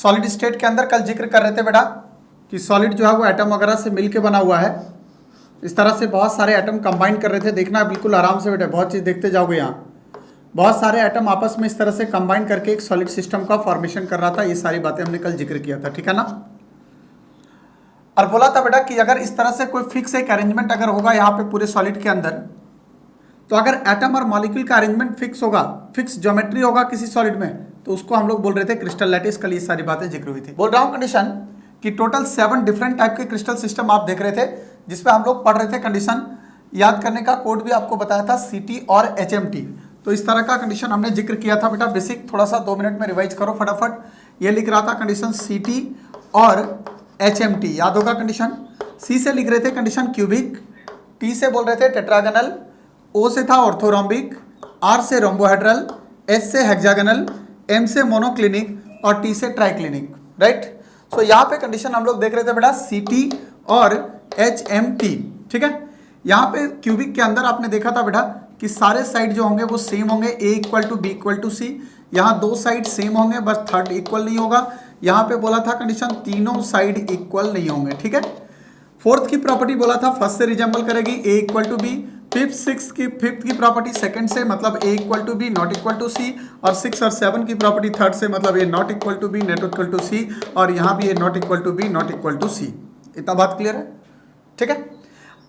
Solid state के अंदर कल जिक्र कर रहे थे बेटा कि सॉलिड जो है वो एटम वगैरह से मिलके बना हुआ है। इस तरह से बहुत सारे एटम कंबाइन कर रहे थे, देखना बिल्कुल आराम से बेटा, बहुत चीज़ देखते जाओगे यहाँ। बहुत सारे एटम आपस में इस तरह से कंबाइन करके एक सॉलिड सिस्टम का फॉर्मेशन कर रहा था। ये सारी बातें हमने कल जिक्र किया था, ठीक है ना। और बोला था बेटा कि अगर इस तरह से कोई फिक्स एक अरेंजमेंट अगर होगा यहाँ पे पूरे सॉलिड के अंदर, तो अगर एटम और मॉलिक्यूल का अरेंजमेंट फिक्स होगा, फिक्स ज्योमेट्री होगा किसी सॉलिड में, तो उसको हम लोग बोल रहे थे क्रिस्टल लैटिस। कल ये सारी बातें जिक्र हुई थी। बोल रहा हूँ कंडीशन कि टोटल 7 डिफरेंट टाइप के क्रिस्टल सिस्टम आप देख रहे थे, जिसपे हम लोग पढ़ रहे थे। कंडीशन याद करने का कोड भी आपको बताया था, CT और HMT। तो इस तरह का कंडीशन हमने जिक्र किया था बेटा, बेसिक थोड़ा सा 2 मिनट में रिवाइज करो फटाफट। ये लिख रहा था कंडीशन CT और HMT, याद होगा कंडीशन। C से लिख रहे थे कंडीशन क्यूबिक, T से बोल रहे थे टेट्रागोनल, O से था ऑर्थोरोम्बिक, R से रोम्बोहेड्रल, S से हेक्सागोनल, M से मोनोक्लिनिक और T से ट्राइक्लिनिक, राइट। सो यहाँ पे कंडीशन हम लोग देख रहे थे बेटा CT और HMT, ठीक है। यहाँ पे क्यूबिक के अंदर आपने देखा था बेटा कि सारे साइड जो होंगे वो सेम होंगे, A equal to B equal to C। यहाँ 2 साइड सेम होंगे, बस थर्ड इक्वल नहीं होगा। यहाँ पे बोला था कंडीशन तीनों साइड इक्वल नहीं होंगे, ठीक है। फोर्थ की प्रॉपर्टी बोला था फर्स्ट से रिजेंबल करेगी, A equal to B। Fifth की प्रॉपर्टी सेकंड से, मतलब A equal to B not equal to C। और 6 और 7 की प्रॉपर्टी थर्ड से, मतलब A not equal to B not equal to C। और यहाँ भी A not equal to B not equal to C। इतना बात क्लियर है, ठीक है।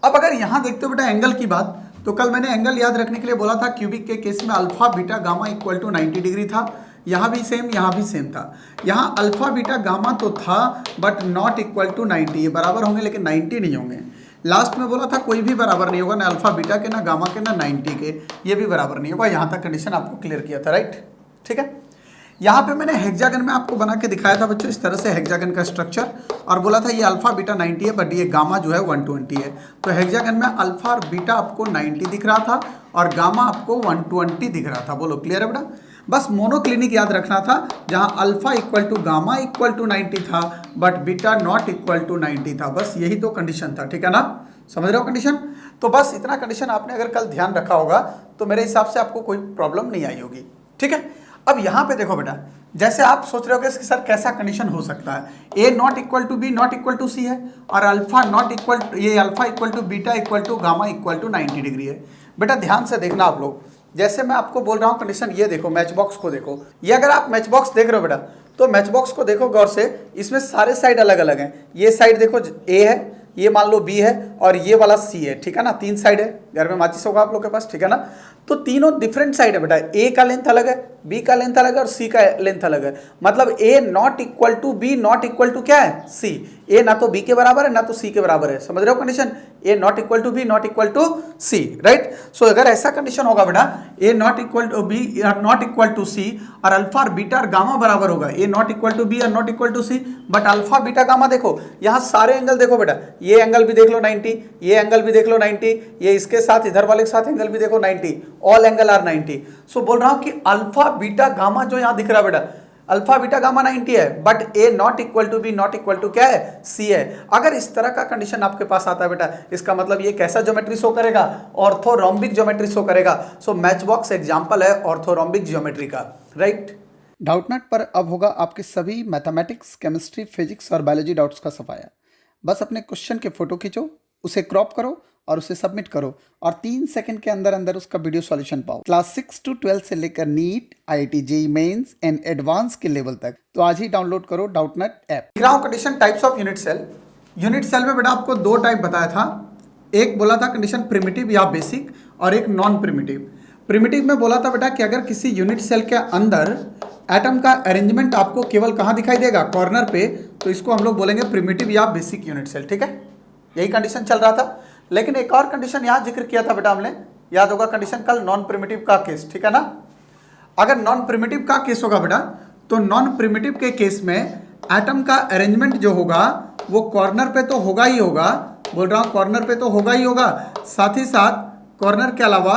अब अगर यहाँ देखते हो बेटा एंगल की बात, तो कल मैंने एंगल याद रखने के लिए बोला था क्यूबिक के केस में alpha beta gamma equal to 90 degree था। यहाँ भी सेम, यहाँ भी सेम था। यहाँ अल्फा बीटा गामा तो था बट नॉट इक्वल टू 90, ये बराबर होंगे लेकिन 90 नहीं होंगे। लास्ट में बोला था कोई भी बराबर नहीं होगा, ना अल्फा बीटा के, ना गामा के, ना 90 के, ये भी बराबर नहीं होगा। यहाँ तक कंडीशन आपको क्लियर किया था, राइट, ठीक है। यहाँ पे मैंने हेक्सागन में आपको बना के दिखाया था बच्चों, इस तरह से हेक्सागन का स्ट्रक्चर, और बोला था ये अल्फा बीटा 90 है बट ये गामा जो है 120 है। तो हेक्सागन में अल्फा और बीटा आपको 90 दिख रहा था और गामा आपको 120 दिख रहा था। बोलो क्लियर है बेटा। बस मोनोक्लिनिक याद रखना था, जहाँ alpha equal to gamma equal to 90 था but beta not equal to 90 था। बस यही तो कंडीशन था, ठीक है ना, समझ रहे हो कंडीशन। तो बस इतना कंडीशन आपने अगर कल ध्यान रखा होगा तो मेरे हिसाब से आपको कोई प्रॉब्लम नहीं आई होगी, ठीक है। अब यहाँ पे देखो बेटा, जैसे आप सोच रहे हो कि सर कैसा कंडीशन हो सकता है, A not equal to B not equal to C है और अल्फा नॉट इक्वल, ये alpha equal to beta equal to gamma equal to 90 degree है। बेटा ध्यान से देखना आप लोग, जैसे मैं आपको बोल रहा हूँ कंडीशन, ये देखो मैच बॉक्स को देखो। ये अगर आप मैच बॉक्स देख रहे हो बेटा, तो मैच बॉक्स को देखो गौर से, इसमें सारे साइड अलग अलग हैं। ये साइड देखो A है, ये मान लो B है और ये वाला C है, ठीक है ना। 3 साइड है, घर में माचिस होगा आप लोग के पास, ठीक है ना। तो तीनों डिफरेंट साइड है बेटा, A का लेंथ अलग है, B का लेंथ अलग है और C का लेंथ अलग है। मतलब A not equal to B not equal to क्या है, C। A ना तो B के बराबर है ना तो C के बराबर है, समझ रहे हो condition. A not equal to B not equal to C, right. So अगर ऐसा कंडीशन होगा बेटा, A not equal to B not equal to C और अल्फा और बीटा और गामा बराबर होगा, A not equal to B और not equal to C। But alpha beta gamma देखो, यहाँ सारे एंगल देखो बेटा, ये एंगल भी देख लो 90, ये एंगल भी देख लो 90, ये इसके साथ इधर वाले के साथ एंगल भी देखो 90, ऑल एंगल आर 90। सो बोल रहा हूं कि अल्फा बीटा गामा जो यहां दिख रहा है बेटा, अल्फा बीटा गामा 90 है but A not equal to B not equal to क्या है, C है। अगर इस तरह का कंडीशन आपके पास आता है बेटा, इसका मतलब ये कैसा ज्योमेट्री शो करेगा, ऑर्थोरोम्बिक ज्योमेट्री शो करेगा। सो मैच बॉक्स एग्जांपल है ऑर्थोरोम्बिक ज्योमेट्री का, राइट। डाउटनेट पर अब होगा आपके सभी मैथमेटिक्स, केमिस्ट्री, फिजिक्स और बायोलॉजी डाउट्स का सफाया। बस अपने क्वेश्चन के फोटो खींचो, उसे क्रॉप करो और उसे सबमिट करो और 3 सेकंड के अंदर अंदर उसका वीडियो सॉल्यूशन पाओ। क्लास 6 to 12 से लेकर NEET, IIT, JEE mains and advance के लेवल तक। तो आज ही डाउनलोड करो Doubtnut app. Condition types of unit cell. Unit cell में बेटा आपको 2 टाइप बताया था। एक बोला था कंडीशन प्रिमिटिव या बेसिक, और एक नॉन प्रिमिटिव। प्रिमिटिव में बोला था बेटा कि अगर किसी यूनिट सेल के अंदर एटम का अरेंजमेंट आपको केवल कहाँ दिखाई देगा, कॉर्नर पे, तो इसको हम लोग बोलेंगे प्रिमिटिव या बेसिक यूनिट सेल, ठीक है। यही कंडीशन चल रहा था। लेकिन एक और कंडीशन यहाँ जिक्र किया था बेटा हमने, याद होगा कंडीशन कल, नॉन प्रिमिटिव का केस, ठीक है ना। अगर नॉन प्रिमिटिव का केस होगा बेटा, तो नॉन प्रिमिटिव के केस में एटम का अरेंजमेंट जो होगा वो कॉर्नर पे तो होगा ही होगा, बोल रहा हूँ कॉर्नर पे तो होगा ही होगा, साथ ही साथ कॉर्नर के अलावा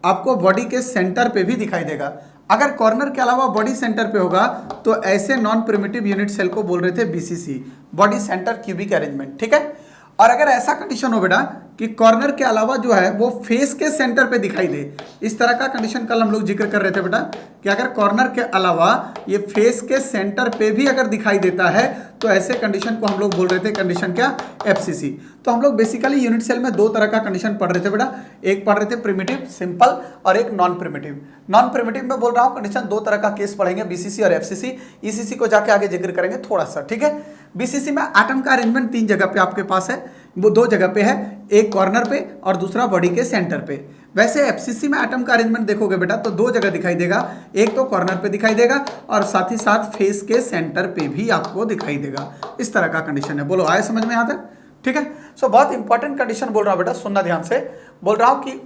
आपको बॉडी के सेंटर पे भी दिखाई देगा। अगर कॉर्नर के अलावा बॉडी सेंटर पे होगा तो ऐसे नॉन प्रिमिटिव यूनिट सेल को बोल रहे थे BCC, body centre cubic arrangement, ठीक है। और अगर ऐसा कंडीशन हो बेटा कि कॉर्नर के अलावा जो है वो फेस के सेंटर पे दिखाई दे। इस तरह का कंडीशन कल हम लोग जिक्र कर रहे थे बेटा कि अगर कॉर्नर के अलावा ये फेस के सेंटर पे भी अगर दिखाई देता है तो ऐसे कंडीशन को हम लोग बोल रहे थे कंडीशन क्या, एफसीसी। तो हम लोग बेसिकली यूनिट सेल में दो तरह का कंडीशन पढ़ रहे थे बेटा, एक पढ़ रहे थे प्रिमिटिव सिंपल और एक नॉन प्रिमिटिव। नॉन प्रिमिटिव में बोल रहा हूँ कंडीशन दो तरह का केस पढ़ेंगे, बीसीसी और एफसीसी। ईसीसी को जाके आगे जिक्र करेंगे थोड़ा सा, ठीक है। बीसीसी में एटम का अरेंजमेंट तीन जगह पे आपके पास है, वो दो जगह पे है, एक कॉर्नर पे और दूसरा बॉडी के सेंटर पे। वैसे एफसीसी में एटम का अरेंजमेंट देखोगे बेटा तो दो जगह दिखाई देगा, एक तो कॉर्नर पे दिखाई देगा और साथ ही साथ फेस के सेंटर पे भी आपको दिखाई देगा। इस तरह का कंडीशन है। बोलो आए समझ में यहाँ तक, ठीक है। सो बहुत इंपॉर्टेंट कंडीशन बोल रहा हूँ बेटा, सुनना ध्यान से। बोल रहा हूँ कि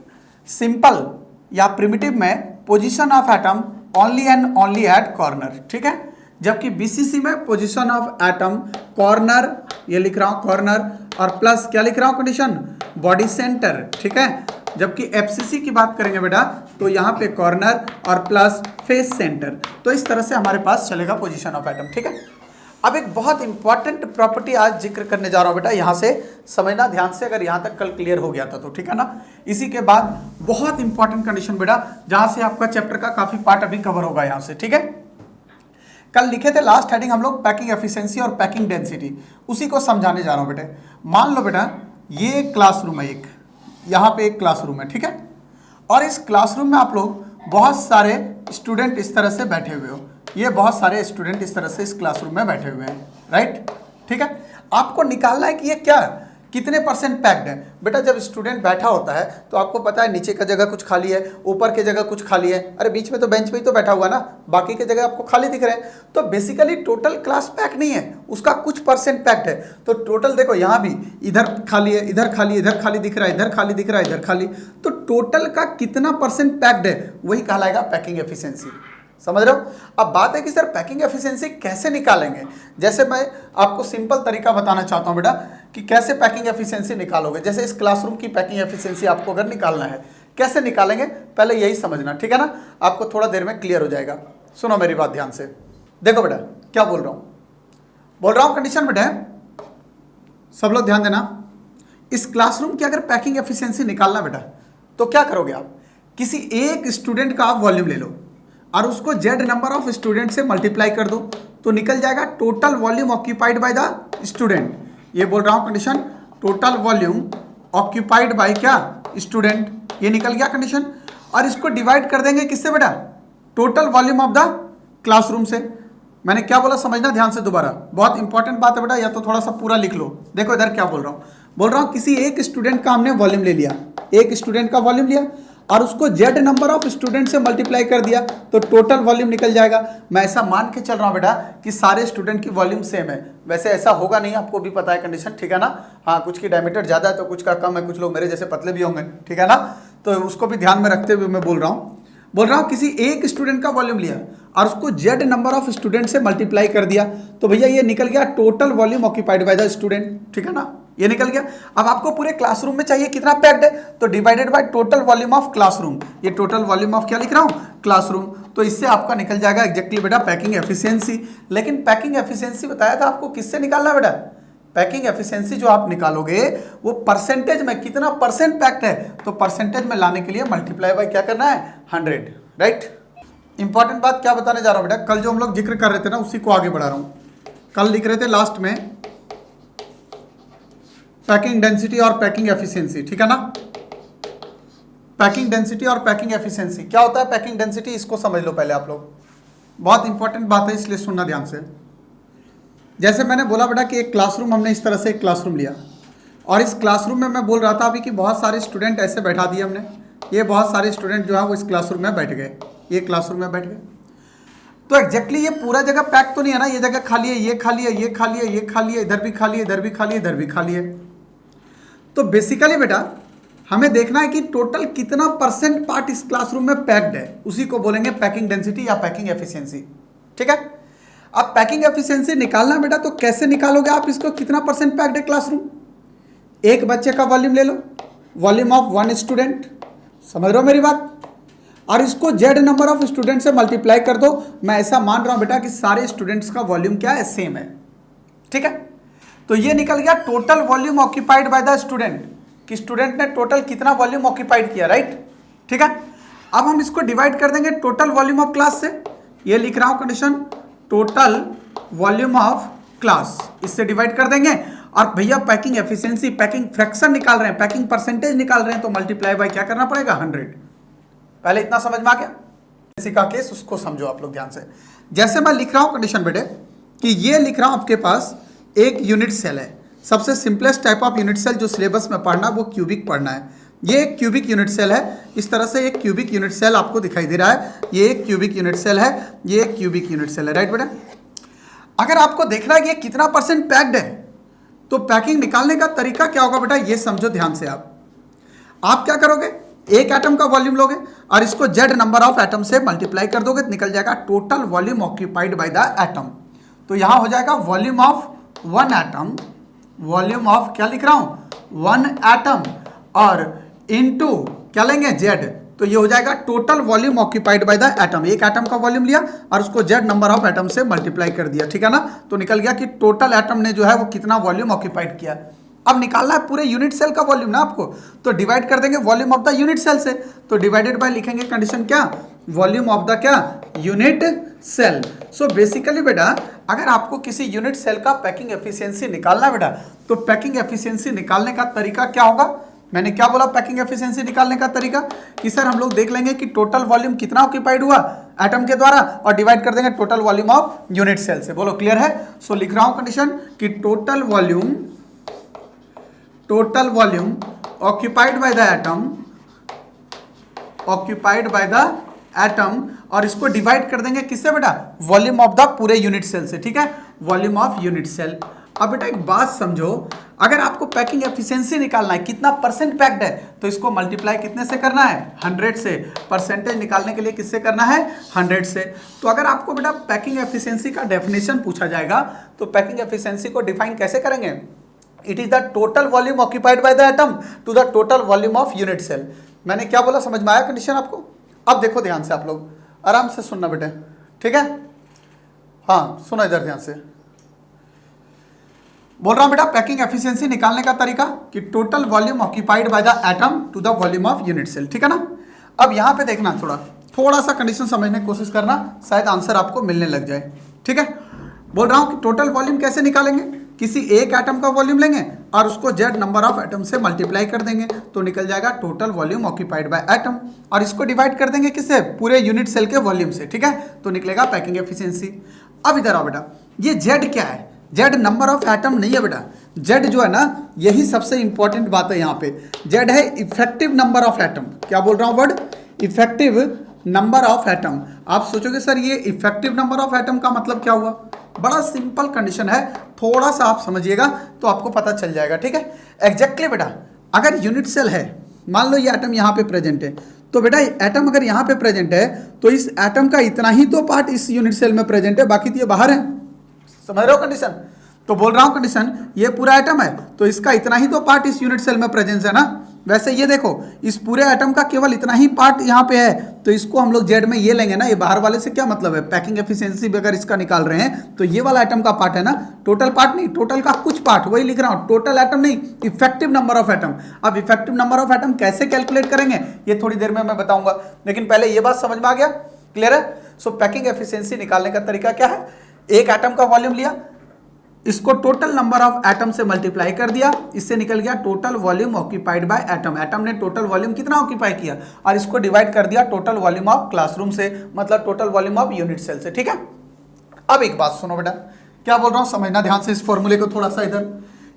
सिंपल या प्रिमिटिव में position of atom only and only at corner, ठीक है। जबकि बीसीसी में पोजीशन ऑफ एटम कॉर्नर, ये लिख रहा हूं कॉर्नर, और प्लस क्या लिख रहा हूं कंडीशन, बॉडी सेंटर, ठीक है। जबकि एफसीसी की बात करेंगे बेटा तो यहाँ पे कॉर्नर और प्लस फेस सेंटर। तो इस तरह से हमारे पास चलेगा पोजीशन ऑफ एटम, ठीक है। अब एक बहुत इंपॉर्टेंट प्रॉपर्टी आज जिक्र करने जा रहा हूं बेटा, यहां से समझना ध्यान से, अगर यहां तक कल क्लियर हो गया था तो ठीक है ना। इसी के बाद बहुत इंपॉर्टेंट कंडीशन बेटा, जहां से आपका चैप्टर का काफी पार्ट अभी कवर होगा यहां से, ठीक है। कल लिखे थे लास्ट हेडिंग हम लोग पैकिंग एफिशिएंसी और पैकिंग डेंसिटी, उसी को समझाने जा रहा हूं बेटे। मान लो बेटा ये क्लासरूम है, एक यहाँ पे एक क्लासरूम है, ठीक है। और इस क्लासरूम में आप लोग बहुत सारे स्टूडेंट इस तरह से बैठे हुए हो, ये बहुत सारे स्टूडेंट इस तरह से इस क्लासरूम में बैठे हुए हैं, राइट, ठीक है। आपको निकालना है कि ये क्या कितने परसेंट पैक्ड है। बेटा जब स्टूडेंट बैठा होता है तो आपको पता है नीचे का जगह कुछ खाली है, ऊपर की जगह कुछ खाली है, अरे बीच में तो बेंच पे ही तो बैठा हुआ ना, बाकी की जगह आपको खाली दिख रहे हैं। तो बेसिकली टोटल क्लास पैक नहीं है, उसका कुछ परसेंट पैक्ड है। तो टोटल देखो यहाँ भी इधर खाली है, इधर खाली, इधर खाली दिख रहा है, इधर खाली दिख रहा है, इधर खाली, तो टोटल का कितना परसेंट पैक्ड है वही कहलाएगा पैकिंग एफिशिएंसी। समझ रहे हो। अब बात है कि सर पैकिंग एफिशिएंसी कैसे निकालेंगे। जैसे मैं आपको सिंपल तरीका बताना चाहता हूं बेटा कि कैसे पैकिंग एफिशिएंसी निकालोगे। जैसे इस क्लासरूम की पैकिंग एफिशिएंसी आपको अगर निकालना है, कैसे निकालेंगे पहले यही समझना, ठीक है ना। आपको थोड़ा देर में क्लियर हो जाएगा। सुनो मेरी बात ध्यान से, देखो बेटा क्या बोल रहा हूं कंडीशन बेटा, सब लोग ध्यान देना। इस क्लासरूम की अगर पैकिंग एफिशिएंसी निकालना बेटा तो क्या करोगे आप, किसी एक स्टूडेंट का आप वॉल्यूम ले लो और उसको जेड नंबर ऑफ स्टूडेंट से मल्टीप्लाई कर दो तो निकल जाएगा total volume occupied by the student. ये बोल रहा हूं condition, total volume occupied bye क्या, स्टूडेंट, ये निकल गया कंडीशन। और इसको डिवाइड कर देंगे किससे बेटा, total volume of the classroom से। मैंने क्या बोला समझना ध्यान से दोबारा, बहुत इंपॉर्टेंट बात है बेटा, या तो थोड़ा सा पूरा लिख लो। देखो इधर क्या बोल रहा हूं किसी एक स्टूडेंट का हमने वॉल्यूम ले लिया, एक स्टूडेंट का वॉल्यूम लिया और उसको जेड नंबर ऑफ स्टूडेंट से मल्टीप्लाई कर दिया तो टोटल वॉल्यूम निकल जाएगा। मैं ऐसा मान के चल रहा हूं बेटा कि सारे स्टूडेंट की वॉल्यूम सेम है, वैसे ऐसा होगा नहीं, आपको भी पता है कंडीशन, ठीक है ना। हाँ, कुछ की डायमीटर ज्यादा है तो कुछ का कम है, कुछ लोग मेरे जैसे पतले भी होंगे, ठीक है ना। तो उसको भी ध्यान में रखते हुए मैं बोल रहा हूं किसी एक स्टूडेंट का वॉल्यूम लिया और उसको जेड नंबर ऑफ स्टूडेंट से मल्टीप्लाई कर दिया तो भैया ये निकल गया total volume occupied by the student, ठीक है ना, ये निकल गया। अब आपको पूरे क्लासरूम में चाहिए कितना पैक्ड है तो divided by total volume of classroom, ये टोटल वॉल्यूम ऑफ क्या लिख रहा हूं, क्लासरूम। तो इससे आपका निकल जाएगा एग्जैक्टली बेटा पैकिंग एफिशिएंसी। लेकिन पैकिंग एफिशिएंसी बताया था आपको किससे निकालना बेटा, पैकिंग एफिशिएंसी जो आप निकालोगे वो परसेंटेज में कितना परसेंट पैक्ड है तो परसेंटेज में लाने के लिए मल्टीप्लाई बाय क्या करना है, 100, राइट। इंपॉर्टेंट बात क्या बताने जा रहा हूं बेटा, कल जो हम लोग जिक्र कर रहे थे ना उसी को आगे बढ़ा रहा हूं। कल लिख रहे थे लास्ट में पैकिंग डेंसिटी और पैकिंग एफिशिएंसी, ठीक है ना। पैकिंग डेंसिटी और पैकिंग एफिशिएंसी क्या होता है, पैकिंग डेंसिटी इसको समझ लो पहले आप लोग, बहुत इंपॉर्टेंट बात है इसलिए सुनना ध्यान से। जैसे मैंने बोला बेटा कि एक क्लासरूम, हमने इस तरह से एक क्लासरूम लिया और इस क्लासरूम में मैं बोल रहा था अभी कि बहुत सारे स्टूडेंट ऐसे बैठा दिए हमने, ये बहुत सारे स्टूडेंट जो है वो इस क्लासरूम में बैठ गए, ये क्लासरूम में बैठ गए। तो एग्जैक्टली ये पूरा जगह पैक तो नहीं है ना, ये जगह खाली है, ये खाली है, ये खाली है, ये खाली है, इधर भी खाली है, इधर भी खाली है, इधर भी खाली है। तो बेसिकली बेटा हमें देखना है कि टोटल कितना परसेंट पार्ट इस क्लासरूम में पैक्ड है, उसी को बोलेंगे पैकिंग डेंसिटी या पैकिंग एफिशिएंसी, ठीक है। अब पैकिंग एफिशिएंसी निकालना बेटा तो कैसे निकालोगे आप इसको, कितना परसेंट पैक्ड है क्लासरूम। एक बच्चे का वॉल्यूम ले लो, वॉल्यूम ऑफ वन स्टूडेंट, समझ रहे हो मेरी बात, और इसको जेड नंबर ऑफ स्टूडेंट से मल्टीप्लाई कर दो। मैं ऐसा मान रहा हूं बेटा कि सारे स्टूडेंट्स का वॉल्यूम क्या है, सेम है, ठीक है। तो ये निकल गया total volume occupied by the student, कि स्टूडेंट ने टोटल कितना वॉल्यूम ऑक्यूपाइड किया, राइट। ठीक है, अब हम इसको डिवाइड कर देंगे टोटल वॉल्यूम ऑफ क्लास से। ये लिख रहा हूं condition, total volume of class, इससे डिवाइड कर देंगे। और भैया पैकिंग एफिशिएंसी, पैकिंग फ्रैक्शन निकाल रहे हैं, पैकिंग परसेंटेज निकाल रहे हैं, तो मल्टीप्लाई बाय क्या करना पड़ेगा, 100। पहले इतना समझ में आ गया। इसी का केस उसको समझो आप लोग ध्यान से। जैसे मैं लिख रहा हूं कंडीशन बेटे कि ये लिख रहा हूं आपके पास एक यूनिट सेल है। सबसे simplest type of unit cell जो सिलेबस में पढ़ना वो क्यूबिक पढ़ना है। ये एक क्यूबिक यूनिट सेल है, इस तरह से एक क्यूबिक यूनिट सेल आपको दिखाई दे रहा है। ये एक क्यूबिक यूनिट सेल है, ये एक क्यूबिक यूनिट सेल है, राइट बेटा। अगर आपको देखना है कि ये कितना परसेंट पैक्ड है, तो पैकिंग निकालने का तरीका क्या होगा बेटा, ये समझो ध्यान से। आप क्या करोगे, एक एटम का वॉल्यूम लोगे और इसको जेड नंबर ऑफ एटम से मल्टीप्लाई कर दोगे तो निकल जाएगा total volume occupied by the atom. तो यहां हो जाएगा volume of one atom, volume of क्या लिख रहा हूं, वन एटम, और इनटू क्या लेंगे, जेड। तो ये हो जाएगा total volume occupied by the atom. एक एटम का वॉल्यूम लिया और उसको जेड नंबर ऑफ एटम से मल्टीप्लाई कर दिया, ठीक है ना। तो निकल गया कि टोटल एटम ने जो है वो कितना वॉल्यूम ऑक्यूपाइड किया। अब निकालना है पूरे यूनिट सेल का वॉल्यूम ना आपको, तो डिवाइड कर देंगे volume of the unit cell से। तो डिवाइडेड बाय लिखेंगे कंडीशन क्या, वॉल्यूम ऑफ द क्या, यूनिट सेल। सो बेसिकली बेटा अगर आपको किसी यूनिट सेल का पैकिंग एफिशिएंसी निकालना है बेटा, तो पैकिंग एफिशिएंसी निकालने का तरीका क्या होगा। मैंने क्या बोला पैकिंग एफिशिएंसी निकालने का तरीका, कि सर हम लोग देख लेंगे कि टोटल वॉल्यूम कितना ऑक्यूपाइड हुआ एटम के द्वारा और डिवाइड कर देंगे total volume of unit cell से। बोलो क्लियर है। सो लिख रहा हूं कंडीशन कि total volume occupied by the atom, occupied by the atom, और इसको डिवाइड कर देंगे किससे बेटा, वॉल्यूम ऑफ द पूरे यूनिट सेल से, ठीक है, वॉल्यूम ऑफ यूनिट सेल। अब बेटा एक बात समझो, अगर आपको पैकिंग एफिशिएंसी निकालना है कितना परसेंट पैक्ड है, तो इसको मल्टीप्लाई कितने से करना है, 100 से। परसेंटेज निकालने के लिए किससे करना है, 100 से। तो अगर आपको बेटा पैकिंग एफिशिएंसी का डेफिनेशन पूछा जाएगा तो पैकिंग एफिशिएंसी को डिफाइन कैसे करेंगे, it is the total volume occupied by the atom to the total volume of unit cell. मैंने क्या बोला, समझ में आया कंडीशन आपको। अब देखो ध्यान से, आप लोग आराम से सुनना बेटे, ठीक है। हाँ सुनो इधर ध्यान से, बोल रहा हूं बेटा पैकिंग एफिशिएंसी निकालने का तरीका कि total volume occupied by the atom to the volume of unit cell, ठीक है ना। अब यहां पे देखना, थोड़ा सा कंडीशन समझने की कोशिश करना, शायद आंसर आपको मिलने लग जाए, ठीक है। बोल रहा हूं कि टोटल वॉल्यूम कैसे निकालेंगे, किसी एक एटम का वॉल्यूम लेंगे और उसको जेड नंबर ऑफ एटम से मल्टीप्लाई कर देंगे तो निकल जाएगा total volume occupied by atom, और इसको डिवाइड कर देंगे किससे, पूरे यूनिट सेल के वॉल्यूम से, ठीक है, तो निकलेगा पैकिंग एफिशिएंसी। अब इधर आओ बेटा, ये जेड क्या है, जेड नंबर ऑफ एटम नहीं है बेटा, जेड जो है ना, यही सबसे इंपॉर्टेंट बात है यहाँ पे। जेड है इफेक्टिव नंबर ऑफ एटम। क्या बोल रहा हूँ word, effective number of atom. आप सोचोगे सर ये इफेक्टिव नंबर ऑफ एटम का मतलब क्या हुआ, बड़ा सिंपल कंडीशन है, थोड़ा सा आप समझिएगा तो आपको पता चल जाएगा, ठीक है। एग्जैक्टली बेटा अगर यूनिट सेल है, मान लो ये एटम यहाँ पे प्रेजेंट है, तो बेटा एटम अगर यहाँ पे प्रेजेंट है तो इस एटम का इतना ही तो पार्ट इस यूनिट सेल में प्रेजेंट है, बाकी तो ये बाहर है। समझ रहे हो कंडीशन। तो बोल रहा हूं कंडीशन, ये पूरा एटम है तो इसका इतना ही तो पार्ट इस यूनिट सेल में प्रेजेंस है ना। वैसे ये देखो इस पूरे एटम का केवल इतना ही पार्ट यहाँ पे है, तो इसको हम लोग जेड में ये लेंगे ना, ये बाहर वाले से क्या मतलब है, पैकिंग एफिशिएंसी भी अगर इसका निकाल रहे हैं तो ये वाला एटम का पार्ट है ना, टोटल पार्ट नहीं, टोटल का कुछ पार्ट, वही लिख रहा हूँ, टोटल एटम नहीं, इफेक्टिव नंबर ऑफ एटम। अब इफेक्टिव नंबर ऑफ एटम कैसे कैलकुलेट करेंगे ये थोड़ी देर में मैं बताऊंगा, लेकिन पहले ये बात समझ में आ गया, क्लियर है। सो पैकिंग एफिशिएंसी निकालने का तरीका क्या है, एक एटम का वॉल्यूम लिया, इसको टोटल नंबर ऑफ एटम से मल्टीप्लाई कर दिया, इससे निकल गया total volume occupied by atom. Atom ने टोटल वॉल्यूम कितना ऑक्यूपाई किया, और इसको डिवाइड कर दिया टोटल वॉल्यूम ऑफ क्लासरूम से, मतलब total volume of unit cell से, ठीक है। अब एक बात सुनो बेटा, क्या बोल रहा हूं समझना ध्यान से इस फॉर्मूले को थोड़ा सा। इधर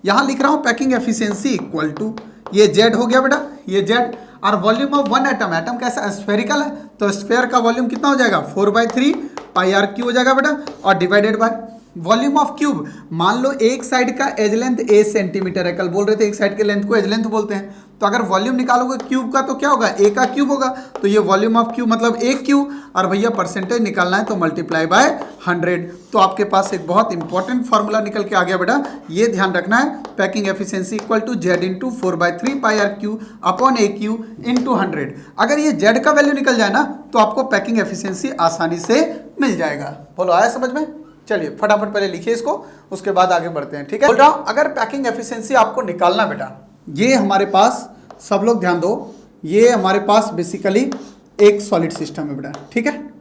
यहां लिख रहा हूं पैकिंग एफिशिएंसी इक्वल टू, ये जेड हो गया बेटा, ये जेड, और volume of one atom, atom कैसा स्फेरिकल है तो स्फेयर का वॉल्यूम कितना हो जाएगा, 4/3 पाई आर क्यू हो जाएगा बेटा, और divided by volume of cube. मान लो एक साइड का एज लेंथ ए सेंटीमीटर है, कल बोल रहे थे एक साइड के लेंथ को एज लेंथ बोलते हैं, तो अगर वॉल्यूम निकालोगे क्यूब का तो क्या होगा, ए का क्यूब होगा, तो ये वॉल्यूम ऑफ क्यूब मतलब एक क्यूब, और भैया परसेंटेज निकालना है तो मल्टीप्लाई बाय 100। तो आपके पास एक बहुत इंपॉर्टेंट फॉर्मूला निकल के आ गया बेटा, ये ध्यान रखना है, packing efficiency equal to Z into 4/3 pi R Q upon A Q into 100। अगर ये जेड का वैल्यू निकल जाए ना तो आपको पैकिंग एफिशिएंसी आसानी से मिल जाएगा। बोलो आया समझ में। चलिए फटाफट पहले लिखिए इसको, उसके बाद आगे बढ़ते हैं, ठीक है। बोल रहा हूं अगर पैकिंग एफिशिएंसी आपको निकालना बेटा, ये हमारे पास, सब लोग ध्यान दो, ये हमारे पास बेसिकली एक सॉलिड सिस्टम है बेटा, ठीक है।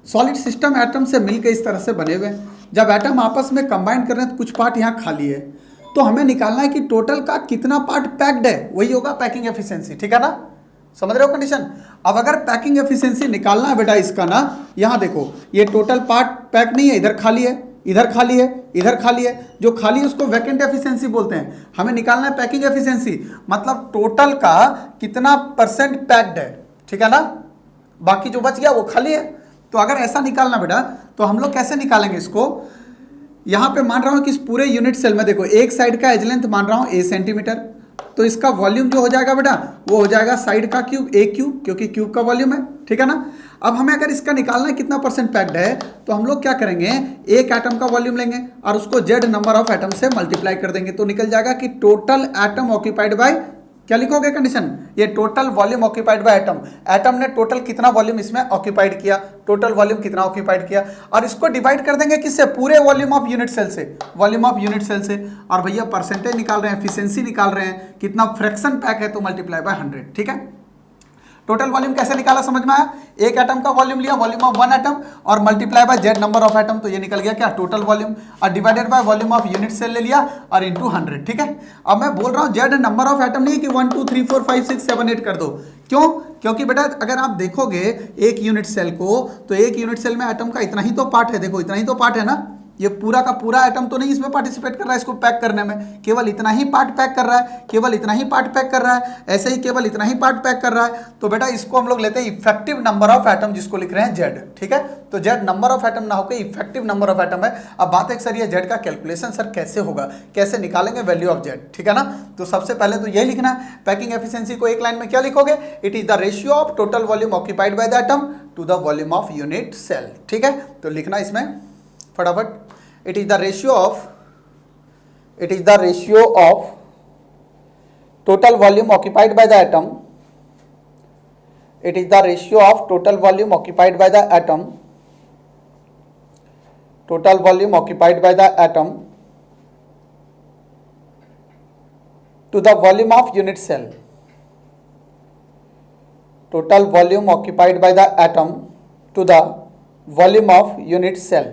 सॉलिड सिस्टम एटम से मिलकर इस तरह से बने हुए हैं। जब एटम आपस में कंबाइन कर रहे हैं तो कुछ पार्ट यहाँ खाली है, तो हमें निकालना है कि टोटल का कितना पार्ट पैक्ड है, वही होगा पैकिंग एफिशिएंसी, ठीक है ना। समझ रहे हो कंडीशन। अब अगर पैकिंग एफिशिएंसी निकालना है बेटा इसका ना, यहाँ देखो ये टोटल पार्ट पैक नहीं है, इधर खाली है, इधर खाली है, इधर खाली है, जो खाली है उसको वैकेंट एफिशिएंसी बोलते हैं। हमें निकालना है पैकिंग एफिशिएंसी, मतलब टोटल का कितना परसेंट पैक्ड है, ठीक है ना। बाकी जो बच गया वो खाली है। तो अगर ऐसा निकालना बेटा तो हम लोग कैसे निकालेंगे इसको। यहां पे मान रहा हूं कि इस पूरे यूनिट सेल में देखो एक साइड का एज लेंथ मान रहा हूं a सेंटीमीटर, तो इसका वॉल्यूम जो हो जाएगा बेटा वो हो जाएगा साइड का क्यूब a क्यूब, क्योंकि क्यूब का वॉल्यूम है, ठीक है ना। अब हमें अगर इसका निकालना है कितना परसेंट पैक्ड है, तो हम लोग क्या करेंगे, एक एटम का वॉल्यूम लेंगे और उसको z नंबर ऑफ एटम से मल्टीप्लाई कर देंगे, तो निकल जाएगा कि टोटल एटम ऑक्यूपाइड बाय, क्या लिखोगे कंडीशन, ये total volume occupied by atom. Atom ने टोटल कितना वॉल्यूम इसमें ऑक्यूपाइड किया, टोटल वॉल्यूम कितना ऑक्यूपाइड किया, और इसको डिवाइड कर देंगे किससे, पूरे वॉल्यूम ऑफ यूनिट सेल से, वॉल्यूम ऑफ यूनिट सेल से। और भैया परसेंटेज निकाल रहे हैं, एफिशिएंसी निकाल रहे हैं, कितना फ्रैक्शन पैक है, तो मल्टीप्लाई बाय 100, ठीक है। टोटल वॉल्यूम कैसे निकाला समझ में आया, एक एटम का वॉल्यूम लिया, वॉल्यूम ऑफ वन एटम, और multiply by z number of atom, तो ये निकल गया क्या टोटल वॉल्यूम, और divided by volume of unit cell ले लिया और इनटू 100, ठीक है। अब मैं बोल रहा हूं z नंबर ऑफ एटम नहीं कि 1 2 3 4 5 6 7 8 कर दो, क्यों, क्योंकि बेटा अगर आप देखोगे एक यूनिट सेल को, तो एक यूनिट सेल में एटम का इतना ही तो पार्ट है, देखो इतना ही तो पार्ट है ना, ये पूरा का पूरा एटम तो नहीं इसमें पार्टिसिपेट कर रहा है इसको पैक करने में, केवल इतना ही पार्ट पैक कर रहा है, केवल इतना ही पार्ट पैक कर रहा है, ऐसे ही केवल इतना ही पार्ट पैक कर रहा है। तो बेटा इसको हम लोग लेते हैं इफेक्टिव नंबर ऑफ एटम, जिसको लिख रहे हैं z, ठीक है। तो z नंबर ऑफ एटम ना होकर इफेक्टिव नंबर ऑफ एटम है। अब बात है सर ये z का कैलकुलेशन सर कैसे होगा, कैसे निकालेंगे वैल्यू ऑफ z, ठीक है ना। तो सबसे पहले तो यही लिखना है, पैकिंग एफिशिएंसी को एक लाइन में क्या लिखोगे, it is the ratio of total volume occupied by the atom to the volume of unit cell, ठीक है। तो लिखना इसमें फटाफट, it is the ratio of total volume occupied by the atom, it is the ratio of total volume occupied by the atom, total volume occupied by the atom to the volume of unit cell, total volume occupied by the atom to the volume of unit cell,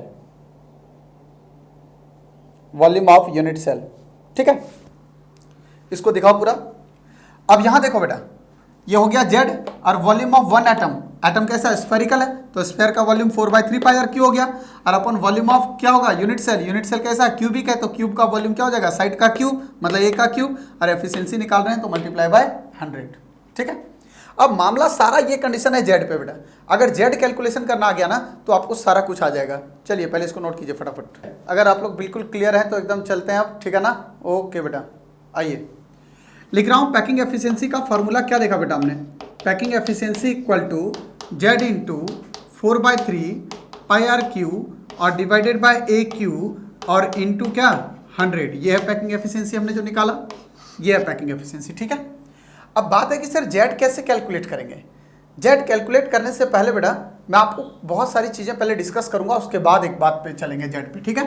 volume of unit cell, ठीक है। इसको दिखाओ पूरा। अब यहां देखो बेटा ये हो गया z और volume of one atom, atom कैसा स्फेरिकल है तो स्फेयर का वॉल्यूम 4/3πr क्यू हो गया, और अपन वॉल्यूम ऑफ क्या होगा यूनिट सेल, यूनिट सेल कैसा है क्यूबिक है, तो क्यूब का वॉल्यूम क्या हो जाएगा साइड का क्यूब, मतलब ए का क्यूब, और एफिशिएंसी निकाल रहे हैं तो मल्टीप्लाई बाय 100, ठीक है। अब मामला सारा ये कंडीशन है z पे बेटा, अगर z कैलकुलेशन करना आ गया ना तो आपको सारा कुछ आ जाएगा। चलिए पहले इसको नोट कीजिए फटाफट, अगर आप लोग बिल्कुल क्लियर हैं तो एकदम चलते हैं आप, ठीक है ना। ओके बेटा आइए लिख रहा हूँ, पैकिंग एफिशिएंसी का फॉर्मूला क्या देखा बेटा हमने, packing efficiency equal to z into 4/3πr/क्यू और डिवाइडेड बाय ए क्यू और इंटू क्या 100, ये है पैकिंग एफिशिएंसी हमने जो निकाला, ये है पैकिंग एफिशिएंसी, ठीक है। अब बात है कि सर z कैसे कैलकुलेट करेंगे। z कैलकुलेट करने से पहले बेटा मैं आपको बहुत सारी चीज़ें पहले डिस्कस करूंगा, उसके बाद एक बात पे चलेंगे z पे, ठीक है।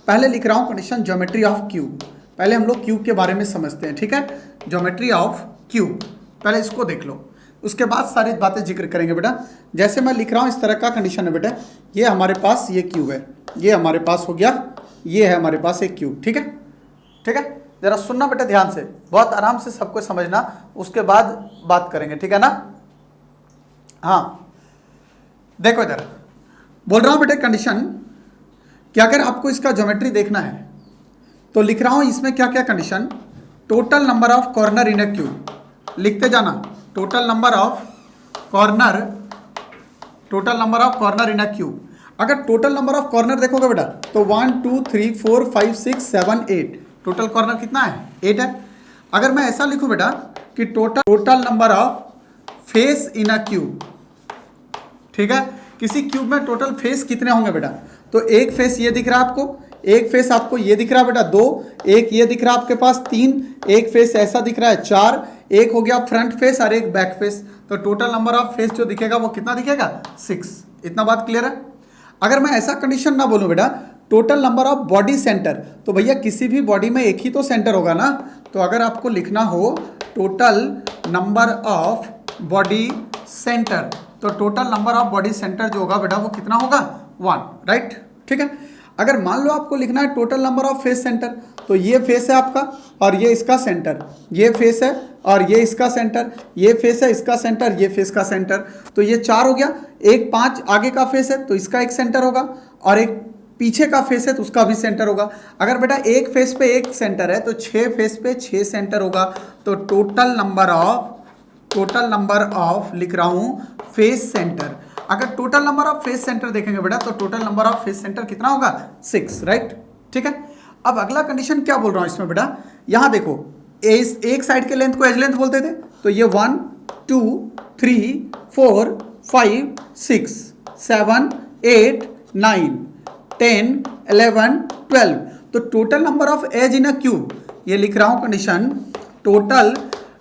पहले लिख रहा हूं कंडीशन ज्योमेट्री ऑफ क्यूब, पहले हम लोग क्यूब के बारे में समझते हैं, ठीक है। ज्योमेट्री ऑफ क्यूब पहले इसको देख लो, उसके बाद सारी बातें जिक्र करेंगे बेटा। जैसे मैं लिख रहा हूँ इस तरह का कंडीशन है बेटा, ये हमारे पास ये क्यूब है, ये हमारे पास हो गया, ये है हमारे पास एक क्यूब, ठीक है, ठीक है। जरा सुनना बेटा ध्यान से, बहुत आराम से सबको समझना, उसके बाद बात करेंगे, ठीक है ना। हाँ देखो इधर बोल रहा हूं बेटा कंडीशन कि अगर आपको इसका ज्योमेट्री देखना है तो लिख रहा हूं इसमें क्या क्या condition, total number of corner in a cube, लिखते जाना, total number of corner, total number of corner in a cube. अगर टोटल नंबर ऑफ कॉर्नर देखोगे बेटा तो 1 2 3 4 5 6 7 8, टोटल कॉर्नर कितना है 8 है। अगर मैं ऐसा लिखूं बेटा कि total number of face in a cube, ठीक है, किसी क्यूब में टोटल फेस कितने होंगे बेटा, तो एक फेस ये दिख रहा है आपको, एक फेस आपको ये दिख रहा है बेटा 2, एक ये दिख रहा है आपके पास 3, एक फेस ऐसा दिख रहा है 4, एक हो गया फ्रंट फेस और एक बैक फेस, तो टोटल नंबर ऑफ फेस जो दिखेगा वो कितना दिखेगा 6। इतना बात क्लियर है। अगर मैं ऐसा कंडीशन ना बोलूं बेटा total number of body centre, तो भैया किसी भी बॉडी में एक ही तो सेंटर होगा ना, तो अगर आपको लिखना हो total number of body centre, तो total number of body centre जो होगा बेटा वो कितना होगा 1, राइट। ठीक है, अगर मान लो आपको लिखना है total number of face centre, तो ये फेस है आपका और ये इसका सेंटर, ये फेस है और ये इसका सेंटर, ये फेस है इसका सेंटर, ये फेस का सेंटर, तो ये 4 हो गया। एक 5 आगे का फेस है तो इसका एक सेंटर होगा, और एक पीछे का फेस है तो उसका भी सेंटर होगा। अगर बेटा एक फेस पे एक सेंटर है तो 6 फेस पे 6 सेंटर होगा। तो टोटल नंबर ऑफ लिख रहा हूं फेस सेंटर। अगर total number of face centre देखेंगे बेटा तो total number of face centre कितना होगा 6, राइट। ठीक है, अब अगला कंडीशन क्या बोल रहा हूं इसमें बेटा, यहां देखो एक साइड के लेंथ को एज लेंथ बोलते थे, तो ये 1 2 3 4 5 6 7 8 9 10 11 12, तो total number of edge in a cube, ये लिख रहा हूं condition, total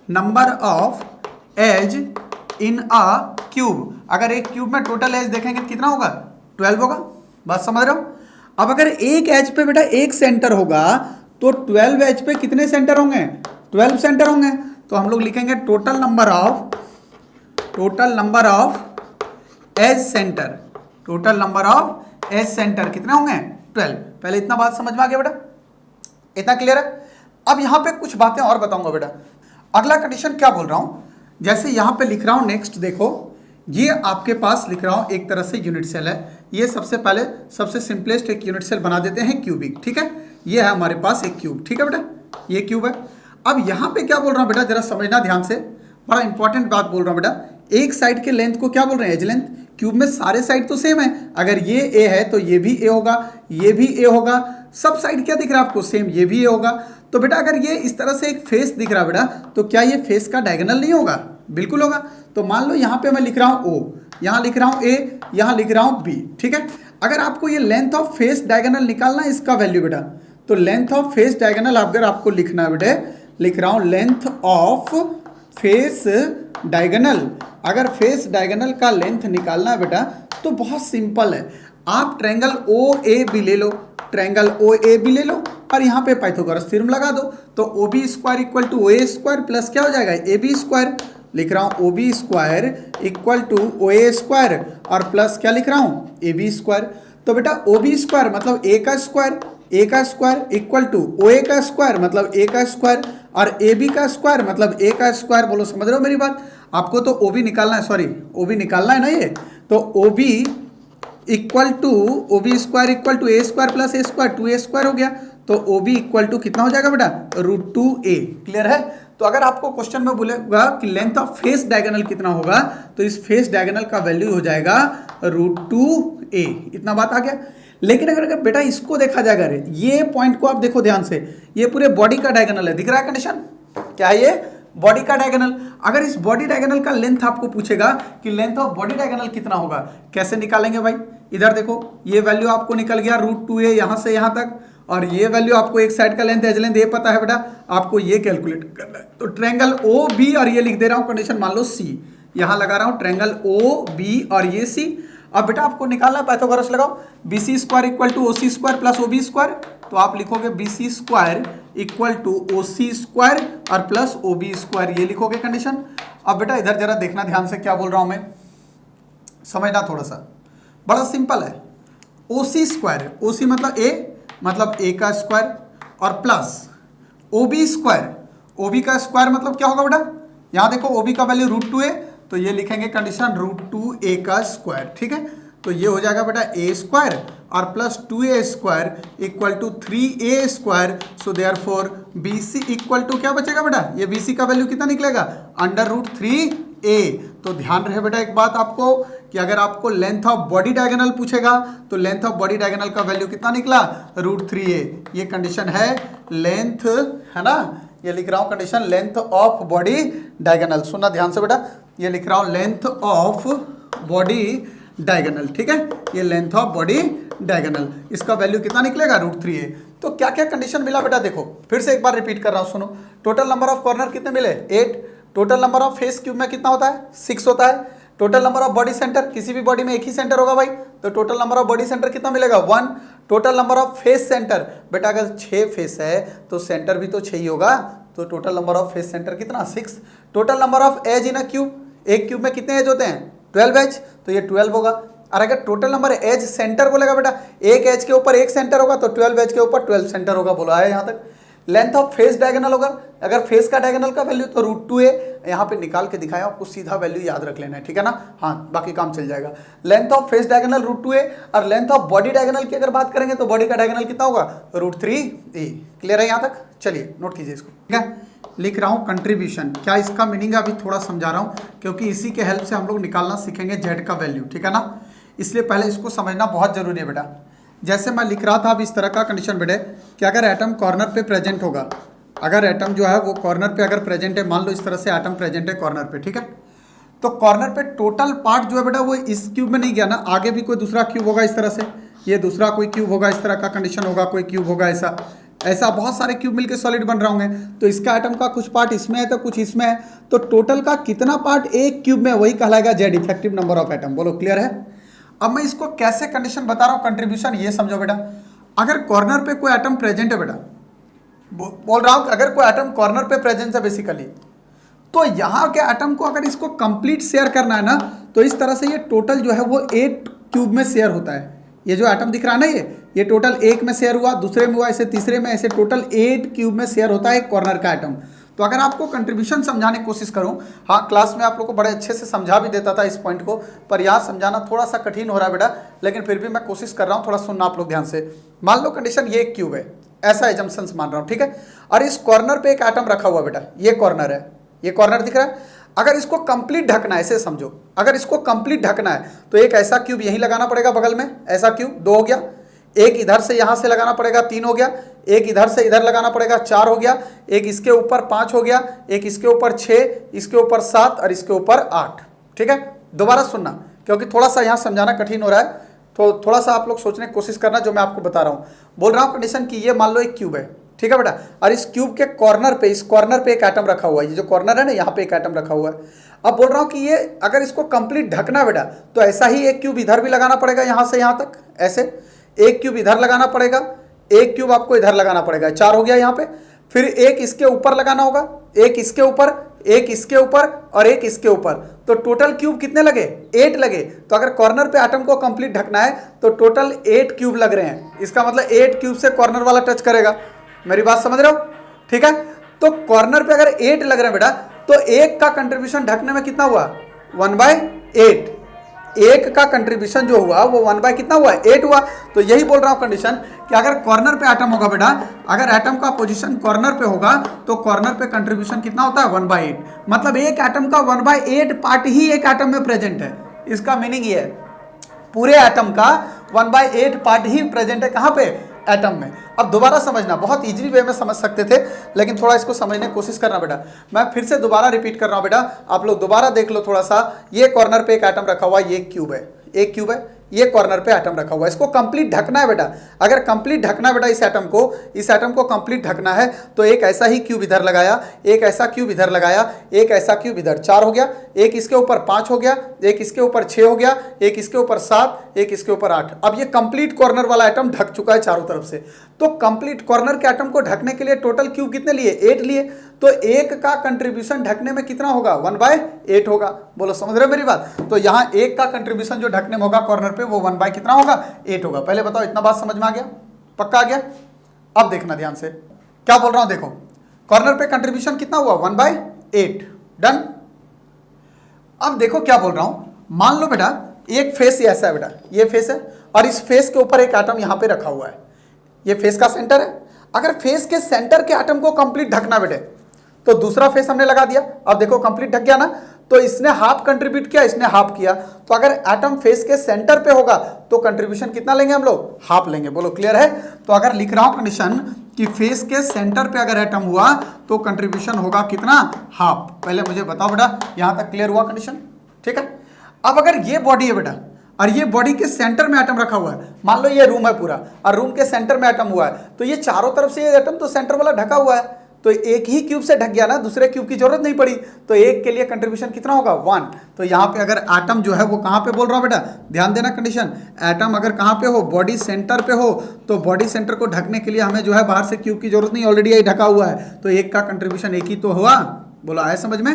number of edge in a cube. अगर एक क्यूब में टोटल एज देखेंगे कितना होगा 12 होगा, बात समझ रहे हो। अब अगर एक एज पे बेटा एक सेंटर होगा तो 12 एज पे कितने सेंटर होंगे 12 सेंटर होंगे। तो हम लोग लिखेंगे total number of edge centre, total number of edge centre कितने होंगे 12। पहले इतना बात समझ में आ गया बेटा, इतना क्लियर है। अब यहां पे कुछ बातें और बताऊंगा बेटा। अगला कंडीशन क्या बोल रहा हूं, जैसे यहां पे लिख रहा हूं नेक्स्ट, देखो ये आपके पास लिख रहा हूं एक तरह से यूनिट सेल है। ये सबसे पहले सबसे सिंपलेस्ट एक यूनिट सेल बना देते हैं क्यूबिक, ठीक है। ये है हमारे पास एक क्यूब, ठीक है बेटा, ये क्यूब है। अब यहां पे क्या बोल रहा हूं बेटा, जरा समझना ध्यान से, बड़ा इंपॉर्टेंट बात बोल रहा हूं बेटा। एक साइड के लेंथ को क्या बोल रहे हैं एज लेंथ। क्यूब में सारे साइड तो सेम है, अगर ये ए है तो ये भी ए होगा, ये भी ए होगा, सब साइड क्या दिख रहा है आपको सेम, ये भी ए होगा। तो बेटा अगर ये इस तरह से एक फेस दिख रहा है बेटा, तो क्या ये फेस का डायगोनल नहीं होगा, बिल्कुल होगा। तो मान लो यहाँ पे मैं लिख रहा हूँ ओ, यहाँ लिख रहा हूँ ए, यहाँ लिख रहा हूँ बी, ठीक है। अगर आपको ये लेंथ ऑफ फेस डायगोनल निकालना है इसका वैल्यू बेटा, तो लेंथ ऑफ फेस डायगोनल अगर आपको लिखना है बेटे, लिख रहा हूँ लेंथ ऑफ फेस डायगोनल। अगर फेस डायगोनल का लेंथ निकालना है बेटा तो बहुत सिंपल है, आप ट्रायंगल ओ ए बी ले लो, ट्रायंगल ओ ए बी ले लो और यहाँ पे पाइथागोरस थ्योरम लगा दो। तो O B square equal to O A square plus क्या हो जाएगा ए बी स्क्वायर। लिख रहा हूँ O B square equal to O A square और प्लस क्या लिख रहा हूँ ए बी स्क्वायर। तो बेटा ओ बी स्क्वायर मतलब ए का स्क्वायर इक्वल टू ओ ए का स्क्वायर मतलब ए का स्क्वायर और ए बी का स्क्वायर मतलब ए का स्क्वायर। बोलो समझ रहे हो मेरी बात। आपको तो ओ बी निकालना है, सॉरी ओ बी निकालना है ना, ये तो O B equal to O B square equal to A square plus A square 2a square हो गया। तो ओ बी इक्वल टू कितना हो जाएगा बेटा √2a। क्लियर है। तो अगर आपको क्वेश्चन में बोलेगा कि लेंथ ऑफ फेस डायगोनल कितना होगा, तो इस फेस डायगोनल का वैल्यू हो जाएगा √2a। इतना बात आ गया। लेकिन अगर बेटा इसको देखा जाएगा, रे ये पॉइंट को आप देखो ध्यान से, ये पूरे बॉडी का डायगोनल है, दिख रहा है कंडीशन क्या है, ये बॉडी का डायगोनल। अगर इस बॉडी डायगोनल का लेंथ आपको पूछेगा कि लेंथ ऑफ बॉडी डायगोनल कितना होगा, कैसे निकालेंगे भाई। इधर देखो ये वैल्यू आपको निकल गया √2a यहां से यहां तक, और ये वैल्यू आपको एक साइड का लेंथ एज लेंथ ये पता है बेटा, आपको ये कैलकुलेट करना है। तो ट्रायंगल ओ बी और ये लिख दे रहा हूं कंडीशन, मान लो सी, यहां लगा रहा हूं ट्रायंगल ओ बी और ये सी। अब बेटा आपको निकालना है पाइथागोरस लगाओ, B C square equal to O C square plus O B square. तो आप लिखोगे B C square equal to O C square और प्लस ओ बी स्क्वायर, ये लिखोगे कंडीशन। अब बेटा इधर जरा देखना ध्यान से, क्या बोल रहा हूं मैं, समझना थोड़ा सा, बड़ा सिंपल है। ओ सी स्क्वायर, ओ सी मतलब ए का स्क्वायर और plus O B square, O B का स्क्वायर मतलब क्या होगा बेटा, यहां देखो ओ बी का वैल्यू √2a, तो ये लिखेंगे कंडीशन √2a का स्क्वायर, ठीक है। तो ये हो जाएगा बेटा a स्क्वायर और plus 2a square equal to 3a square. So therefore BC equal to क्या बचेगा बेटा, ये BC का वैल्यू कितना निकलेगा √3a। तो ध्यान रहे बेटा एक बात आपको कि अगर आपको लेंथ ऑफ बॉडी डायगोनल पूछेगा तो लेंथ ऑफ बॉडी डायगोनल का वैल्यू कितना निकला √3a। ये कंडीशन है लेंथ, है ना, ये लिख रहा हूं condition length of body diagonal. सुनना ध्यान से बेटा, ये लिख रहा हूं लेंथ ऑफ बॉडी डायगोनल, ठीक है, ये लेंथ ऑफ बॉडी डायगोनल, इसका वैल्यू कितना निकलेगा √3a। तो क्या क्या कंडीशन मिला बेटा, देखो फिर से एक बार रिपीट कर रहा हूं, सुनो। टोटल नंबर ऑफ कॉर्नर कितने मिले 8, total number of face cube में कितना होता है 6 होता है, total number of body centre, किसी भी बॉडी में एक ही सेंटर होगा भाई, तो total number of body centre कितना मिलेगा 1। Total number of face centre, बेटा अगर 6 फेस है तो सेंटर भी तो 6 ही होगा, तो total number of face centre कितना 6। Total number of edge in a cube, एक क्यूब में कितने एज होते हैं 12 एज, तो ये 12 होगा। और अगर टोटल नंबर एज सेंटर बोलेगा बेटा, एक एज के ऊपर एक सेंटर होगा तो 12 एज के ऊपर 12 सेंटर होगा, बोला है यहाँ तक। लेंथ ऑफ फेस डायगोनल होगा, अगर फेस का डायगोनल का वैल्यू तो √2 है, यहाँ पे निकाल के दिखाया, आपको सीधा वैल्यू याद रख लेना है, ठीक है ना, हाँ बाकी काम चल जाएगा। लेंथ ऑफ फेस डायगोनल √2 है, और लेंथ ऑफ बॉडी डायगोनल की अगर बात करेंगे तो बॉडी का डायगोनल कितना होगा √3a। क्लियर है यहाँ तक, चलिए नोट कीजिए इसको, ठीक है। लिख रहा हूँ कंट्रीब्यूशन, क्या इसका मीनिंग अभी थोड़ा समझा रहा हूँ, क्योंकि इसी के हेल्प से हम लोग निकालना सीखेंगे जेड का वैल्यू, ठीक है ना, इसलिए पहले इसको समझना बहुत जरूरी है बेटा। जैसे मैं लिख रहा था अब इस तरह का कंडीशन बेटे कि अगर एटम कॉर्नर पे प्रेजेंट होगा, अगर एटम जो है वो कॉर्नर पे अगर प्रेजेंट है, मान लो इस तरह से एटम प्रेजेंट है कॉर्नर पे, ठीक है, तो कॉर्नर पे टोटल पार्ट जो है बेटा वो इस क्यूब में नहीं गया ना, आगे भी कोई दूसरा क्यूब होगा इस तरह से, ये दूसरा कोई क्यूब होगा, इस तरह का कंडीशन होगा, कोई क्यूब होगा, ऐसा ऐसा बहुत सारे क्यूब मिलके सॉलिड बन रहे होंगे, तो इसका एटम का कुछ पार्ट इसमें है तो कुछ इसमें है, तो टोटल का कितना पार्ट एक क्यूब में, वही कहलाएगा Z, effective number of atom. बोलो क्लियर है। अब मैं इसको कैसे कंडीशन बता रहा हूँ कंट्रीब्यूशन, ये समझो बेटा। अगर कॉर्नर पे कोई एटम प्रेजेंट है बेटा, बोल रहा हूँ अगर कोई एटम कॉर्नर पे प्रेजेंट है बेसिकली, तो यहाँ के एटम को अगर इसको कंप्लीट शेयर करना है ना, तो इस तरह से ये टोटल जो है वो 8 क्यूब में शेयर होता है। ये जो एटम दिख रहा है ना, ये टोटल एक में शेयर हुआ, दूसरे में हुआ, ऐसे तीसरे में, ऐसे टोटल 8 क्यूब में शेयर होता है कॉर्नर का एटम। तो अगर आपको कंट्रीब्यूशन समझाने की कोशिश करूं, हाँ क्लास में आप लोग को बड़े अच्छे से समझा भी देता था इस पॉइंट को, पर यहाँ समझाना थोड़ा सा कठिन हो रहा है बेटा, लेकिन फिर भी मैं कोशिश कर रहा हूँ, थोड़ा सुनना आप लोग ध्यान से। मान लो कंडीशन ये एक क्यूब है, ऐसा एजम्पशंस मान रहा हूँ, ठीक है, और इस कॉर्नर पे एक एटम रखा हुआ बेटा, ये कॉर्नर है, ये कॉर्नर दिख रहा है। अगर इसको कंप्लीट ढकना है, ऐसे समझो, अगर इसको कंप्लीट ढकना है तो एक ऐसा क्यूब यहीं लगाना पड़ेगा बगल में, ऐसा क्यूब 2 हो गया, एक इधर से यहाँ से लगाना पड़ेगा 3 हो गया, एक इधर से इधर लगाना पड़ेगा 4 हो गया, एक इसके ऊपर 5 हो गया, एक इसके ऊपर 6, इसके ऊपर 7 और इसके ऊपर 8। ठीक है, दोबारा सुनना क्योंकि थोड़ा सा यहाँ समझाना कठिन हो रहा है, तो थोड़ा सा आप लोग सोचने की कोशिश करना जो मैं आपको बता रहा हूँ। बोल रहा हूँ कंडीशन की ये मान लो एक क्यूब है, ठीक है बेटा, और इस क्यूब के कॉर्नर पे, इस कॉर्नर पे एक एटम रखा हुआ है, ये जो कॉर्नर है ना यहाँ पे एक एटम रखा हुआ है। अब बोल रहा हूँ कि ये अगर इसको कंप्लीट ढकना बेटा, तो ऐसा ही एक क्यूब इधर भी लगाना पड़ेगा, यहाँ से यहाँ तक ऐसे एक क्यूब इधर लगाना पड़ेगा, एक क्यूब आपको इधर लगाना पड़ेगा, 4 हो गया यहाँ पे, फिर एक इसके ऊपर लगाना होगा, एक इसके ऊपर, एक इसके ऊपर और एक इसके ऊपर, तो टोटल क्यूब कितने लगे 8 लगे। तो अगर कॉर्नर पे एटम को कंप्लीट ढकना है तो टोटल 8 क्यूब लग रहे हैं, इसका मतलब 8 क्यूब से कॉर्नर वाला टच करेगा। मेरी बात समझ रहे हो, ठीक है। तो कॉर्नर पे अगर 8 लग रहे हैं बेटा, तो एक का कंट्रीब्यूशन ढकने में कितना हुआ 1/8, एक का कंट्रीब्यूशन जो हुआ वो 1 कितना हुआ 8 हुआ। तो यही बोल रहा हूं कंडीशन कि अगर कॉर्नर पे एटम होगा बेटा, अगर एटम का पोजीशन कॉर्नर पे होगा तो कॉर्नर पे कंट्रीब्यूशन कितना होता है 1/8, मतलब एक एटम का 1/8 पार्ट ही एक एटम में प्रेजेंट है। इसका मीनिंग ये है पूरे एटम का 1/8 पार्ट ही प्रेजेंट है कहां पे एटम में। अब दोबारा समझना, बहुत इजीली वे में समझ सकते थे लेकिन थोड़ा इसको समझने की कोशिश करना बेटा। मैं फिर से दोबारा रिपीट कर रहा हूं बेटा, आप लोग दोबारा देख लो थोड़ा सा। ये कॉर्नर पे एक एटम रखा हुआ है, ये क्यूब है, एक क्यूब है, ये कॉर्नर पे एटम रखा हुआ है, इसको कंप्लीट ढकना है बेटा। अगर कंप्लीट ढकना है बेटा इस एटम को कंप्लीट ढकना है तो एक ऐसा ही क्यूब इधर लगाया, एक ऐसा क्यूब इधर लगाया, एक ऐसा क्यूब इधर, 4 हो गया, एक इसके ऊपर 5 हो गया, एक इसके ऊपर 6 हो गया, एक इसके ऊपर 7, एक इसके ऊपर 8। अब ये कंप्लीट कॉर्नर वाला एटम ढक चुका है चारों तरफ से। तो कंप्लीट कॉर्नर के एटम को ढकने के लिए टोटल क्यूब कितने लिए 8 लिए, तो एक का कंट्रीब्यूशन ढकने में कितना होगा 1/8 होगा। बोलो समझ रहे हो मेरी बात। तो यहाँ एक का कंट्रीब्यूशन जो ढकने में होगा कॉर्नर पे वो 1 कितना होगा 8 होगा। पहले बताओ इतना बात समझ में आ गया, पक्का आ गया। अब देखना ध्यान से क्या बोल रहा हूं, देखो कॉर्नर पे कंट्रीब्यूशन कितना हुआ 1/8, डन। अब देखो क्या बोल रहा हूं, मान लो बेटा एक फेस ऐसा है बेटा, ये फेस है और इस फेस के ऊपर एक एटम यहां पे रखा हुआ है, ये फेस का सेंटर है। अगर फेस के सेंटर के एटम को कंप्लीट ढकना बेटे तो दूसरा फेस हमने लगा दिया, अब देखो कंप्लीट ढक गया ना, तो इसने हाफ कंट्रीब्यूट किया, इसने हाफ किया। तो अगर एटम फेस के सेंटर पे होगा तो कंट्रीब्यूशन कितना लेंगे हम लोग, हाफ लेंगे। बोलो क्लियर है। तो अगर लिख रहा हूं कंडीशन कि फेस के सेंटर पे अगर एटम हुआ तो कंट्रीब्यूशन होगा कितना, हाफ। पहले मुझे बताओ बेटा, यहां तक क्लियर हुआ कंडीशन, ठीक है। अब अगर ये बॉडी है बेटा और ये बॉडी के सेंटर में एटम रखा हुआ है, मान लो ये रूम है पूरा और रूम के सेंटर में एटम हुआ है, तो ये चारों तरफ से ये एटम तो सेंटर वाला ढका हुआ है, तो एक ही क्यूब से ढक गया ना, दूसरे क्यूब की जरूरत नहीं पड़ी, तो एक के लिए कंट्रीब्यूशन कितना होगा 1। तो यहाँ पे अगर एटम जो है वो कहाँ पे बोल रहा हूँ बेटा, ध्यान देना कंडीशन, एटम अगर कहाँ पे हो, बॉडी सेंटर पे हो, तो बॉडी सेंटर को ढकने के लिए हमें जो है बाहर से क्यूब की जरूरत नहीं, ऑलरेडी यही ढका हुआ है, तो एक का कंट्रीब्यूशन एक ही तो हुआ। बोला आया समझ में?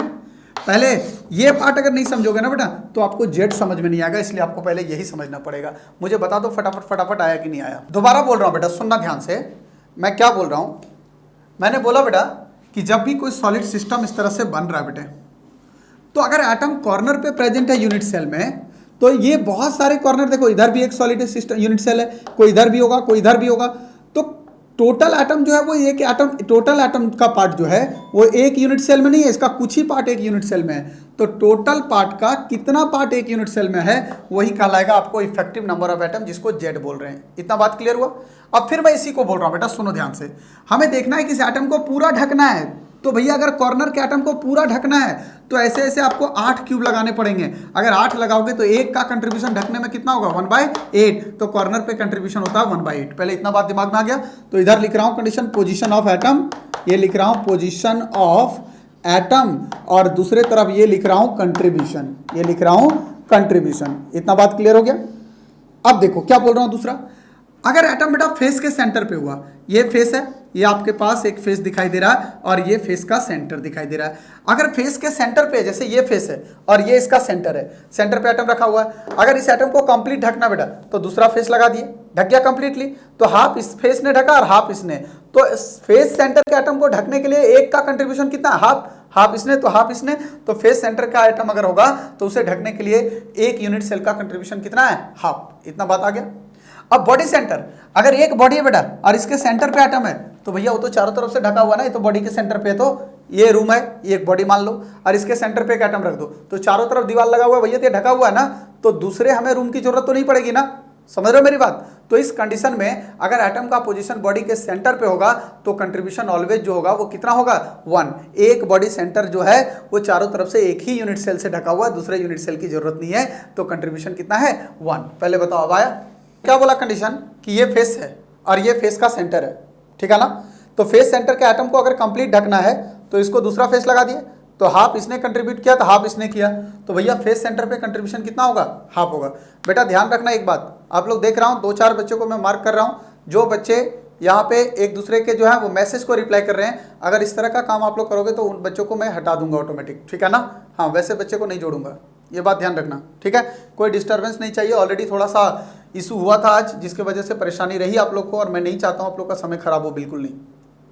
पहले ये पार्ट अगर नहीं समझोगे ना बेटा तो आपको जेड समझ में नहीं आएगा, इसलिए आपको पहले यही समझना पड़ेगा। मुझे बता दो फटाफट फटाफट आया कि नहीं आया। दोबारा बोल रहा हूं बेटा, सुनना ध्यान से, मैं क्या बोल रहा हूं। मैंने बोला बेटा कि जब भी कोई सॉलिड सिस्टम इस तरह से बन रहा है बेटे, तो अगर एटम कॉर्नर पे प्रेजेंट है यूनिट सेल में, तो ये बहुत सारे कॉर्नर, देखो इधर भी एक सॉलिड सिस्टम यूनिट सेल है, कोई इधर भी होगा, कोई इधर भी होगा, तो टोटल एटम जो है वो एक एटम, टोटल एटम का पार्ट जो है वो एक यूनिट सेल में नहीं है, इसका कुछ ही पार्ट एक यूनिट सेल में है। तो टोटल पार्ट का कितना पार्ट एक यूनिट सेल में है वही कहलाएगा आपको इफेक्टिव नंबर ऑफ एटम, जिसको जेड बोल रहे हैं। इतना बात क्लियर हुआ? अब फिर मैं इसी को बोल रहा हूं बेटा, सुनो ध्यान से, हमें देखना है कि इस एटम को पूरा ढकना है। तो भैया अगर कॉर्नर के एटम को पूरा ढकना है तो ऐसे ऐसे आपको 8 क्यूब लगाने पड़ेंगे। अगर 8 लगाओगे तो एक का कंट्रीब्यूशन ढकने में कितना होगा 1/8, तो कॉर्नर पे कंट्रीब्यूशन होता है 1/8। पहले इतना बात दिमाग में आ गया? तो इधर लिख रहा हूं कंडीशन पोजीशन ऑफ एटम, ये लिख रहा हूं पोजीशन ऑफ एटम, और दूसरे तरफ ये लिख रहा हूं कंट्रीब्यूशन, ये लिख रहा हूं कंट्रीब्यूशन। इतना बात क्लियर हो गया? अब देखो क्या बोल रहा हूं दूसरा, अगर एटम बेटा फेस के सेंटर पे हुआ, ये फेस है, ये आपके पास एक फेस दिखाई दे रहा है और ये फेस का सेंटर दिखाई दे रहा है। अगर फेस के सेंटर पे, जैसे ये फेस है और ये इसका सेंटर है, सेंटर पे एटम रखा हुआ है, अगर इस एटम को कंप्लीट ढकना बेटा तो दूसरा फेस लगा दिए, ढक गया कंप्लीटली, तो हाफ इस फेस ने ढका और हाफ इसने, तो फेस सेंटर के एटम को ढकने के लिए एक का कंट्रीब्यूशन कितना, हाफ इसने, तो हाफ इसने, तो फेस सेंटर का एटम अगर होगा तो उसे ढकने के लिए एक यूनिट सेल का कंट्रीब्यूशन कितना है, हाफ। इतना बात आ गया? अब बॉडी सेंटर, अगर एक बॉडी है बेटा और इसके सेंटर पे एटम है, तो भैया वो तो चारों तरफ से ढका हुआ ना, ये तो बॉडी के सेंटर पे है, तो ये रूम है, ये एक बॉडी मान लो, और इसके सेंटर पे एक एटम रख दो, तो चारों तरफ दीवार लगा हुआ है भैया, तो ये ढका हुआ है ना, तो दूसरे हमें रूम की जरूरत तो नहीं पड़ेगी ना। समझ रहे हो मेरी बात? तो इस कंडीशन में अगर एटम का पोजीशन बॉडी के सेंटर पे होगा तो कंट्रीब्यूशन ऑलवेज जो होगा वो कितना होगा 1। एक बॉडी सेंटर जो है वो चारों तरफ से एक ही यूनिट सेल से ढका हुआ है, दूसरे यूनिट सेल की जरूरत नहीं है, तो कंट्रीब्यूशन कितना है 1। पहले बताओ अब आया? क्या बोला कंडीशन कि ये फेस है और ये फेस का सेंटर है, ठीक है ना? तो फेस सेंटर के एटम को अगर कंप्लीट ढकना है तो इसको दूसरा फेस लगा दिए, तो हाफ इसने कंट्रीब्यूट किया तो हाफ इसने किया, तो भैया फेस सेंटर पे कंट्रीब्यूशन कितना होगा, हाफ होगा। बेटा ध्यान रखना एक बात, आप लोग देख रहा हूँ 2-4 बच्चों को मैं मार्क कर रहा हूँ, जो बच्चे यहाँ पे एक दूसरे के जो है वो मैसेज को रिप्लाई कर रहे हैं, अगर इस तरह का काम आप लोग करोगे तो उन बच्चों को मैं हटा दूंगा ऑटोमेटिक, ठीक है ना? हाँ, वैसे बच्चे को नहीं जोड़ूंगा, ये बात ध्यान रखना, ठीक है? कोई डिस्टर्बेंस नहीं चाहिए। ऑलरेडी थोड़ा सा इशू हुआ था आज, जिसके वजह से परेशानी रही आप लोग को, और मैं नहीं चाहता हूँ आप लोग का समय खराब हो, बिल्कुल नहीं,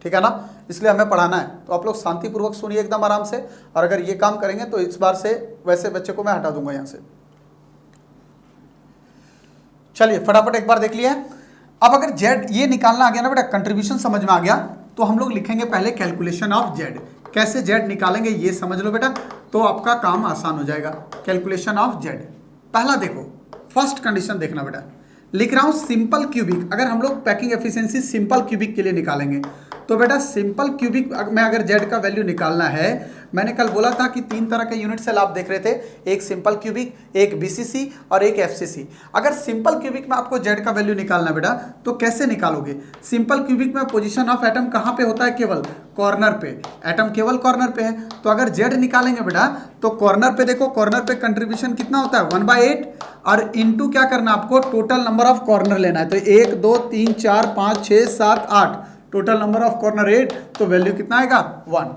ठीक है ना? इसलिए हमें पढ़ाना है, तो आप लोग शांतिपूर्वक सुनिए एकदम आराम से, और अगर ये काम करेंगे तो इस बार से वैसे बच्चे को मैं हटा दूंगा यहाँ से। चलिए फटाफट एक बार देख लिया। अब अगर जेड ये निकालना आ गया ना बेटा, कंट्रीब्यूशन समझ में आ गया, तो हम लोग लिखेंगे पहले कैलकुलेशन ऑफ जेड। कैसे जेड निकालेंगे ये समझ लो बेटा, तो आपका काम आसान हो जाएगा। कैलकुलेशन ऑफ जेड, पहला देखो, फर्स्ट कंडीशन देखना बेटा, लिख रहा हूं सिंपल क्यूबिक। अगर हम लोग पैकिंग एफिशिएंसी सिंपल क्यूबिक के लिए निकालेंगे तो बेटा सिंपल क्यूबिक में अगर जेड का वैल्यू निकालना है, मैंने कल बोला था कि 3 तरह के यूनिट सेल आप देख रहे थे, एक सिंपल क्यूबिक, एक बीसीसी और एक एफसीसी। अगर सिंपल क्यूबिक में आपको जेड का वैल्यू निकालना बेटा तो कैसे निकालोगे? सिंपल क्यूबिक में पोजीशन ऑफ एटम कहाँ पे होता है? केवल कॉर्नर पे, एटम केवल कॉर्नर पे है, तो अगर जेड निकालेंगे बेटा तो कॉर्नर पे देखो, कॉर्नर पे कंट्रीब्यूशन कितना होता है 1/8, और इनटू क्या करना आपको, टोटल नंबर ऑफ कॉर्नर लेना है, तो 1 2 3 4 5 6 7 8, टोटल नंबर ऑफ कॉर्नर 8, तो वैल्यू कितना आएगा 1।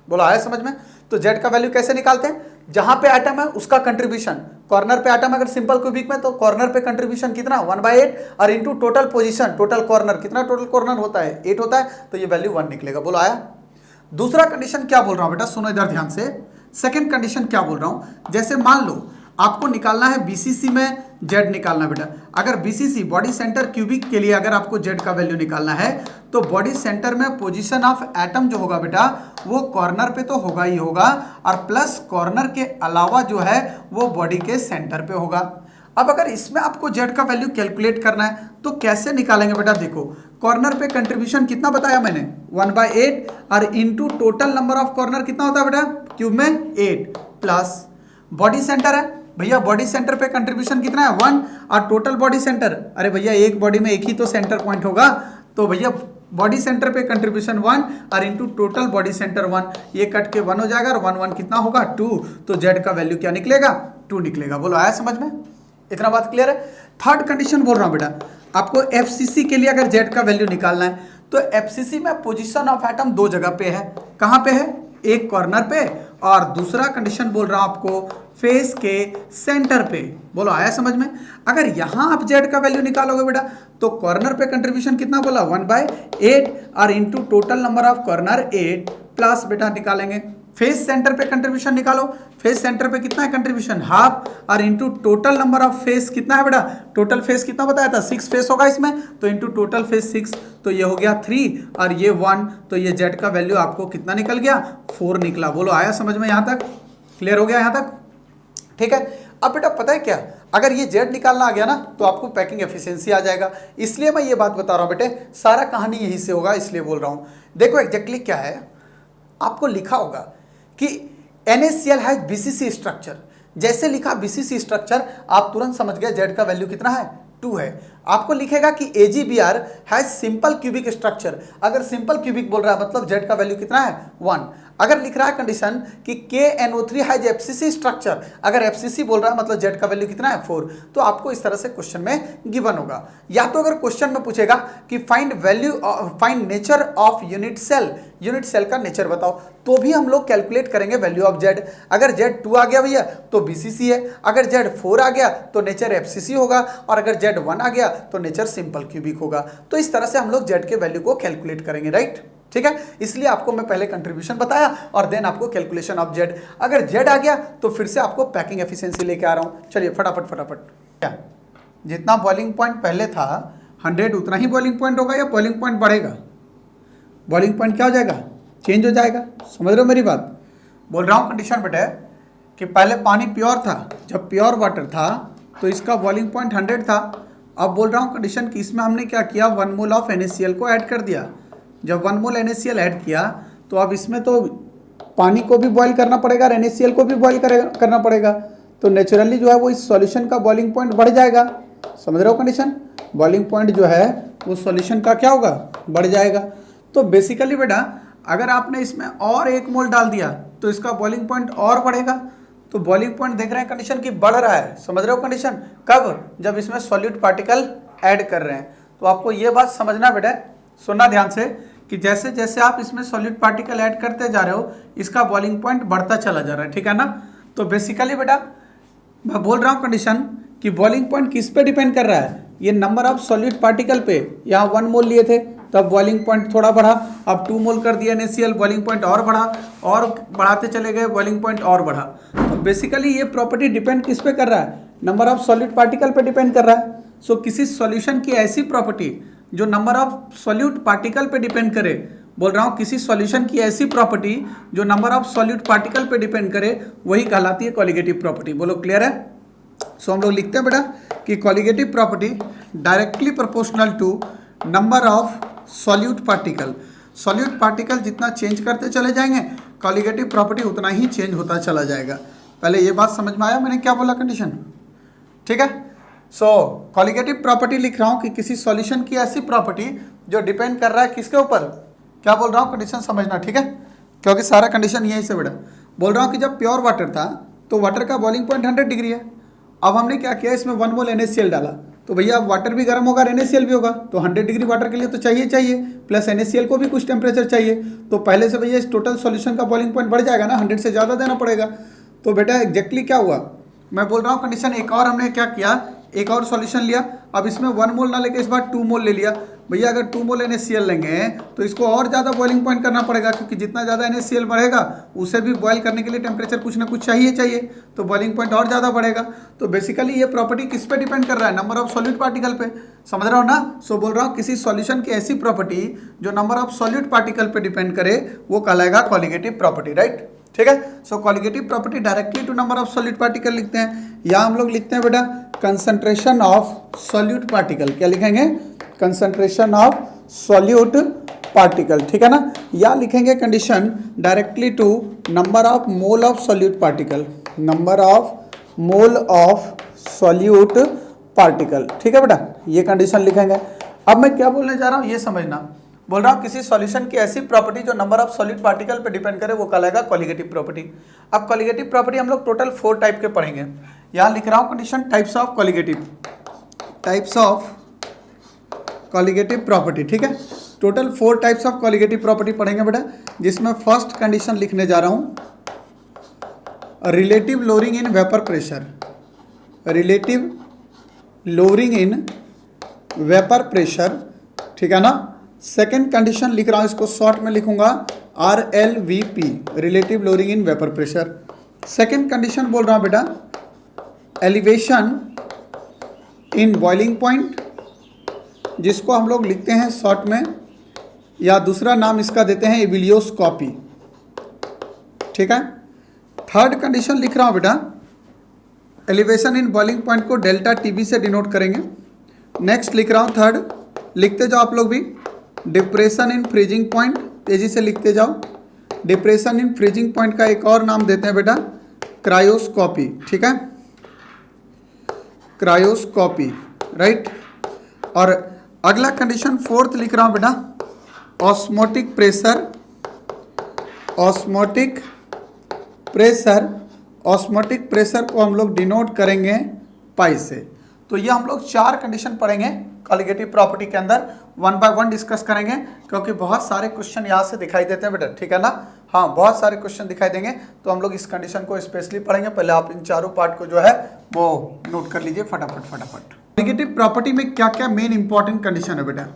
बोला है समझ में? तो जेड का वैल्यू कैसे निकालते हैं? जहां पे एटम है उसका कंट्रीब्यूशन, कॉर्नर पे एटम अगर सिंपल क्यूबिक में तो कॉर्नर पे कंट्रीब्यूशन कितना 1/8, और into total position, total corner कितना, टोटल कॉर्नर होता है 8 होता है, तो ये वैल्यू 1 निकलेगा। बोला आया? दूसरा कंडीशन क्या बोल रहा हूं बेटा, सुनो इधर ध्यान से। सेकंड कंडीशन क्या बोल रहा हूं, जैसे मान लो आपको निकालना है बीसीसी में जेड निकालना बेटा, अगर बीसीसी बॉडी सेंटर क्यूबिक के लिए अगर आपको जेड का वैल्यू निकालना है तो बॉडी सेंटर में पोजीशन ऑफ एटम जो होगा बेटा वो कॉर्नर पे तो होगा ही होगा, और प्लस कॉर्नर के अलावा जो है वो बॉडी के सेंटर पे होगा। अब अगर इसमें आपको जेड का वैल्यू कैलकुलेट करना है तो कैसे निकालेंगे बेटा? देखो कॉर्नर पे कंट्रीब्यूशन कितना बताया मैंने 1/8, और into total number of corner कितना होता है बेटा क्यूब में 8, प्लस बॉडी सेंटर है भैया, बॉडी सेंटर पे कंट्रीब्यूशन कितना है 1, और टोटल बॉडी सेंटर, अरे भैया एक बॉडी में एक ही तो सेंटर पॉइंट होगा, तो भैया बॉडी सेंटर पे कंट्रीब्यूशन 1 और इंटू टोटल बॉडी सेंटर 1, ये कट के 1 हो जाएगा और 1 1 कितना होगा 2, तो जेड का वैल्यू क्या निकलेगा 2 निकलेगा। बोलो आया समझ में, इतना बात क्लियर है। थर्ड कंडीशन बोल रहा हूं बेटा, आपको एफसीसी के लिए अगर जेड का वैल्यू निकालना है तो एफसीसी में पोजीशन ऑफ एटम दो जगह पे है, कहां पे है, एक कॉर्नर पे और दूसरा कंडीशन बोल रहा हूं आपको फेस के सेंटर पे। बोलो आया समझ में। अगर यहां आप जेड का वैल्यू निकालोगे बेटा तो कॉर्नर पे कंट्रीब्यूशन कितना बोला 1/8 और into total number of corner 8 plus बेटा निकालेंगे फेस सेंटर पे कंट्रीब्यूशन निकालो, फेस सेंटर पे कितना है कंट्रीब्यूशन हाफ और into total number of face कितना है बेटा, टोटल फेस कितना बताया था 6 फेस होगा इसमें, तो इंटू टोटल फेस 6, तो ये हो गया 3 और ये 1, तो ये जेड का वैल्यू आपको कितना निकल गया 4 निकला। बोलो आया समझ में, यहां तक क्लियर हो गया यहां तक, ठीक है। अब बेटा पता है क्या, अगर ये जेड निकालना आ गया ना तो आपको पैकिंग एफिशिएंसी आ जाएगा, इसलिए मैं ये बात बता रहा हूं बेटे, सारा कहानी यहीं से होगा इसलिए बोल रहा हूं। देखो एग्जैक्टली क्या है, आपको लिखा होगा कि NaCl हैज BCC स्ट्रक्चर, जैसे लिखा BCC स्ट्रक्चर आप तुरंत समझ गए जेड का वैल्यू कितना है 2 है। आपको लिखेगा कि AgBr has simple cubic structure, अगर सिंपल क्यूबिक बोल रहा है मतलब जेड का वैल्यू कितना है 1। अगर लिख रहा है कंडीशन कि KNO3 हैज FCC स्ट्रक्चर, अगर FCC बोल रहा है मतलब जेड का वैल्यू कितना है 4, तो आपको इस तरह से क्वेश्चन में गिवन होगा। या तो अगर क्वेश्चन में पूछेगा कि find nature of unit cell का नेचर बताओ, तो भी हम लोग कैलकुलेट करेंगे वैल्यू ऑफ जेड। अगर जेड 2 आ गया भैया तो BCC है, अगर जेड 4 आ गया तो नेचर FCC होगा और अगर जेड 1 आ गया तो नेचर सिंपल क्यूबिक होगा। तो इस तरह से हम लोग जेड के वैल्यू को कैलकुलेट करेंगे, राइट, ठीक है। इसलिए आपको मैं पहले कंट्रीब्यूशन बताया और देन आपको कैलकुलेशन ऑफ जेड। अगर जेड आ गया तो फिर से आपको पैकिंग एफिशिएंसी लेके आ रहा हूं, चलिए फटाफट। क्या जितना बॉइलिंग पॉइंट पहले था 100 उतना ही बॉइलिंग पॉइंट होगा या बॉइलिंग पॉइंट बढ़ेगा, बॉइलिंग पॉइंट क्या हो जाएगा चेंज हो जाएगा, समझ रहे हो मेरी बात। बोल रहा हूँ कंडीशन बेटा कि पहले पानी प्योर था, जब प्योर वाटर था तो इसका बॉइलिंग पॉइंट 100 था। अब बोल रहा हूँ कंडीशन कि इसमें हमने क्या किया 1 मोल ऑफ NaCl को ऐड कर दिया। जब 1 मोल NaCl ऐड किया तो अब इसमें तो पानी को भी बॉईल करना पड़ेगा और NaCl को भी बॉईल करना पड़ेगा, तो नेचुरली जो है वो इस सॉल्यूशन का बॉइलिंग पॉइंट बढ़ जाएगा। समझ रहे हो कंडीशन, बॉइलिंग पॉइंट जो है वो सॉल्यूशन का क्या होगा बढ़ जाएगा। तो बेसिकली बेटा अगर आपने इसमें और 1 मोल डाल दिया तो इसका बॉइलिंग पॉइंट और बढ़ेगा। तो बॉइलिंग पॉइंट देख रहे हैं कंडीशन की बढ़ रहा है, समझ रहे हो कंडीशन, कब, जब इसमें सॉल्यूट पार्टिकल ऐड कर रहे हैं। तो आपको ये बात समझना बेटा, सुनना ध्यान से कि जैसे जैसे आप इसमें सॉल्यूट पार्टिकल ऐड करते जा रहे हो इसका बॉइलिंग पॉइंट बढ़ता चला जा रहा है, ठीक है ना। तो बेसिकली बेटा मैं बोल रहा हूँ कंडीशन कि बॉइलिंग पॉइंट किस पे डिपेंड कर रहा है, ये नंबर ऑफ सॉल्यूट पार्टिकल पे। यहाँ 1 मोल लिए थे तब बॉइलिंग पॉइंट थोड़ा बढ़ा, अब 2 मोल कर दिया NaCl, बॉइलिंग पॉइंट और बढ़ा और बढ़ाते चले गए, बॉइलिंग पॉइंट और बढ़ा। तो बेसिकली ये प्रॉपर्टी डिपेंड किस पे कर रहा है, नंबर ऑफ सॉल्यूट पार्टिकल पे डिपेंड कर रहा है। सो किसी सॉल्यूशन की ऐसी प्रॉपर्टी जो नंबर ऑफ सॉल्यूट पार्टिकल पे डिपेंड करे, बोल रहा हूँ किसी सॉल्यूशन की ऐसी प्रॉपर्टी जो नंबर ऑफ सॉल्यूट पार्टिकल पे डिपेंड करे, वही कहलाती है कॉलिगेटिव प्रॉपर्टी। बोलो क्लियर है। सो हम लोग लिखते हैं बेटा कि colligative property directly proportional to number of solute particle. Solute particle जितना चेंज करते चले जाएंगे कॉलिगेटिव प्रॉपर्टी उतना ही चेंज होता चला जाएगा। पहले ये बात समझ में आया मैंने क्या बोला कंडीशन, ठीक है। सो कॉलिगेटिव प्रॉपर्टी लिख रहा हूँ कि किसी सॉल्यूशन की ऐसी प्रॉपर्टी जो डिपेंड कर रहा है किसके ऊपर, क्या बोल रहा हूँ कंडीशन समझना, ठीक है, क्योंकि सारा कंडीशन यहीं से बेटा। बोल रहा हूँ कि जब प्योर वाटर था तो वाटर का बॉइलिंग पॉइंट 100 डिग्री है। अब हमने क्या किया, इसमें 1 मोल NaCl डाला, तो भैया वाटर भी गर्म होगा NaCl भी होगा, तो 100 डिग्री वाटर के लिए तो चाहिए प्लस NaCl को भी कुछ टेम्परेचर चाहिए। तो पहले से भैया इस टोटल सॉल्यूशन का बॉइलिंग पॉइंट बढ़ जाएगा ना, 100 से ज़्यादा देना पड़ेगा। तो बेटा एग्जैक्टली क्या हुआ, मैं बोल रहा हूँ कंडीशन एक और हमने क्या किया, एक और सॉल्यूशन लिया। अब इसमें 1 मोल ना लेके इस बार 2 मोल ले लिया। भैया अगर 2 मोल NaCl लेंगे तो इसको और ज़्यादा बॉइलिंग पॉइंट करना पड़ेगा, क्योंकि जितना ज़्यादा NaCl बढ़ेगा उसे भी बॉयल करने के लिए टेम्परेचर कुछ ना कुछ चाहिए, तो बॉइलिंग पॉइंट और ज़्यादा बढ़ेगा। तो बेसिकली ये प्रॉपर्टी किस पे डिपेंड कर रहा है, नंबर ऑफ सॉल्यूट पार्टिकल पे। समझ रहा हो ना। सो बोल रहा हूँ किसी सॉल्यूशन की ऐसी प्रॉपर्टी जो नंबर ऑफ सॉल्यूट पार्टिकल पे डिपेंड करे वो कहलाएगा कॉलिगेटिव प्रॉपर्टी, राइट, ठीक है। So colligative property directly to number of solute particle लिखते हैं, या हम लोग लिखते हैं बेटा कंसंट्रेशन ऑफ सॉल्यूट पार्टिकल। क्या लिखेंगे, कंसंट्रेशन ऑफ सॉल्यूट पार्टिकल, ठीक है ना। या लिखेंगे condition directly to number of mole of solute particle, number of mole of solute particle, ठीक है बेटा, ये कंडीशन लिखेंगे। अब मैं क्या बोलने जा रहा हूँ ये समझना। बोल रहा हूँ किसी सॉल्यूशन की ऐसी प्रॉपर्टी जो नंबर ऑफ सॉलिड पार्टिकल पे डिपेंड करे वो कहलाएगा कॉलिगेटिव प्रॉपर्टी। अब कॉलिगेटिव प्रॉपर्टी हम लोग टोटल 4 टाइप के पढ़ेंगे। यहाँ लिख रहा हूँ condition types of colligative property, ठीक है। Total 4 types of colligative property पढ़ेंगे बेटा, जिसमें फर्स्ट कंडीशन लिखने जा रहा हूँ relative lowering in vapour pressure, relative lowering in vapour pressure, ठीक है ना। सेकेंड कंडीशन लिख रहा हूँ, इसको शॉर्ट में लिखूंगा RLVP, relative lowering in vapour pressure. Second condition बोल रहा हूँ बेटा एलिवेशन इन बॉइलिंग पॉइंट, जिसको हम लोग लिखते हैं शॉर्ट में, या दूसरा नाम इसका देते हैं एबिलियोस्कोपी, ठीक है। थर्ड कंडीशन लिख रहा हूँ बेटा एलिवेशन इन बॉइलिंग पॉइंट को डेल्टा TB से डिनोट करेंगे। नेक्स्ट लिख रहा हूँ थर्ड, लिखते जाओ आप लोग भी, डिप्रेशन इन फ्रीजिंग पॉइंट, तेजी से लिखते जाओ। डिप्रेशन इन फ्रीजिंग पॉइंट का एक और नाम देते हैं बेटा क्रायोस्कोपी, ठीक है, क्रायोस्कोपी, राइट। और अगला कंडीशन फोर्थ लिख रहा हूं बेटा ऑस्मोटिक प्रेशर, ऑस्मोटिक प्रेशर को हम लोग डिनोट करेंगे पाई से। तो ये हम लोग 4 कंडीशन पढ़ेंगे कॉलिगेटिव प्रॉपर्टी के अंदर, 1 बाय 1 डिस्कस करेंगे, क्योंकि बहुत सारे क्वेश्चन यहाँ से दिखाई देते हैं बेटा, ठीक है ना। हाँ, बहुत सारे क्वेश्चन दिखाई देंगे, तो हम लोग इस कंडीशन को स्पेशली पढ़ेंगे। पहले आप इन चारों पार्ट को जो है वो नोट कर लीजिए फटाफट। कॉलिगेटिव प्रॉपर्टी में क्या क्या मेन इंपॉर्टेंट कंडीशन है बेटा,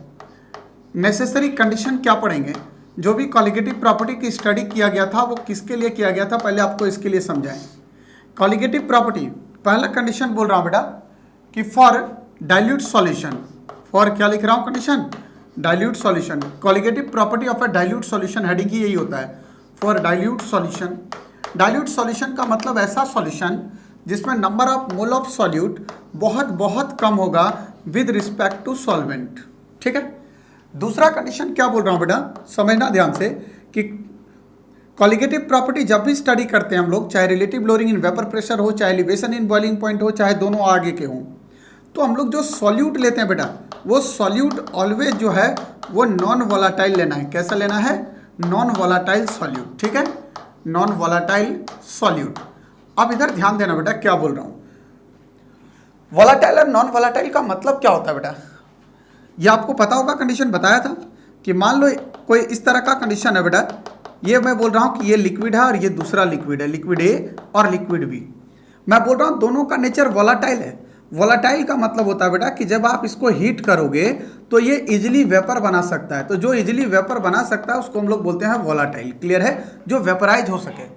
नेसेसरी कंडीशन क्या पढ़ेंगे। जो भी कॉलिगेटिव प्रॉपर्टी की स्टडी किया गया था वो किसके लिए किया गया था, पहले आपको इसके लिए समझाएं। कॉलिगेटिव प्रॉपर्टी पहला कंडीशन बोल रहा हूँ बेटा कि फॉर डाइल्यूट सॉल्यूशन, फॉर क्या लिख रहा हूँ condition, dilute solution. Colligative property of a dilute solution heading ही यही होता है, for dilute solution. Dilute solution का मतलब ऐसा सॉल्यूशन जिसमें number of mole of solute बहुत कम होगा विद रिस्पेक्ट टू सॉल्वेंट, ठीक है। दूसरा कंडीशन क्या बोल रहा हूँ बेटा, समझना ध्यान से कि कॉलिगेटिव प्रॉपर्टी जब भी स्टडी करते हैं हम लोग, चाहे relative lowering in vapour pressure हो, चाहे एलिवेशन इन बॉइलिंग पॉइंट हो, चाहे दोनों आगे के हों, तो हम लोग जो सॉल्यूट लेते हैं बेटा, वो सॉल्यूट ऑलवेज जो है वो नॉन वोलाटाइल लेना है। कैसा लेना है, नॉन वोलाटाइल सॉल्यूट, ठीक है, नॉन वोलाटाइल सॉल्यूट। अब इधर ध्यान देना बेटा क्या बोल रहा हूँ, वोलाटाइल और नॉन वोलाटाइल का मतलब क्या होता है बेटा, ये आपको पता होगा। कंडीशन बताया था कि मान लो कोई इस तरह का कंडीशन है बेटा, ये मैं बोल रहा हूँ कि ये लिक्विड है और ये दूसरा लिक्विड है, लिक्विड A और लिक्विड B। मैं बोल रहा हूँ दोनों का नेचर वोलाटाइल है। वोलाटाइल का मतलब होता है बेटा कि जब आप इसको हीट करोगे तो ये इजिली वेपर बना सकता है, तो जो इजिली वेपर बना सकता है उसको हम लोग बोलते हैं वोलाटाइल, क्लियर है, जो वेपराइज हो सके,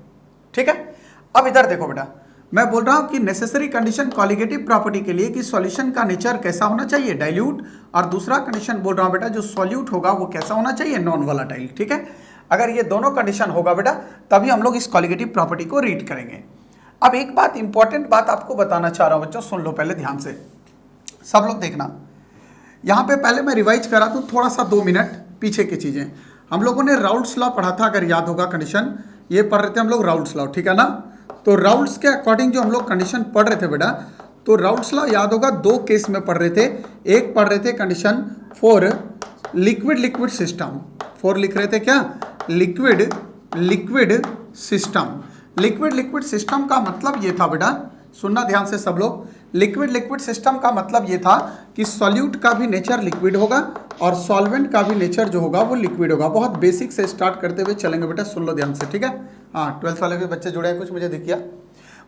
ठीक है। अब इधर देखो बेटा, मैं बोल रहा हूँ कि नेसेसरी कंडीशन कॉलिगेटिव प्रॉपर्टी के लिए कि सॉल्यूशन का नेचर कैसा होना चाहिए, डाइल्यूट, और दूसरा कंडीशन बोल रहा हूँ बेटा जो सॉल्यूट होगा वो कैसा होना चाहिए, नॉन वोलाटाइल, ठीक है। अगर ये दोनों कंडीशन होगा बेटा तभी हम लोग इस कॉलिगेटिव प्रॉपर्टी को रीड करेंगे। अब एक बात, इंपॉर्टेंट बात आपको बताना चाह रहा हूँ बच्चों, सुन लो पहले ध्यान से, सब लोग देखना। यहाँ पे पहले मैं रिवाइज करा दूँ थोड़ा सा 2 मिनट पीछे की चीज़ें। हम लोगों ने राउल्ट्स लॉ पढ़ा था, अगर याद होगा कंडीशन, ये पढ़ रहे थे हम लोग राउल्ट्स लॉ, ठीक है ना। तो राउल्ट्स के अकॉर्डिंग जो हम लोग कंडीशन पढ़ रहे थे बेटा, तो राउल्ट्स लॉ याद होगा 2 केस में पढ़ रहे थे। एक पढ़ रहे थे condition for liquid system, for लिख रहे थे क्या, लिक्विड सिस्टम का मतलब ये था बेटा, सुनना ध्यान से सब लोग, लिक्विड सिस्टम का मतलब ये था कि सॉल्यूट का भी नेचर लिक्विड होगा और सॉल्वेंट का भी नेचर जो होगा वो लिक्विड होगा। बहुत बेसिक से स्टार्ट करते हुए चलेंगे बेटा, सुन लो ध्यान से, ठीक है। हाँ, 12th वाले भी बच्चे जुड़े हैं कुछ, मुझे दिखिए।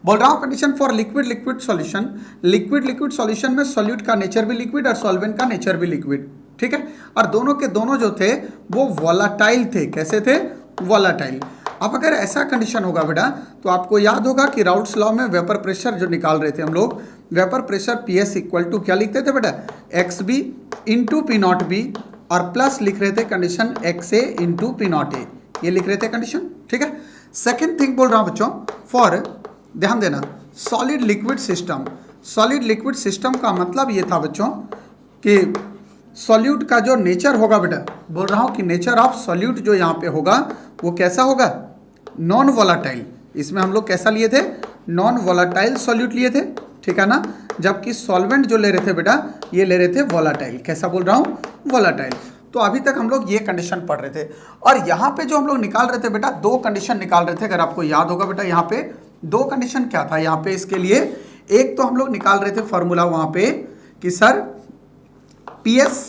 बोल रहा हूँ condition for liquid solution, liquid solution में सॉल्यूट का नेचर भी लिक्विड और सॉल्वेंट का नेचर भी लिक्विड, ठीक है। और दोनों के दोनों जो थे वो वोलाटाइल थे। कैसे थे, वोलाटाइल। अब अगर ऐसा कंडीशन होगा बेटा तो आपको याद होगा कि राउल्ट्स लॉ में वेपर प्रेशर जो निकाल रहे थे हम लोग, vapour pressure PS equal to क्या लिखते थे बेटा, XB इंटू P0B, और प्लस लिख रहे थे कंडीशन XA इंटू P0A, ये लिख रहे थे कंडीशन, ठीक है। सेकेंड थिंग बोल रहा हूँ बच्चों, फॉर ध्यान देना, solid liquid system. Solid liquid system का मतलब ये था बच्चों कि सॉल्यूट का जो नेचर होगा बेटा, बोल रहा हूँ कि नेचर ऑफ सॉल्यूट जो यहाँ पे होगा वो कैसा होगा, नॉन वोलाटाइल। इसमें हम लोग कैसा लिए थे, नॉन वोलाटाइल सॉल्यूट लिए थे, ठीक है ना। जबकि सॉल्वेंट जो ले रहे थे बेटा, ये ले रहे थे वोलाटाइल। कैसा बोल रहा हूँ, वोलाटाइल। तो अभी तक हम लोग ये कंडीशन पढ़ रहे थे। और यहाँ पे जो हम लोग निकाल रहे थे बेटा, दो कंडीशन निकाल रहे थे, अगर आपको याद होगा बेटा। यहाँ पे दो कंडीशन क्या था यहाँ पे इसके लिए, एक तो हम लोग निकाल रहे थे फॉर्मूला वहाँ पे कि सर पीएस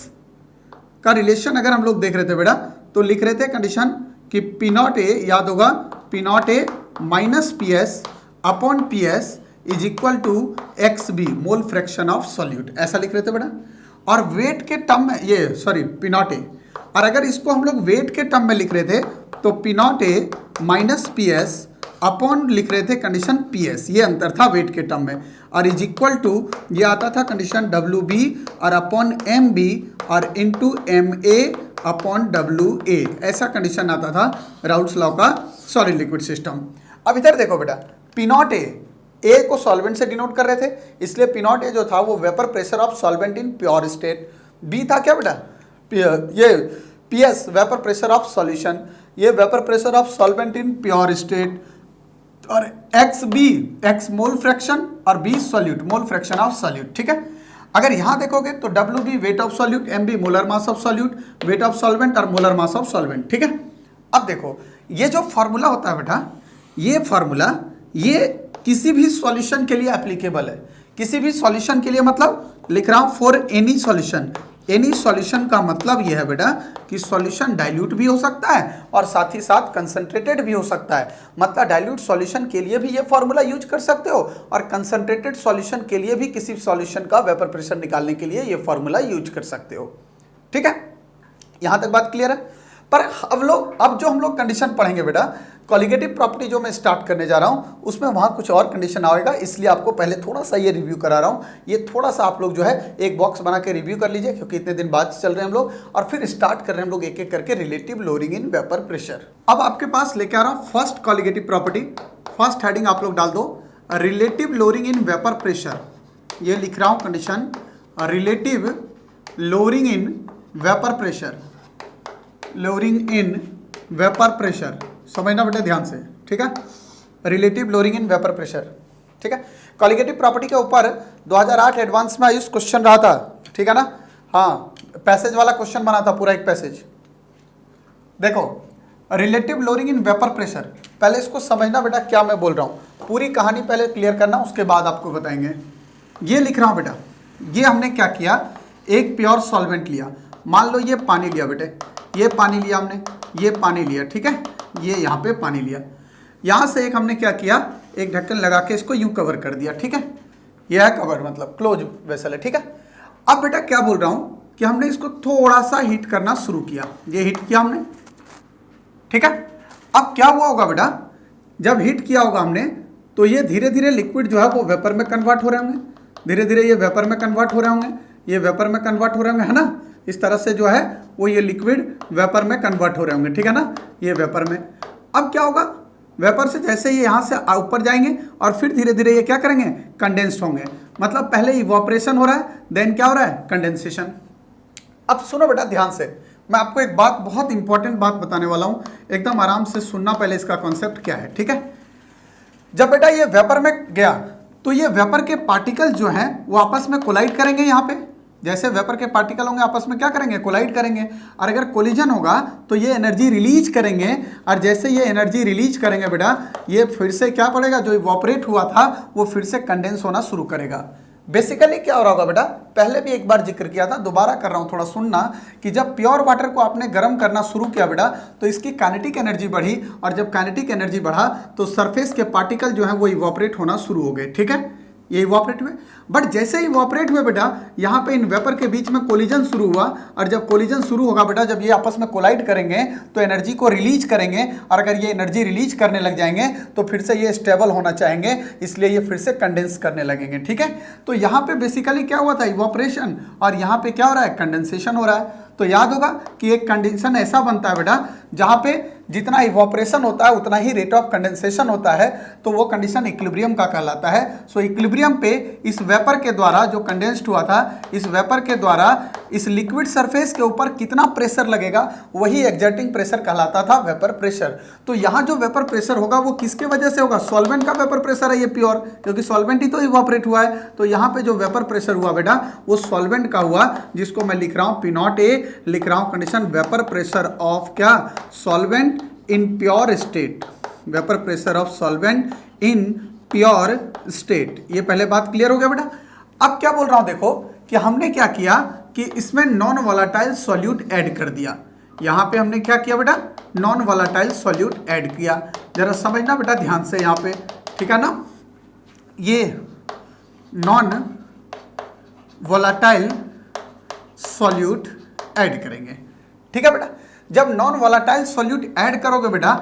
का रिलेशन अगर हम लोग देख रहे थे बेटा, तो लिख रहे थे कंडीशन कि पी नॉट ए, याद होगा, P not A minus P S upon P S is equal to X B mole fraction of solute, ऐसा लिख रहे थे बेटा। और वेट के टर्म में ये सॉरी पी नॉट ए, और अगर इसको हम लोग वेट के टर्म में लिख रहे थे तो P not A minus P S upon लिख रहे थे कंडीशन पी एस, ये अंतर था वेट के टर्म में। और इज इक्वल टू ये आता था कंडीशन डब्ल्यू बी और अपॉन एम बी और into M A upon W A, ऐसा कंडीशन आता था राउल्ट्स लॉ का सॉलिड लिक्विड सिस्टम। अब इधर देखो बेटा, पी नॉट ए को सॉल्वेंट से डिनोट कर रहे थे, इसलिए पी नॉट ए जो था वो vapour pressure of solvent in pure state. B था क्या बेटा, ये P S vapour pressure of solution, ये vapour pressure of solvent in pure state. और X B, X mole fraction और B solute, mole fraction of solute, ठीक है। अगर यहाँ देखोगे तो W B weight of solute, M B molar mass of solute, weight of solvent और molar mass of solvent, ठीक है। अब देखो ये जो फॉर्मूला होता है बेटा, ये फॉर्मूला ये किसी भी सॉल्यूशन के लिए एप्लीकेबल है, किसी भी सॉल्यूशन के लिए, मतलब लिख रहा हूँ for any solution. Any solution का मतलब यह है बेटा कि सॉल्यूशन डाइल्यूट भी हो सकता है और साथ ही साथ कंसंट्रेटेड भी हो सकता है। मतलब डाइल्यूट सॉल्यूशन के लिए भी ये फॉर्मूला यूज कर सकते हो और कंसंट्रेटेड सॉल्यूशन के लिए भी किसी सॉल्यूशन का वेपर प्रेशर निकालने के लिए ये फॉर्मूला यूज कर सकते हो, ठीक है। यहां तक बात क्लियर है। पर अब जो हम लोग कंडीशन पढ़ेंगे बेटा, कॉलिगेटिव प्रॉपर्टी जो मैं स्टार्ट करने जा रहा हूं उसमें वहां कुछ और कंडीशन आएगा, इसलिए आपको पहले थोड़ा सा ये रिव्यू करा रहा हूं। ये थोड़ा सा आप लोग जो है एक बॉक्स बना के रिव्यू कर लीजिए, क्योंकि इतने दिन बाद चल रहे हैं हम लोग, और फिर स्टार्ट कर रहे हैं हम लोग एक एक करके relative lowering in vapour pressure. अब आपके पास लेके आ रहा हूं first colligative property, first heading आप लोग डाल दो relative lowering in vapour pressure. ये लिख रहा हूं condition relative lowering in vapour pressure, lowering in vapour pressure, समझना बेटा ध्यान से, ठीक है। Relative lowering in vapour pressure, ठीक है। कॉलिगेटिव प्रॉपर्टी के ऊपर 2008 एडवांस में आयुष क्वेश्चन रहा था, ठीक है ना। हाँ, पैसेज वाला क्वेश्चन बना था पूरा एक पैसेज। देखो relative lowering in vapour pressure, पहले इसको समझना बेटा क्या मैं बोल रहा हूँ, पूरी कहानी पहले क्लियर करना, उसके बाद आपको बताएंगे। ये लिख रहा हूँ बेटा, ये हमने क्या किया, एक प्योर सॉल्वेंट लिया, मान लो ये पानी लिया बेटे, ये पानी लिया हमने, ये पानी लिया, ठीक है, ये यहाँ पे पानी लिया, यहाँ से एक हमने क्या किया, एक ढक्कन लगा के इसको यूं कवर कर दिया, ठीक है। यह है कवर, मतलब क्लोज वेसल है, ठीक है। अब बेटा क्या बोल रहा हूँ कि हमने इसको थोड़ा सा हीट करना शुरू किया, ये हीट किया हमने, ठीक है। अब क्या हुआ होगा बेटा, जब हीट किया होगा हमने तो ये धीरे धीरे लिक्विड जो है वो वेपर में कन्वर्ट हो रहे होंगे, धीरे धीरे ये वेपर में कन्वर्ट हो रहे होंगे, ये वेपर में कन्वर्ट हो रहे होंगे, है ना। इस तरह से जो है वो ये लिक्विड वेपर में कन्वर्ट हो रहे होंगे, ठीक है ना, ये वेपर में। अब क्या होगा, वेपर से जैसे ये यहाँ से ऊपर जाएंगे और फिर धीरे धीरे ये क्या करेंगे, कंडेंस्ड होंगे। मतलब पहले इवोपरेशन हो रहा है, देन क्या हो रहा है, कंडेंसेशन। अब सुनो बेटा ध्यान से, मैं आपको एक बात, बहुत इंपॉर्टेंट बात बताने वाला हूँ, एकदम आराम से सुनना पहले इसका कॉन्सेप्ट क्या है, ठीक है। जब बेटा ये वेपर में गया तो ये वेपर के पार्टिकल जो हैं वो आपस में कोलाइड करेंगे, यहाँ पे जैसे वेपर के पार्टिकल होंगे आपस में क्या करेंगे, कोलाइड करेंगे, और अगर कोलिजन होगा तो ये एनर्जी रिलीज करेंगे, और जैसे ये एनर्जी रिलीज करेंगे बेटा, ये फिर से क्या पड़ेगा, जो इवोपरेट हुआ था वो फिर से कंडेंस होना शुरू करेगा। बेसिकली क्या हो रहा होगा बेटा, पहले भी एक बार जिक्र किया था, दोबारा कर रहा हूं, थोड़ा सुनना, कि जब प्योर वाटर को आपने गर्म करना शुरू किया बेटा तो इसकी काइनेटिक एनर्जी बढ़ी, और जब काइनेटिक एनर्जी बढ़ा तो सरफेस के पार्टिकल जो है वो इवोपरेट होना शुरू हो गए, ठीक है, ये इवोपरेट हुए। बट जैसे ही इवोपरेट हुए बेटा, यहाँ पे इन वेपर के बीच में कोलिजन शुरू हुआ, और जब कोलिजन शुरू होगा बेटा, जब ये आपस में कोलाइड करेंगे तो एनर्जी को रिलीज करेंगे, और अगर ये एनर्जी रिलीज करने लग जाएंगे तो फिर से ये स्टेबल होना चाहेंगे, इसलिए ये फिर से कंडेंस करने लगेंगे, ठीक है। तो यहाँ पे बेसिकली क्या हुआ था, इवोपरेशन, और यहाँ पे क्या हो रहा है, कंडेंसेशन हो रहा है। तो याद होगा कि एक कंडीशन ऐसा बनता है बेटा जहाँ पे जितना इवोपरेशन होता है उतना ही रेट ऑफ कंडेंसेशन होता है, तो वो कंडीशन इक्विलिब्रियम का कहलाता है। सो इक्विलिब्रियम पे इस वेपर के द्वारा जो कंडेंस्ड हुआ था, इस वेपर के द्वारा इस लिक्विड सरफेस के ऊपर कितना प्रेशर लगेगा वही एग्जर्टिंग प्रेशर कहलाता था वेपर प्रेशर। तो यहाँ जो वेपर प्रेशर होगा वो किसके वजह से होगा? सॉल्वेंट का वेपर प्रेशर है ये प्योर, क्योंकि सॉल्वेंट ही तो इवोपरेट हुआ है। तो यहाँ पे जो वेपर प्रेशर हुआ बेटा वो सॉल्वेंट का हुआ, जिसको मैं लिख रहा हूँ P0A, लिख रहा हूँ कंडीशन वेपर प्रेशर ऑफ क्या? Solvent in pure state, vapour pressure of solvent in pure state. ये पहले बात क्लियर हो गया बेटा। अब क्या बोल रहा हूं देखो कि हमने क्या किया कि इसमें नॉन वोलेटाइल सॉल्यूट ऐड कर दिया। यहां पे हमने क्या किया बेटा? नॉन वोलेटाइल सॉल्यूट ऐड किया। जरा समझना बेटा ध्यान से यहां पे, ठीक है ना। ये नॉन वोलेटाइल सॉल्यूट ऐड करेंगे, ठीक है बेटा। जब नॉन वोलेटाइल सॉल्यूट ऐड करोगे बेटा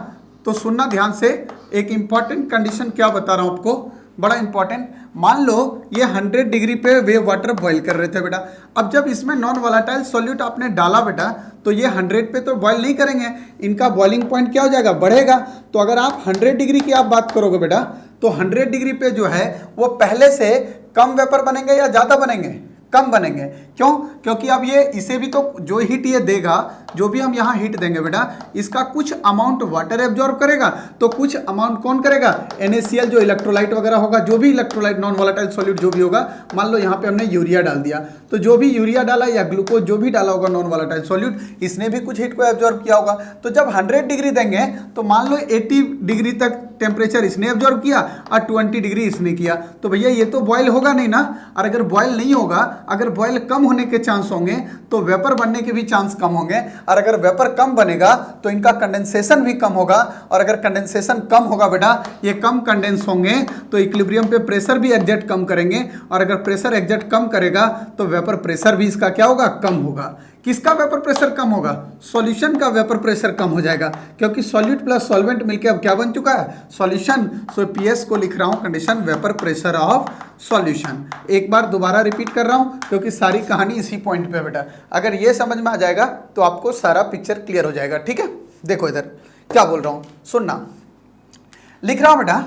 तो सुनना ध्यान से, एक इंपॉर्टेंट कंडीशन क्या बता रहा हूं आपको, बड़ा इंपॉर्टेंट। मान लो ये 100 डिग्री पे वे वाटर बॉईल कर रहे थे बेटा। अब जब इसमें नॉन वोलेटाइल सॉल्यूट आपने डाला बेटा तो ये 100 पे तो बॉईल नहीं करेंगे, इनका बॉइलिंग पॉइंट क्या हो जाएगा? बढ़ेगा। तो अगर आप 100 डिग्री की आप बात करोगे बेटा तो 100 डिग्री पे जो है वो पहले से कम वेपर बनेंगे या ज़्यादा बनेंगे? कम बनेंगे। क्यों? क्योंकि अब ये इसे भी तो जो हीट ये देगा, जो भी हम यहाँ हीट देंगे बेटा, इसका कुछ अमाउंट वाटर एब्जॉर्ब करेगा, तो कुछ अमाउंट कौन करेगा? NaCl जो इलेक्ट्रोलाइट वगैरह होगा, जो भी इलेक्ट्रोलाइट नॉन वोलेटाइल सॉल्यूट जो भी होगा, मान लो यहाँ पे हमने यूरिया डाल दिया, तो जो भी यूरिया डाला या ग्लूकोज जो भी डाला होगा नॉन वोलेटाइल सॉल्यूट, इसने भी कुछ हीट को एब्जॉर्ब किया होगा। तो जब 100 डिग्री देंगे तो मान लो 80 डिग्री तक टेम्परेचर इसने एब्जॉर्ब किया और 20 डिग्री इसने किया, तो भैया ये तो बॉयल होगा नहीं ना। और अगर बॉयल नहीं होगा, अगर बॉयल कम होने के चांस होंगे तो वेपर बनने के भी चांस कम होंगे, और अगर वेपर कम बनेगा तो इनका कंडेंसेशन भी कम होगा, और अगर कंडेंसेशन कम होगा बेटा, ये कम कंडेंस होंगे तो इक्विलिब्रियम पे प्रेशर भी एग्जर्ट कम करेंगे, और अगर प्रेशर एग्जर्ट कम करेगा तो वेपर प्रेशर भी इसका क्या होगा? कम होगा। किसका वेपर प्रेशर कम होगा? सॉल्यूशन का वेपर प्रेशर कम हो जाएगा, क्योंकि सॉल्यूट प्लस सॉल्वेंट मिलकर अब क्या बन चुका है? सॉल्यूशन। सो PS को लिख रहा हूं condition vapour pressure of solution. एक बार दोबारा रिपीट कर रहा हूं क्योंकि सारी कहानी इसी पॉइंट पे बेटा। अगर ये समझ में आ जाएगा तो आपको सारा पिक्चर क्लियर हो जाएगा, ठीक है। देखो इधर क्या बोल रहा हूं, सुनना। लिख रहा हूं बेटा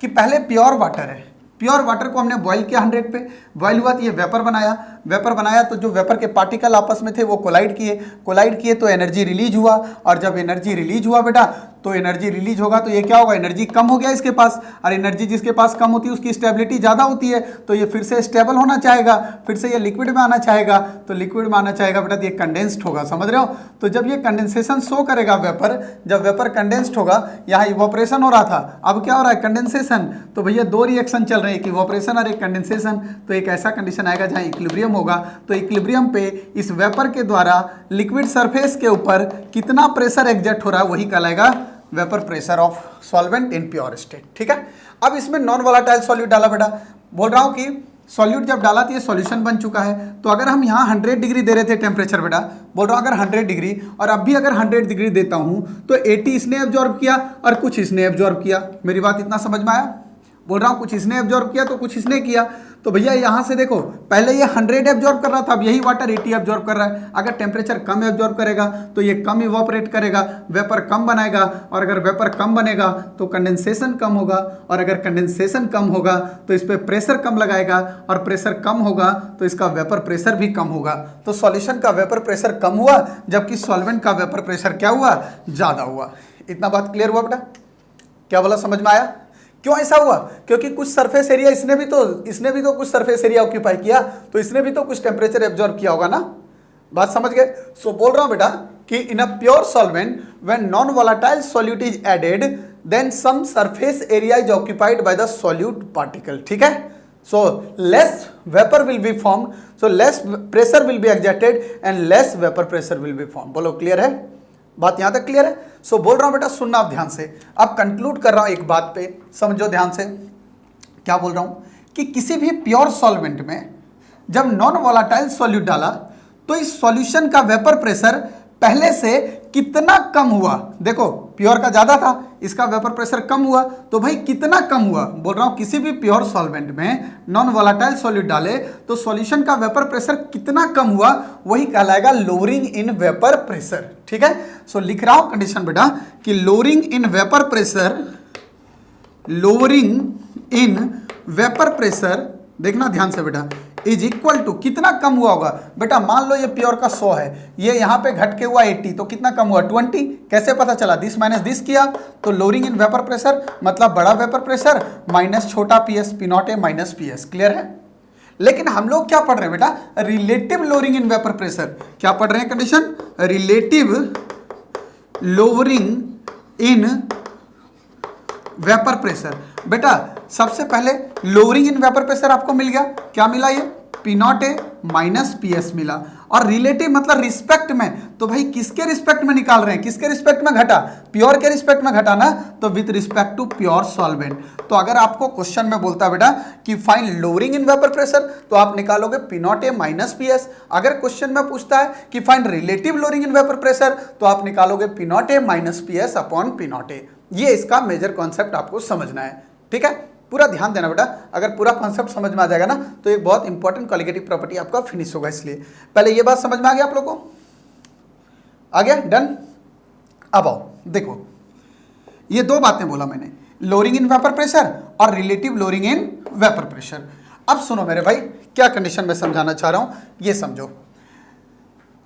कि पहले प्योर वाटर है, प्योर वाटर को हमने बॉईल किया 100 पे, बॉईल हुआ तो ये वेपर बनाया, वेपर बनाया तो जो वेपर के पार्टिकल आपस में थे वो कोलाइड किए तो एनर्जी रिलीज हुआ, और जब एनर्जी रिलीज हुआ बेटा तो एनर्जी रिलीज होगा तो ये क्या होगा? एनर्जी कम हो गया इसके पास, और एनर्जी जिसके पास कम होती है उसकी स्टेबिलिटी ज़्यादा होती है, तो ये फिर से स्टेबल होना चाहेगा, फिर से ये लिक्विड में आना चाहेगा, तो लिक्विड में आना चाहेगा बेटा तो ये कंडेंस्ड होगा, समझ रहे हो। तो जब ये कंडेंसेशन शो करेगा वेपर, जब वेपर कंडेंस्ड होगा, यहाँ इवोपरेशन हो रहा था, अब क्या हो रहा है? कंडेंसेशन। तो भैया दो रिएक्शन चल रहे हैं, एक इवोपरेशन और एक कंडेंसेशन। तो एक ऐसा कंडीशन आएगा जहाँ इक्विलिब्रियम होगा, तो इक्विलिब्रियम पे इस वेपर के द्वारा लिक्विड सरफेस के ऊपर कितना प्रेशर एग्जर्ट हो रहा है वही कहलाएगा vapour pressure of solvent in pure state, ठीक है। अब इसमें नॉन वोलेटाइल सॉल्यूट डाला बेटा, बोल रहा हूं कि सॉल्यूट जब डाला तो ये सॉल्यूशन बन चुका है। तो अगर हम यहाँ 100 डिग्री दे रहे थे टेम्परेचर बेटा, बोल रहा हूँ अगर 100 डिग्री और अब भी अगर 100 डिग्री देता हूँ तो 80 इसने एब्जॉर्ब किया और कुछ इसने एब्जॉर्ब किया। मेरी बात इतना समझ में आया? बोल रहा हूँ कुछ इसने एब्जॉर्ब किया तो कुछ इसने किया। तो भैया यहाँ से देखो, पहले ये 100 एब्जॉर्ब कर रहा था, अब यही वाटर 80 एब्जॉर्ब कर रहा है। अगर टेम्परेचर कम एब्जॉर्ब करेगा तो ये कम इवोपरेट करेगा, वेपर कम बनाएगा, और अगर वेपर कम बनेगा तो कंडेंसेशन कम होगा, और अगर कंडेंसेशन कम होगा तो इस पर प्रेशर कम लगाएगा, और प्रेशर कम होगा तो इसका वेपर प्रेशर भी कम होगा। तो सॉल्यूशन का वेपर प्रेशर कम हुआ, जबकि सॉल्वेंट का वेपर प्रेशर क्या हुआ? ज़्यादा हुआ। इतना बात क्लियर हुआ बेटा? क्या बोला, समझ में आया? क्यों ऐसा हुआ? क्योंकि कुछ सरफेस एरिया इसने भी तो कुछ सरफेस एरिया ऑक्यूपाई किया, तो इसने भी तो कुछ टेम्परेचर एब्जॉर्ब किया होगा ना। बात समझ गए? सो बोल रहा हूं बेटा कि in a pure solvent when non volatile solute is added then some surface area is occupied by the solute particle, ठीक है। So less vapour will be form, so less pressure will be exerted and less vapour pressure will be form. बोलो clear है? बात यहां तक clear है? सो बोल रहा हूं बेटा, सुनना आप ध्यान से। अब कंक्लूड कर रहा हूं एक बात पे, समझो ध्यान से। क्या बोल रहा हूं कि किसी भी प्योर सॉल्वेंट में जब नॉन वोलेटाइल सॉल्यूट डाला तो इस सॉल्यूशन का वेपर प्रेशर पहले से कितना कम हुआ, देखो प्योर का ज्यादा था, इसका वेपर प्रेशर कम हुआ, तो भाई कितना कम हुआ, बोल रहा हूं किसी भी प्योर सॉल्वेंट में नॉन वोलेटाइल सॉल्यूट डाले तो सॉल्यूशन का वेपर प्रेशर कितना कम हुआ, वही कहलाएगा लोअरिंग इन वेपर प्रेशर। ठीक है, सो लिख रहा हूं कंडीशन बेटा कि lowering in vapour pressure, lowering in vapour pressure, देखना ध्यान से बेटा, इज इक्वल टू कितना कम हुआ होगा बेटा, मान लो ये प्योर का 100 है, ये यहाँ पे घट के हुआ 80, तो कितना कम हुआ 20। कैसे पता चला, दिस माइनस दिस किया तो लोअरिंग इन वेपर प्रेशर मतलब बड़ा वेपर प्रेशर माइनस छोटा PS, P not A minus PS. Clear है। लेकिन हम लोग क्या पढ़ रहे हैं बेटा, relative lowering in vapour pressure. क्या पढ़ रहे हैं condition, relative lowering in vapour pressure. बेटा सबसे पहले लोअरिंग इन वेपर प्रेशर आपको मिल गया, क्या मिला, ये P not A minus P S मिला, और रिलेटिव मतलब रिस्पेक्ट में, तो भाई किसके रिस्पेक्ट में निकाल रहे हैं, किसके रिस्पेक्ट में घटा, प्योर के रिस्पेक्ट में घटा ना, तो with respect to pure solvent. तो अगर आपको क्वेश्चन में बोलता है बेटा कि find lowering in vapour pressure, तो आप निकालोगे P not A minus P S. अगर क्वेश्चन में पूछता है कि find relative lowering in vapour pressure, तो आप निकालोगे P not A minus P S upon P not A. ये इसका मेजर कॉन्सेप्ट आपको समझना है। ठीक है, पूरा ध्यान देना बेटा, अगर पूरा कॉन्सेप्ट समझ में आ जाएगा ना तो एक बहुत इंपॉर्टेंट क्वालिटेटिव प्रॉपर्टी आपका फिनिश होगा। इसलिए पहले ये बात समझ में आ गया आप लोगों को, आ गया, डन। अब आओ देखो, ये दो बातें बोला मैंने, लोअरिंग इन वेपर प्रेशर और relative lowering in vapour pressure. अब सुनो मेरे भाई, क्या कंडीशन में समझाना चाह रहा हूं, ये समझो।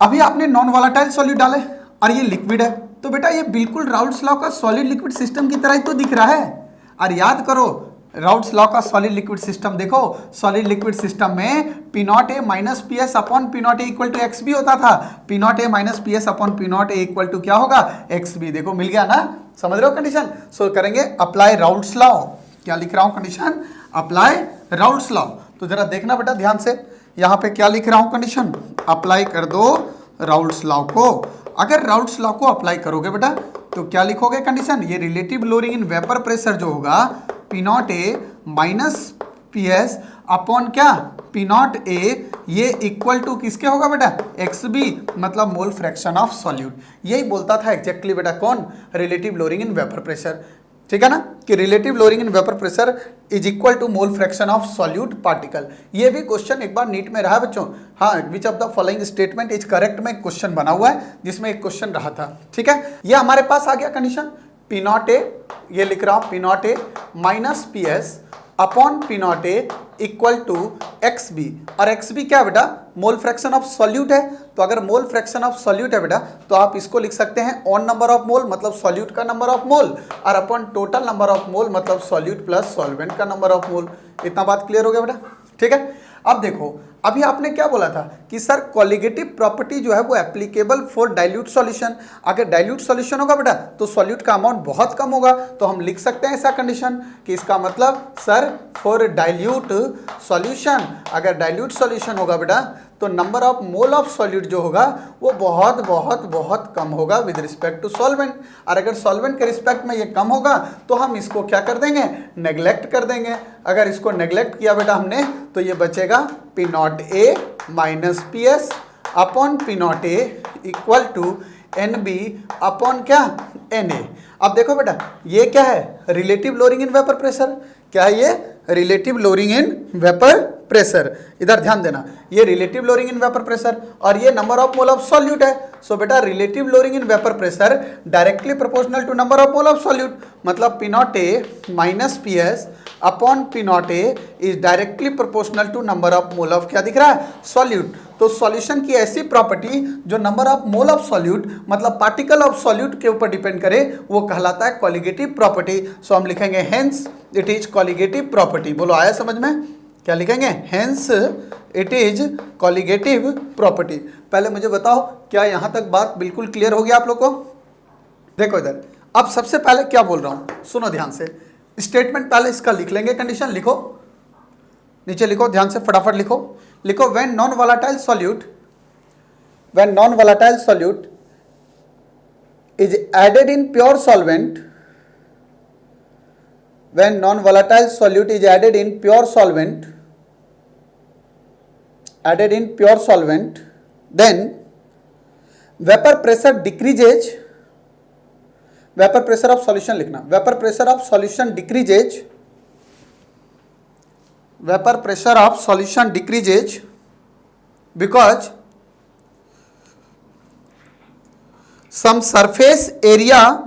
अभी आपने नॉन वोलेटाइल सॉल्यूट डाले और ये लिक्विड है, तो बेटा ये बिल्कुल राउल्ट्स लॉ का सॉलिड लिक्विड सिस्टम की तरह ही तो दिख रहा है। और याद करो राउल्ट्स लॉ का सॉलिड लिक्विड सिस्टम, देखो सॉलिड लिक्विड सिस्टम में P not A minus P S upon P not A equal to X B होता था। P not A minus P S upon P not A equal to क्या होगा, x B. देखो मिल गया ना, समझ रहे हो कंडीशन। सो करेंगे अप्लाई राउल्ट्स लॉ। क्या लिख रहा हूं कंडीशन, अप्लाई राउल्ट्स लॉ। तो जरा देखना बेटा ध्यान से, यहां पे क्या लिख रहा हूं कंडीशन, अप्लाई कर दो राउल्ट्स लॉ को। अगर राउल्ट्स लॉ को अप्लाई करोगे बेटा तो क्या लिखोगे कंडीशन, ये relative lowering in vapour pressure जो होगा P not A minus P S upon क्या, पी नॉट ए, ये इक्वल टू किसके होगा बेटा, एक्स बी, मतलब मोल फ्रैक्शन ऑफ सॉल्यूट। यही बोलता था एग्जैक्टली बेटा कौन, relative lowering in vapour pressure. ठीक है ना, कि relative lowering in vapour pressure is equal to mole fraction of solute particle. ये भी क्वेश्चन एक बार नीट में रहा बच्चों, हाँ, which of the following statement is correct में क्वेश्चन बना हुआ है, जिसमें एक क्वेश्चन रहा था। ठीक है, ये हमारे पास आ गया कंडीशन, पी नॉट ए, ये लिख रहा हूं P not A minus P S upon P not A equal to X B. और एक्स बी क्या है बेटा, मोल फ्रैक्शन ऑफ सॉल्यूट है। तो अगर मोल फ्रैक्शन ऑफ सॉल्यूट है बेटा तो आप इसको लिख सकते हैं ऑन नंबर ऑफ मोल मतलब सॉल्यूट का नंबर ऑफ मोल, और अपॉन टोटल नंबर ऑफ मोल मतलब सॉल्यूट प्लस सॉल्वेंट का नंबर ऑफ मोल। इतना बात क्लियर हो गया बेटा। ठीक है, अब देखो, अभी आपने क्या बोला था कि सर कोलिगेटिव प्रॉपर्टी जो है वो एप्लीकेबल फॉर डाइल्यूट सॉल्यूशन। अगर डाइल्यूट सॉल्यूशन होगा बेटा तो सॉल्यूट का अमाउंट बहुत कम होगा, तो हम लिख सकते हैं ऐसा कंडीशन कि इसका मतलब सर फॉर डाइल्यूट सॉल्यूशन, अगर डाइल्यूट सॉल्यूशन होगा बेटा तो number of mole of solute जो होगा वो बहुत बहुत बहुत कम होगा विद रिस्पेक्ट टू सॉल्वेंट। और अगर सॉल्वेंट के रिस्पेक्ट में ये कम होगा तो हम इसको क्या कर देंगे, नेग्लेक्ट कर देंगे। अगर इसको नेग्लेक्ट किया बेटा हमने तो ये बचेगा P not A minus P S upon P not A equal to N B upon क्या, एन ए। अब देखो बेटा ये क्या है, relative lowering in vapour pressure. क्या है ये, relative lowering in vapour pressure. इधर ध्यान देना, ये relative lowering in vapour pressure और ये number of mole of solute है। सो बेटा relative lowering in vapour pressure directly proportional to number of mole of solute, मतलब P not A minus P S upon P not A is directly proportional to number of mole of क्या दिख रहा है, solute. तो solution की ऐसी property जो number of mole of solute मतलब पार्टिकल ऑफ सॉल्यूट के ऊपर डिपेंड करे वो कहलाता है कोलिगेटिव प्रॉपर्टी। सो हम लिखेंगे hence it is colligative property. बोलो आया समझ में, क्या लिखेंगे, hence it is colligative property. पहले मुझे बताओ क्या यहां तक बात बिल्कुल क्लियर हो गया आप लोग को। देखो इधर, अब सबसे पहले क्या बोल रहा हूं सुनो ध्यान से, स्टेटमेंट पहले इसका लिख लेंगे, कंडीशन लिखो, नीचे लिखो ध्यान से, फटाफट लिखो। लिखो when non volatile solute, when non volatile solute is added in pure solvent, when non-volatile solute is added in pure solvent, then vapour pressure decreases, vapour pressure of solution लिखना, vapour pressure of solution decreases, vapour pressure of solution decreases because some surface area,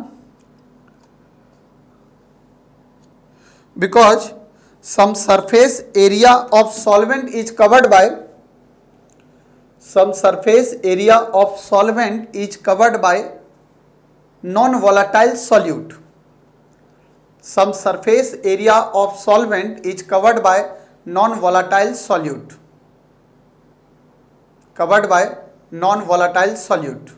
because some surface area of solvent is covered by, some surface area of solvent is covered by non volatile solute, some surface area of solvent is covered by non volatile solute, covered by non volatile solute.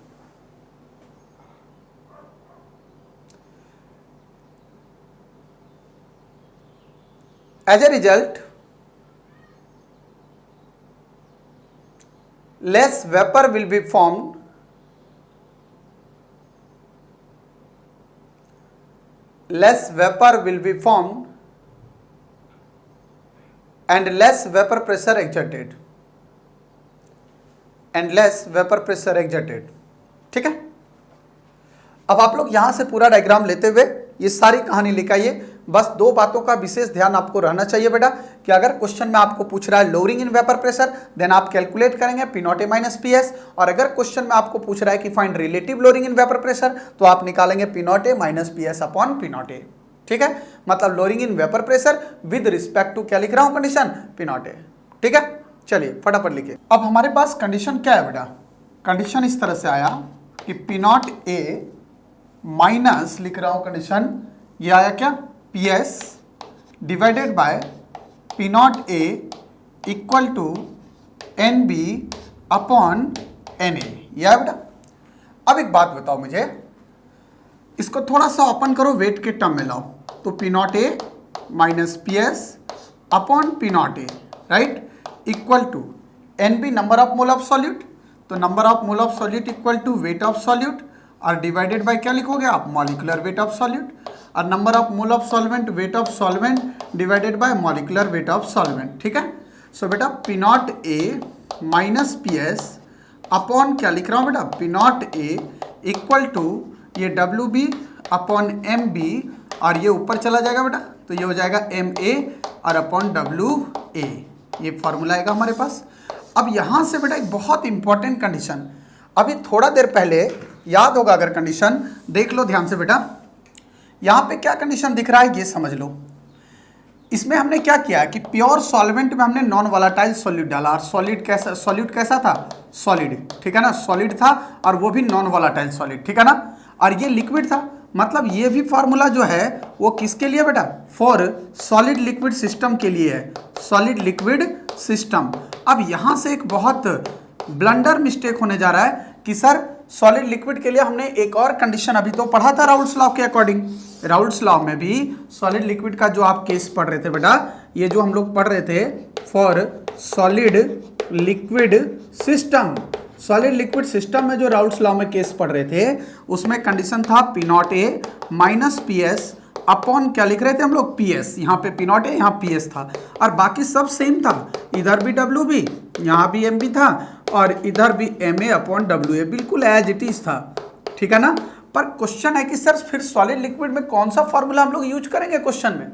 As a result, less vapor will be formed, less vapor will be formed and less vapor pressure exerted, and less vapor pressure exerted. ठीक है, अब आप लोग यहां से पूरा diagram लेते हुए ये सारी कहानी लिखाइए। बस दो बातों का विशेष ध्यान आपको रहना चाहिए बेटा कि अगर क्वेश्चन में आपको पूछ रहा है lowering in vapour pressure, then आप कैलकुलेट करेंगे P not A minus P S, और अगर क्वेश्चन में आपको पूछ रहा है कि find relative lowering in vapour pressure, तो आप निकालेंगे P not A minus P S upon P not A. ठीक है, मतलब lowering in vapour pressure with respect to क्या लिख रहा हूं कंडीशन, पी नॉट ए। ठीक है, चलिए फटाफट लिखिए। अब हमारे पास कंडीशन क्या है बेटा, कंडीशन इस तरह से आया कि पी नॉट ए माइनस लिख रहा हूं कंडीशन, ये आया क्या P S divided by P not A equal to N B upon N A, यह है बेटा। अब एक बात बताओ मुझे, इसको थोड़ा सा ओपन करो, वेट के टर्म में लाओ, तो P not A minus P S upon P not A, right, equal to N B number of mole of solute, तो number of mole of solute equal to weight of solute, और divided by क्या लिखोगे आप, molecular weight of solute, और number of mole of solvent, weight of solvent divided by molecular weight of solvent. ठीक है, सो बेटा P not A minus P S upon क्या लिख रहा हूँ बेटा, P not A equal to ये W B upon M B, और ये ऊपर चला जाएगा बेटा, तो ये हो जाएगा एम ए और अपॉन डब्ल्यू ए, ये फॉर्मूला आएगा हमारे पास। अब यहाँ से बेटा एक बहुत इंपॉर्टेंट कंडीशन, अभी थोड़ा देर पहले याद होगा अगर कंडीशन, देख लो ध्यान से बेटा, यहाँ पे क्या कंडीशन दिख रहा है ये समझ लो। इसमें हमने क्या किया कि प्योर सॉल्वेंट में हमने नॉन वोलेटाइल सॉल्यूट डाला, और सॉल्यूट कैसा था, सॉलिड, ठीक है ना, सॉलिड था, और वो भी नॉन वोलेटाइल सॉलिड, ठीक है ना, और ये लिक्विड था, मतलब ये भी फार्मूला जो है वो किसके लिए बेटा, फॉर सॉलिड लिक्विड सिस्टम के लिए है, सॉलिड लिक्विड सिस्टम। अब यहाँ से एक बहुत ब्लंडर मिस्टेक होने जा रहा है कि सर सॉलिड लिक्विड के लिए हमने एक और कंडीशन अभी तो पढ़ा था राउल्ट्स लॉ के अकॉर्डिंग, राउल्ट्स लॉ में भी सॉलिड लिक्विड का जो आप केस पढ़ रहे थे बेटा, ये जो हम लोग पढ़ रहे थे for solid liquid system, solid liquid system में जो राउल्ट्स लॉ में केस पढ़ रहे थे, उसमें कंडीशन था P not A minus P S upon क्या लिख रहे थे हम लोग, पी एस, यहाँ पे पी नॉट ए यहाँ पी एस था, और बाकी सब सेम था, इधर भी डब्ल्यू बी, यहाँ भी एम बी था, और इधर भी M A upon W A, बिल्कुल एज इट इज था। ठीक है ना, पर क्वेश्चन है कि सर फिर सॉलिड लिक्विड में कौन सा फॉर्मूला हम लोग यूज करेंगे, क्वेश्चन में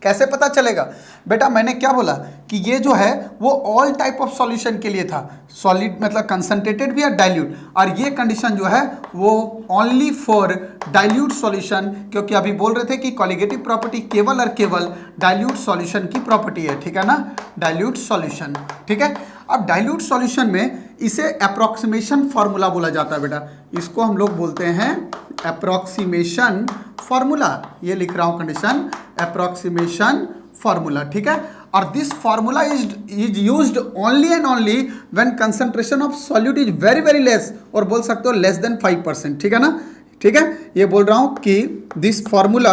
कैसे पता चलेगा बेटा, मैंने क्या बोला कि ये जो है वो ऑल टाइप ऑफ सॉल्यूशन के लिए था, सॉलिड मतलब कंसंट्रेटेड भी या डाइल्यूट, और ये कंडीशन जो है वो ओनली फॉर डाइल्यूट सॉल्यूशन, क्योंकि अभी बोल रहे थे कि कॉलिगेटिव प्रॉपर्टी केवल और केवल डाइल्यूट सॉल्यूशन की प्रॉपर्टी है। ठीक है ना, डाइल्यूट सॉल्यूशन। ठीक है, अब डाइल्यूट सॉल्यूशन में इसे अप्रोक्सीमेशन फॉर्मूला बोला जाता है बेटा, इसको हम लोग बोलते हैं अप्रोक्सीमेशन फॉर्मूला, ये लिख रहा हूं कंडीशन, अप्रोक्सीमेशन फॉर्मूला। ठीक है, और this formula is used only and only when concentration of solute is very very less, और बोल सकते हो लेस देन 5%। ठीक है ना, ठीक है, ये बोल रहा हूं कि दिस फॉर्मूला,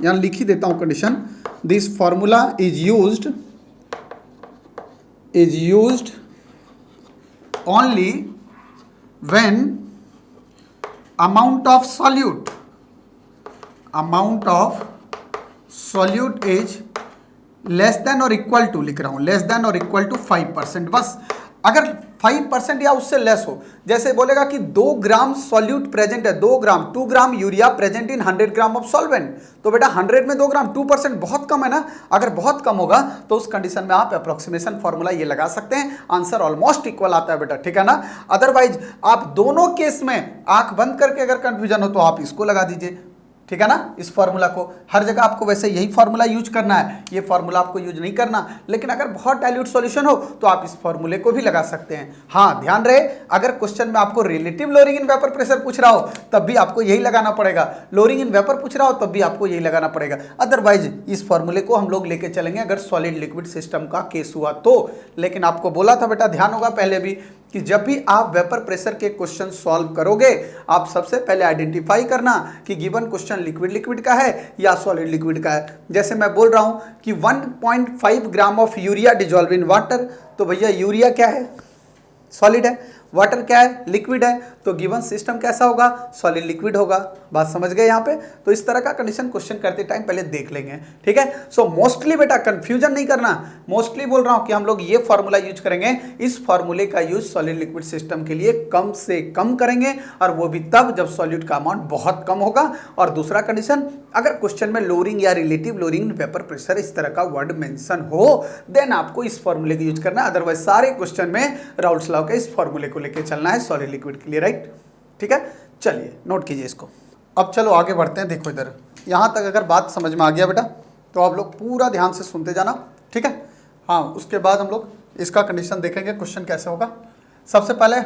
यहां लिख ही देता हूं condition, this formula is used only when amount of solute is less than or equal to, लिख रहा हूं लेस देन और इक्वल टू 5%। बस अगर 5% या उससे लेस हो, जैसे बोलेगा कि 2 ग्राम सॉल्यूट प्रेजेंट है, 2 ग्राम 2 gram urea present in 100 gram of solvent, तो बेटा 100 में 2 ग्राम 2% बहुत कम है ना। अगर बहुत कम होगा तो उस कंडीशन में आप अप्रोक्सीमेशन फॉर्मूला ये लगा सकते हैं, आंसर ऑलमोस्ट इक्वल आता है बेटा, ठीक है ना। अदरवाइज आप दोनों केस में आंख बंद करके अगर कंफ्यूजन हो तो आप इसको लगा दीजिए, ठीक है ना। इस फॉर्मूला को हर जगह आपको वैसे यही फॉर्मूला यूज करना है, ये फॉर्मूला आपको यूज नहीं करना, लेकिन अगर बहुत डाइल्यूट सॉल्यूशन हो तो आप इस फॉर्मूले को भी लगा सकते हैं। हाँ ध्यान रहे, अगर क्वेश्चन में आपको relative lowering in vapour pressure पूछ रहा हो तब भी आपको यही लगाना पड़ेगा, लोअरिंग इन वेपर पूछ रहा हो तब भी आपको यही लगाना पड़ेगा। अदरवाइज इस फॉर्मूले को हम लोग लेके चलेंगे अगर सॉलिड लिक्विड सिस्टम का केस हुआ तो। लेकिन आपको बोला था बेटा, ध्यान होगा पहले भी, कि जब भी आप वेपर प्रेशर के क्वेश्चन सॉल्व करोगे आप सबसे पहले आइडेंटिफाई करना कि गिवन क्वेश्चन लिक्विड लिक्विड का है या सॉलिड लिक्विड का है। जैसे मैं बोल रहा हूं कि 1.5 gram of urea dissolve in water, तो भैया यूरिया क्या है, सॉलिड है, वाटर क्या है, लिक्विड है, तो गिवन सिस्टम कैसा होगा, सॉलिड लिक्विड होगा। बात समझ गए यहाँ पे। तो इस तरह का कंडीशन क्वेश्चन करते टाइम पहले देख लेंगे, ठीक है। सो मोस्टली बेटा कंफ्यूजन नहीं करना, मोस्टली बोल रहा हूँ कि हम लोग ये फॉर्मूला यूज करेंगे, इस फॉर्मूले का यूज सॉलिड लिक्विड सिस्टम के लिए कम से कम करेंगे, और वो भी तब जब सॉल्यूट का अमाउंट बहुत कम होगा। और दूसरा कंडीशन, अगर क्वेश्चन में लोअरिंग या रिलेटिव लोअरिंग वेपर प्रेशर इस तरह का वर्ड मेंशन हो देन आपको इस फॉर्मूले का यूज करना है, अदरवाइज सारे क्वेश्चन में राउल्ट्स लॉ के इस फॉर्मूले को लेके चलना है सॉलिड लिक्विड के लिए, राइट, ठीक है। चलिए नोट कीजिए इसको। अब चलो आगे बढ़ते हैं। देखो इधर यहाँ तक अगर बात समझ में आ गया बेटा तो आप लोग पूरा ध्यान से सुनते जाना, ठीक है। हाँ, उसके बाद हम लोग इसका कंडीशन देखेंगे क्वेश्चन कैसे होगा। सबसे पहले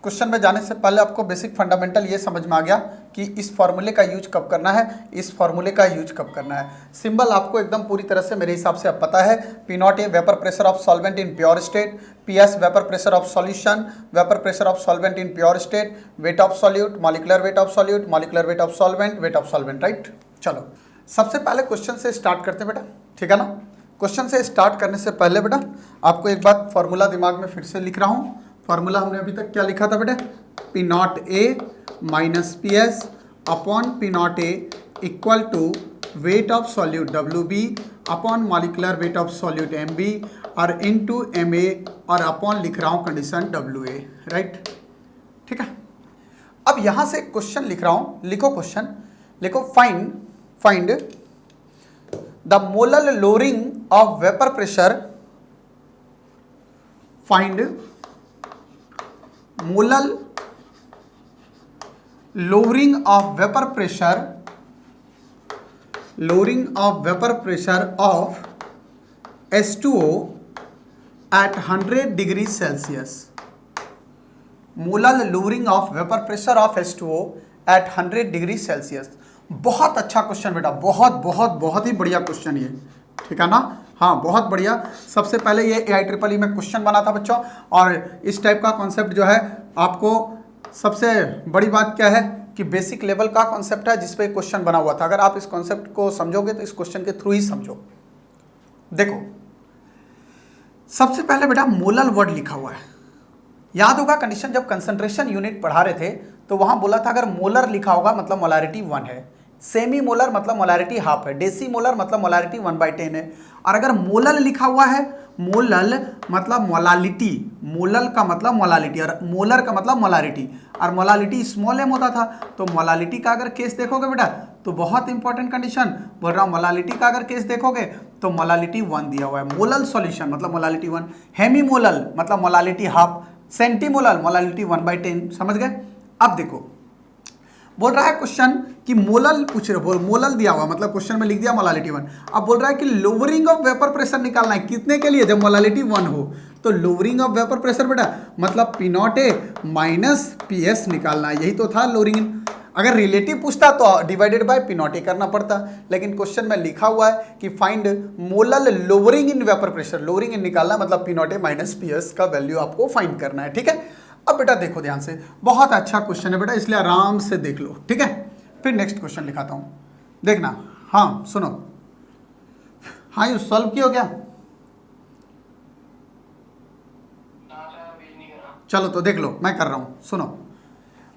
क्वेश्चन में जाने से पहले आपको बेसिक फंडामेंटल ये समझ में आ गया कि इस फॉर्मूले का यूज कब करना है, इस फॉर्मूले का यूज कब करना है। सिंबल आपको एकदम पूरी तरह से मेरे हिसाब से अब पता है। P0 vapour pressure of solvent in pure state, PS vapour pressure of solution, vapour pressure of solvent in pure state, wait of solute, molecular weight of solute, molecular weight of solvent, weight of solvent, right. चलो सबसे पहले question से start करते हैं बेटा, ठीक है ना। क्वेश्चन से स्टार्ट करने से पहले बेटा आपको एक बात फॉर्मूला दिमाग में फिर से लिख रहा हूँ। फॉर्मूला हमने अभी तक क्या लिखा था बेटा, P0A minus PS upon P0A equal to weight of solute WB upon molecular weight of solute MB और इनटू MA और अपॉन लिख रहा हूँ कंडीशन WA, राइट, ठीक है। अब यहाँ से क्वेश्चन लिख रहा हूँ, लिखो क्वेश्चन, लिखो find the molar lowering of vapour pressure, find molar lowering of vapor pressure of H2O at 100 degree Celsius. Molar lowering of vapor pressure of H2O at 100 degree Celsius. बहुत अच्छा क्वेश्चन बेटा, बहुत ही बढ़िया क्वेश्चन ये, ठीक है ना। हाँ बहुत बढ़िया। सबसे पहले ये AIEEE में क्वेश्चन बना था बच्चों, और इस टाइप का कॉन्सेप्ट जो है आपको सबसे बड़ी बात क्या है कि बेसिक लेवल का कॉन्सेप्ट है जिस पे क्वेश्चन बना हुआ था। अगर आप इस कॉन्सेप्ट को समझोगे तो इस क्वेश्चन के थ्रू ही समझो। देखो सबसे पहले बेटा मोलर वर्ड लिखा हुआ है, याद होगा कंडीशन जब कंसंट्रेशन यूनिट पढ़ा रहे थे तो वहां बोला था अगर मोलर लिखा होगा मतलब मोलारिटी 1 है, सेमी मोलर मतलब मोलारिटी हाफ है, डेसी मोलर मतलब मोलारिटी 1/10 है, और अगर मोलर लिखा हुआ है, मोलल मतलब मोलालिटी, मोलल का मतलब मोलालिटी और मोलर का मतलब मोलारिटी, और मोलालिटी स्मॉल m होता था। तो मोलालिटी का अगर केस देखोगे बेटा तो बहुत इंपॉर्टेंट कंडीशन बोल रहा हूँ, मोलालिटी का अगर केस देखोगे तो मोलालिटी 1 दिया हुआ है, मोलल सॉल्यूशन मतलब मोलालिटी 1, हेमी मोलल मतलब मोलालिटी हाफ, सेंटीमोलल मोलालिटी 1/10, समझ गए। अब देखो बोल रहा है क्वेश्चन कि मोलल पूछ रहे, मोलल दिया हुआ मतलब क्वेश्चन में लिख दिया मोलालिटी 1। अब बोल रहा है कि लोअरिंग ऑफ वेपर प्रेशर निकालना है, कितने के लिए, जब मोलालिटी 1 हो। तो लोअरिंग ऑफ वेपर प्रेशर बेटा मतलब P0A माइनस PS निकालना है, यही तो था लोअरिंग। अगर रिलेटिव पूछता तो डिवाइडेड बाय P0A करना पड़ता, लेकिन क्वेश्चन में लिखा हुआ है कि find molal lowering in vapour pressure, lowering in निकालना मतलब P0A माइनस PS का वैल्यू आपको फाइंड करना है, ठीक है। अब बेटा देखो ध्यान से, बहुत अच्छा क्वेश्चन है बेटा इसलिए आराम से देख लो, ठीक है। फिर नेक्स्ट क्वेश्चन लिखाता हूं, देखना। हाँ सुनो, हाँ ये सॉल्व किया क्या, चलो तो देख लो मैं कर रहा हूं, सुनो।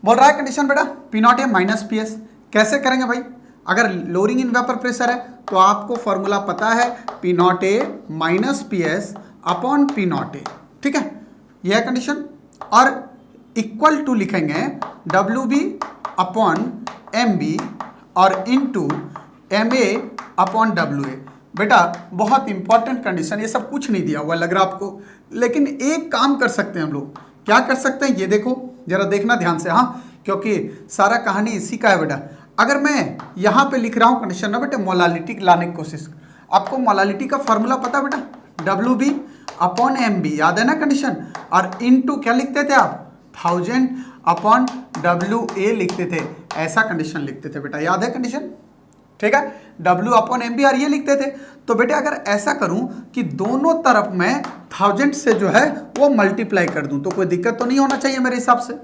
बोल रहा है कंडीशन बेटा P0A माइनस PS, कैसे करेंगे भाई, अगर लोअरिंग इन वेपर प्रेशर है तो आपको फॉर्मूला पता है P0A minus PS upon P0A, ठीक है। यह है कंडीशन। और इक्वल टू लिखेंगे WB अपॉन MB और इनटू MA अपॉन WA। बेटा बहुत इंपॉर्टेंट कंडीशन, ये सब कुछ नहीं दिया हुआ लग रहा आपको, लेकिन एक काम कर सकते हैं हम लोग। क्या कर सकते हैं ये देखो, जरा देखना ध्यान से, हाँ, क्योंकि सारा कहानी इसी का है बेटा। अगर मैं यहाँ पे लिख रहा हूँ कंडीशन ना बेटा, मोलालिटी लाने की कोशिश, आपको मोलालिटी का फॉर्मूला पता है बेटा, WB अपॉन MB, याद है ना कंडीशन। और इनटू क्या लिखते थे आप, 1000 अपॉन WA लिखते थे, ऐसा कंडीशन लिखते थे बेटा, याद है कंडीशन, ठीक है। W अपॉन MB और ये लिखते थे। तो बेटा अगर ऐसा करूं कि दोनों तरफ मैं 1000 से जो है वो मल्टीप्लाई कर दूं, तो कोई दिक्कत तो नहीं होना चाहिए मेरे हिसाब से,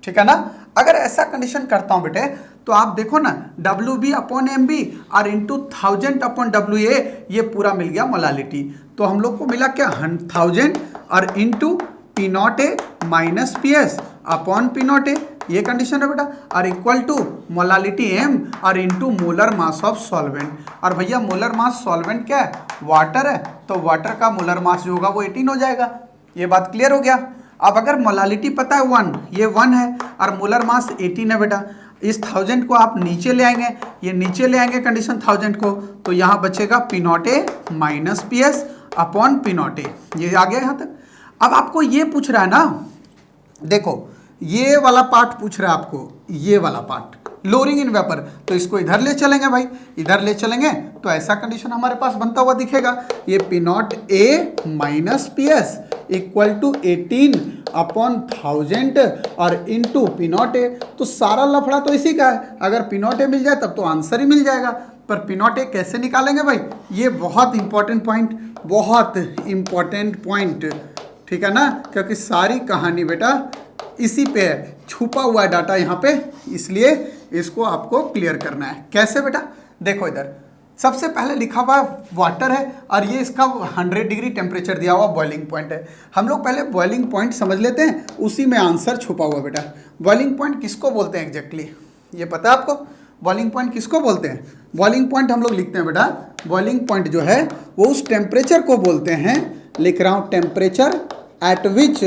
ठीक है ना। अगर ऐसा कंडीशन करता हूं बेटे, तो आप देखो ना, WB अपॉन MB और इंटू 1000 अपॉन WA, ये पूरा मिल गया मोलालिटी। तो हम लोग को मिला क्या, 1000 और into P0A minus PS upon P0A, ये कंडीशन है बेटा। और इक्वल टू मोलालिटी M और into molar mass of solvent. और भैया मोलर मास सॉल्वेंट क्या है, वाटर है, तो वाटर का मोलर मास जो होगा वो 18 हो जाएगा। ये बात क्लियर हो गया। अब अगर मोलालिटी पता है 1, ये 1 है और मोलर मास 18 है बेटा, इस 1000 को आप नीचे ले आएंगे, ये नीचे ले आएंगे कंडीशन 1000 को, तो यहाँ बचेगा P0A minus PS upon P0A। ये आ गया यहाँ तक। अब आपको ये पूछ रहा है ना, देखो ये वाला पार्ट पूछ रहा है आपको, ये वाला पार्ट लोअरिंग इन वेपर, तो इसको इधर ले चलेंगे भाई, इधर ले चलेंगे तो ऐसा कंडीशन हमारे पास बनता हुआ दिखेगा, ये P0A minus PS equal to 18 upon 1000 और इंटू P0A। तो सारा लफड़ा तो इसी का है, अगर P0A मिल जाए तब तो आंसर ही मिल जाएगा। पर P0A कैसे निकालेंगे भाई, ये बहुत इंपॉर्टेंट पॉइंट, बहुत इंपॉर्टेंट पॉइंट, ठीक है ना, क्योंकि सारी कहानी बेटा इसी पे है, छुपा हुआ है डाटा यहाँ पे, इसलिए इसको आपको क्लियर करना है। कैसे बेटा, देखो इधर सबसे पहले लिखा हुआ वाटर है और ये इसका 100 डिग्री टेम्परेचर दिया हुआ बॉइलिंग पॉइंट है। हम लोग पहले बॉइलिंग पॉइंट समझ लेते हैं, उसी में आंसर छुपा हुआ बेटा। बॉइलिंग पॉइंट किसको बोलते हैं एग्जैक्टली, ये पता है आपको, बॉइलिंग पॉइंट किसको बोलते हैं। बॉइलिंग पॉइंट हम लोग लिखते हैं बेटा, बॉइलिंग पॉइंट जो है वो उस टेम्परेचर को बोलते हैं, लिख रहा हूँ, temperature at which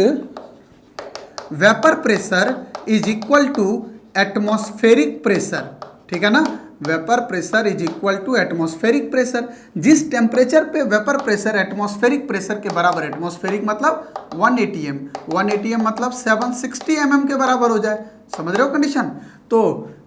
vapour pressure is equal to atmospheric pressure, ठीक है ना। Vapour pressure is equal to atmospheric pressure, जिस टेम्परेचर पे वेपर प्रेशर एटमॉस्फेरिक प्रेशर के बराबर, एटमॉस्फेरिक मतलब 1 ATM, 1 ATM मतलब 760 mm के बराबर हो जाए, समझ रहे हो कंडीशन। तो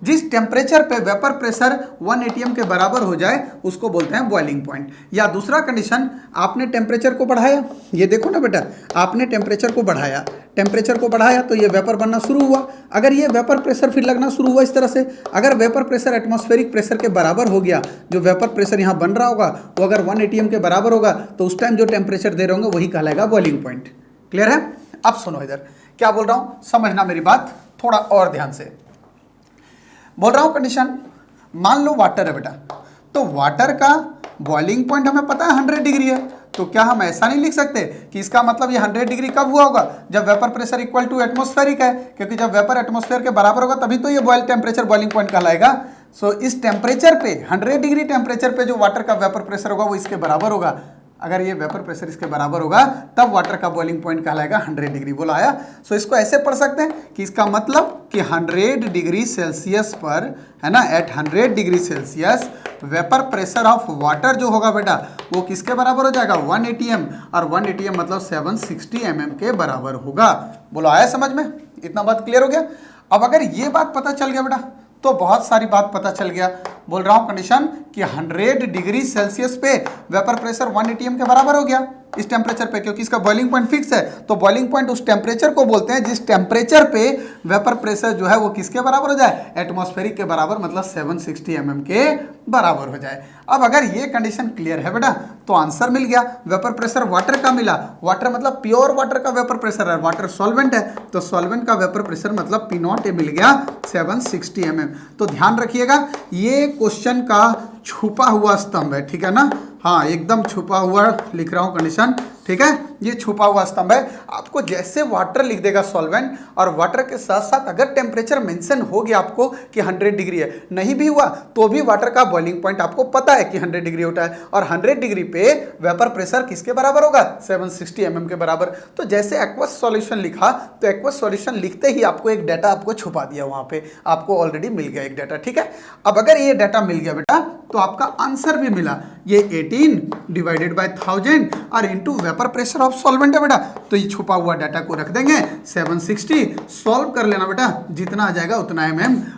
जिस टेम्परेचर पे वेपर प्रेशर 1 ATM के बराबर हो जाए उसको बोलते हैं बॉइलिंग पॉइंट। या दूसरा कंडीशन, आपने टेम्परेचर को बढ़ाया, ये देखो ना बेटा, आपने टेम्परेचर को बढ़ाया, टेम्परेचर को बढ़ाया तो ये वेपर बनना शुरू हुआ। अगर ये वेपर प्रेशर फिर लगना शुरू हुआ इस तरह से, अगर वेपर प्रेशर एटमॉस्फेरिक प्रेशर के बराबर हो गया, जो वेपर प्रेशर यहाँ बन रहा होगा वो अगर 1 ATM के बराबर होगा, तो उस टाइम जो टेम्परेचर दे रहे होंगे वही कहलाएगा बॉइलिंग पॉइंट। क्लियर है। अब सुनो इधर क्या बोल रहा हूँ, समझना मेरी बात थोड़ा और ध्यान से। बोल रहा हूँ कंडीशन, मान लो वाटर है बेटा, तो वाटर का बॉइलिंग पॉइंट हमें पता है 100 डिग्री है, तो क्या हम ऐसा नहीं लिख सकते कि इसका मतलब ये 100 डिग्री कब हुआ होगा, जब vapour pressure equal to atmospheric है, क्योंकि जब वेपर एटमॉस्फेयर के बराबर होगा तभी तो ये बॉइल टेम्परेचर बॉइलिंग पॉइंट कहलाएगा। सो इस टेम्परेचर पे 100 डिग्री टेम्परेचर पे जो वाटर का वेपर प्रेशर होगा वो इसके बराबर होगा। अगर ये वेपर प्रेशर इसके बराबर होगा तब वाटर का बॉइलिंग पॉइंट कहलाएगा 100 डिग्री। बोला आया। सो इसको ऐसे पढ़ सकते हैं कि इसका मतलब कि 100 डिग्री सेल्सियस पर, है ना, at 100 degree Celsius vapour pressure of water जो होगा बेटा वो किसके बराबर हो जाएगा, 1 ATM, और 1 ATM मतलब 760 mm के बराबर होगा। बोलो आया समझ में, इतना बात क्लियर हो गया। अब अगर ये बात पता चल गया बेटा तो बहुत सारी बात पता चल गया। बोल रहा हूँ कंडीशन कि 100 डिग्री सेल्सियस पे वेपर प्रेशर 1 ATM के बराबर हो गया इस टेम्परेचर पे, क्योंकि इसका बॉइलिंग पॉइंट फिक्स है। तो बॉइलिंग पॉइंट उस टेम्परेचर को बोलते हैं जिस टेम्परेचर पे वेपर प्रेशर जो है वो किसके बराबर हो जाए, एटमॉस्फेरिक के बराबर, मतलब 760 mm के बराबर हो जाए। अब अगर ये कंडीशन क्लियर है बेटा तो आंसर मिल गया। वेपर प्रेशर वाटर का मिला, वाटर मतलब प्योर वाटर का वेपर प्रेशर है, वाटर सॉल्वेंट है, तो सॉल्वेंट का वेपर प्रेशर मतलब P0A मिल गया 760 mm। तो ध्यान रखिएगा ये क्वेश्चन का छुपा हुआ स्तंभ है, ठीक है ना। हाँ एकदम छुपा हुआ लिख रहा हूँ कंडीशन, ठीक है, ये छुपा हुआ स्तंभ है। आपको जैसे वाटर लिख देगा सॉल्वेंट, और वाटर के साथ साथ अगर टेम्परेचर मेंशन हो गया आपको कि 100 डिग्री है, नहीं भी हुआ तो भी वाटर का बॉइलिंग पॉइंट आपको पता है कि 100 डिग्री होता है, और 100 डिग्री पे वेपर प्रेशर किसके बराबर होगा, 760 mm के बराबर। तो जैसे एक्वस सॉल्यूशन लिखा, तो एक्वस सॉल्यूशन लिखते ही आपको एक डाटा आपको छुपा दिया, वहां पे आपको ऑलरेडी मिल गया एक डाटा। ठीक है, अब अगर ये डाटा मिल गया बेटा, तो आपका आंसर भी मिला। ये 18 डिवाइडेड बाय 1000 और into vapour pressure of solvent है बेटा, तो ये छुपा हुआ डाटा को रख देंगे 760, सॉल्व कर लेना बेटा, जितना आ जाएगा उतना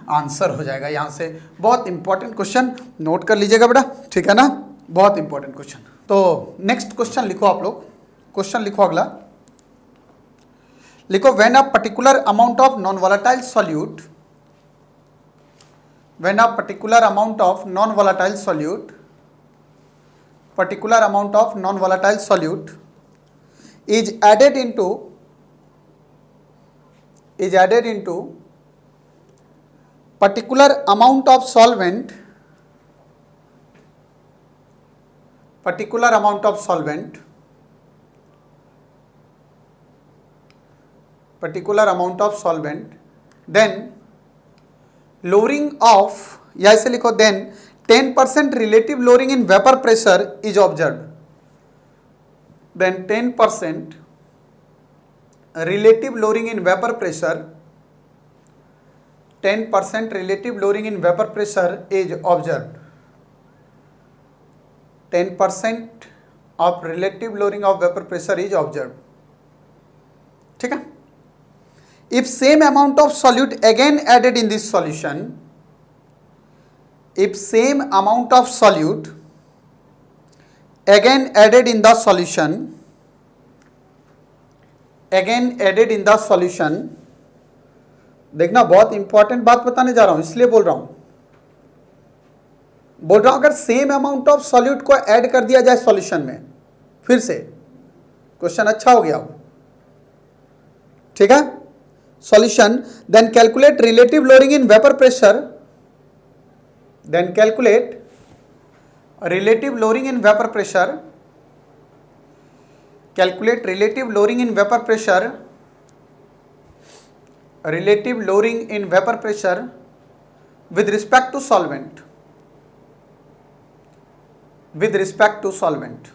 आंसर हो जाएगा। यहां से बहुत इंपॉर्टेंट क्वेश्चन नोट कर लीजिएगा बेटा, ठीक है ना, बहुत इंपॉर्टेंट क्वेश्चन। तो नेक्स्ट क्वेश्चन लिखो आप लोग, क्वेश्चन लिखो अगला, लिखो when a particular amount of non volatile solute, when a particular amount of non-volatile solute, particular amount of non-volatile solute is added into particular amount of solvent, particular amount of solvent, particular amount of solvent, then lowering of, या ऐसे लिखो, then 10% relative lowering in vapor pressure is observed, then 10% relative lowering in vapor pressure, 10% relative lowering in vapor pressure is observed, 10% of relative lowering of vapor pressure is observed। ठीक है, if same amount of solute again added in this solution, if same amount of solute again added in the solution, again added in the solution, देखना बहुत important बात बताने जा रहा हूं, इसलिए बोल रहा हूं अगर सेम अमाउंट ऑफ सॉल्यूट को ऐड कर दिया जाए सॉल्यूशन में, फिर से क्वेश्चन अच्छा हो गया, ठीक है। Solution, then calculate relative lowering in vapor pressure, then calculate relative lowering in vapor pressure, calculate relative lowering in vapor pressure, relative lowering in vapor pressure with respect to solvent, with respect to solvent।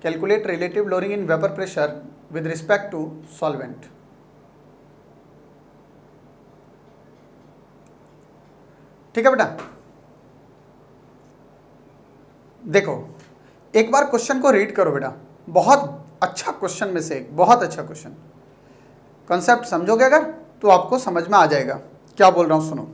Calculate relative lowering in vapor pressure with respect to solvent। ठीक है बेटा, देखो एक बार question को read करो बेटा, बहुत अच्छा क्वेश्चन में से एक, बहुत अच्छा क्वेश्चन, कॉन्सेप्ट समझोगे अगर तो आपको समझ में आ जाएगा क्या बोल रहा हूं। सुनो,